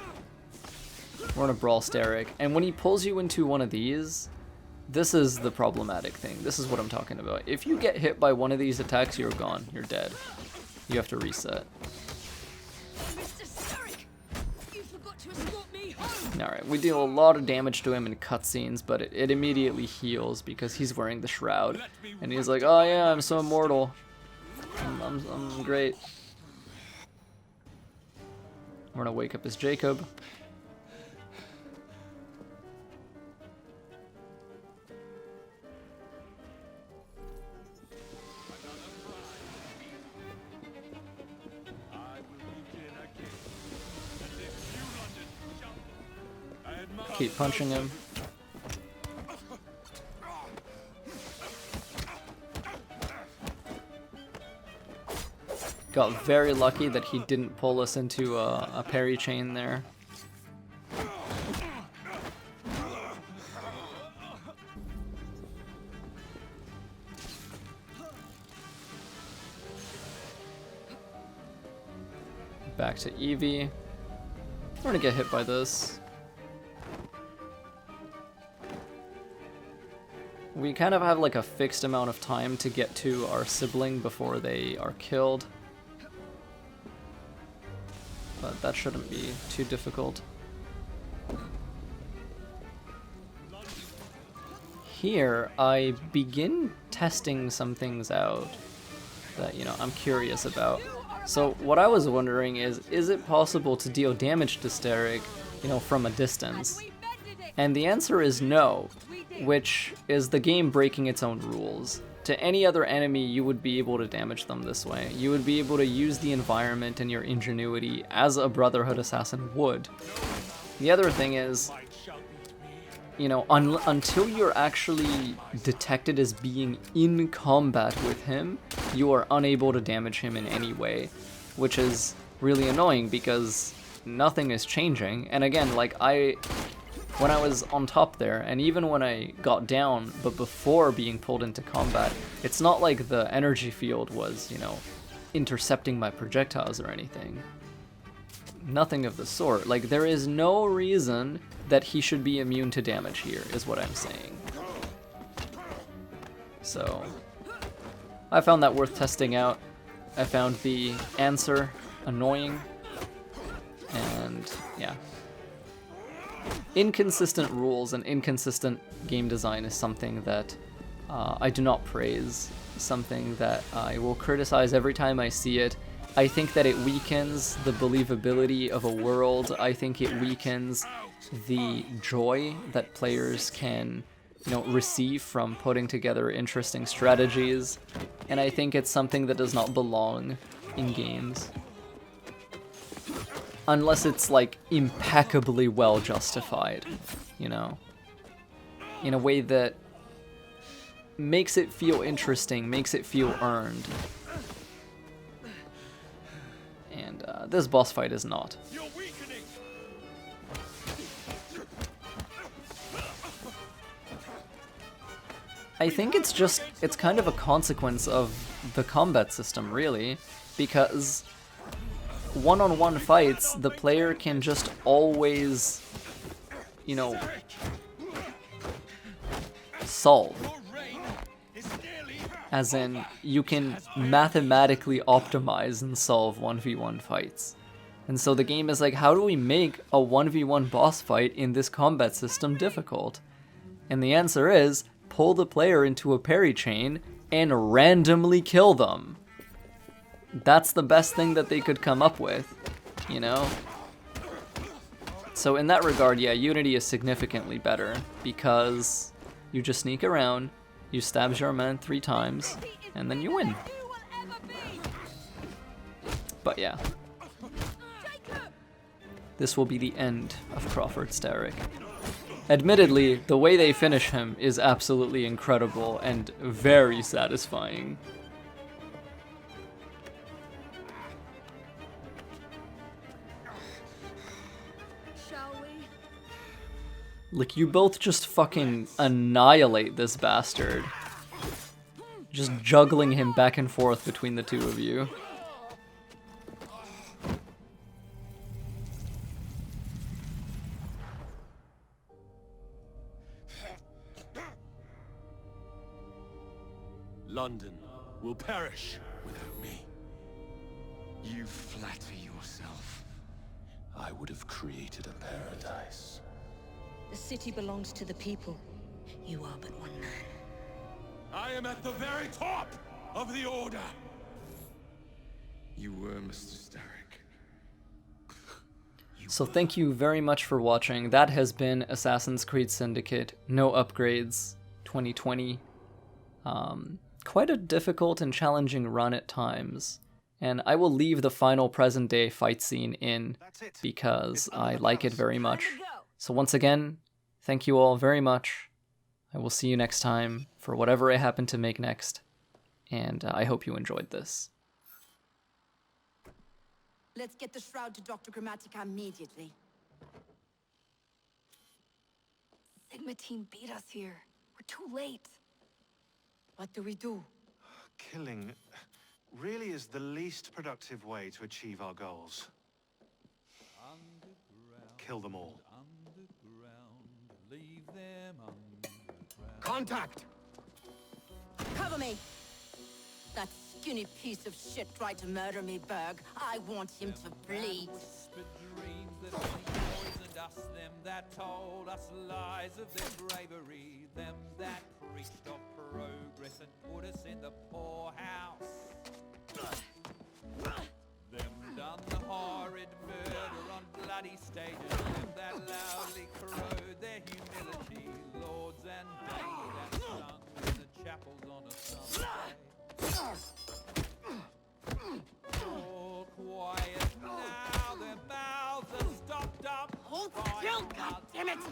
we're in a brawl Steric, and when he pulls you into one of these, this is the problematic thing. This is what I'm talking about. If you get hit by one of these attacks, you're gone. You're dead. You have to reset. Alright, we deal a lot of damage to him in cutscenes, but it immediately heals because he's wearing the shroud. And he's like, oh yeah, I'm so immortal. I'm great. We're gonna wake up as Jacob. Keep punching him. Got very lucky that he didn't pull us into a parry chain there. Back to Evie. We're gonna get hit by this. We kind of have like a fixed amount of time to get to our sibling before they are killed. But that shouldn't be too difficult. Here, I begin testing some things out that, you know, I'm curious about. So what I was wondering is it possible to deal damage to Steric, you know, from a distance? And the answer is no, which is the game breaking its own rules. To any other enemy, you would be able to damage them this way. You would be able to use the environment and your ingenuity as a Brotherhood assassin would. The other thing is, you know, until you're actually detected as being in combat with him, you are unable to damage him in any way, which is really annoying because nothing is changing. And again, like when I was on top there, and even when I got down, but before being pulled into combat, it's not like the energy field was, you know, intercepting my projectiles or anything. Nothing of the sort. Like, there is no reason that he should be immune to damage here, is what I'm saying. So, I found that worth testing out. I found the answer annoying, and yeah. Inconsistent rules and inconsistent game design is something that I do not praise, something that I will criticize every time I see it. I think that it weakens the believability of a world. I think it weakens the joy that players can, you know, receive from putting together interesting strategies. And I think it's something that does not belong in games. Unless it's, like, impeccably well justified, you know? In a way that makes it feel interesting, makes it feel earned. And this boss fight is not. I think it's kind of a consequence of the combat system, really, because one-on-one fights, the player can just always, you know, solve. As in, you can mathematically optimize and solve 1v1 fights. And so the game is like, how do we make a 1v1 boss fight in this combat system difficult? And the answer is, pull the player into a parry chain and randomly kill them. That's the best thing that they could come up with, you know? So in that regard, yeah, Unity is significantly better, because you just sneak around, you stab your man 3 times, and then you win. But yeah. This will be the end of Crawford Starrick. Admittedly, the way they finish him is absolutely incredible and very satisfying. Like, you both just fucking annihilate this bastard. Just juggling him back and forth between the two of you. London will perish without me. You flatter yourself. I would have created a paradise. The city belongs to the people. You are but one man. I am at the very top of the order. You were, Mr. Starrick. So thank you very much for watching. That has been Assassin's Creed Syndicate, no upgrades, 2020. Quite a difficult and challenging run at times. And I will leave the final present day fight scene in because I like it very much. So once again, thank you all very much. I will see you next time for whatever I happen to make next. And I hope you enjoyed this. Let's get the shroud to Dr. Grammatica immediately. Sigma team beat us here. We're too late. What do we do? Killing really is the least productive way to achieve our goals. Kill them all. Contact! Cover me! That skinny piece of shit tried to murder me, Berg. I want him to bleed. Them that told us lies of their bravery, them that preached of progress and put us in the poorhouse, them done the horrid murder on bloody stages, them that loudly corrode their humility, lords and maids that sung in the chapels on a summer day. All quiet now, their mouths are stopped up. Hold still, goddammit!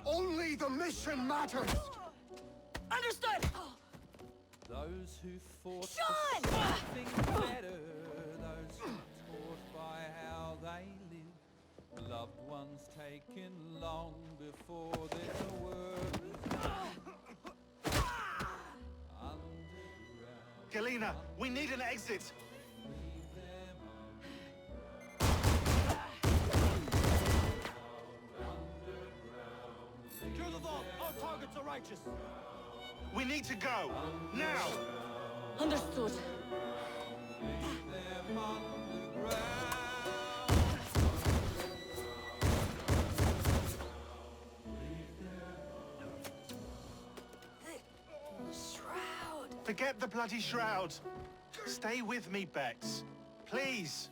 Only the mission matters! Understood! Those who fought Sean! for something better, those who taught by how they live, loved ones taken long before their work. Galena, we need an exit! Secure the vault! Our targets are righteous! We need to go! Now! Understood. Forget the bloody shroud. Stay with me, Bex. Please.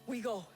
We go.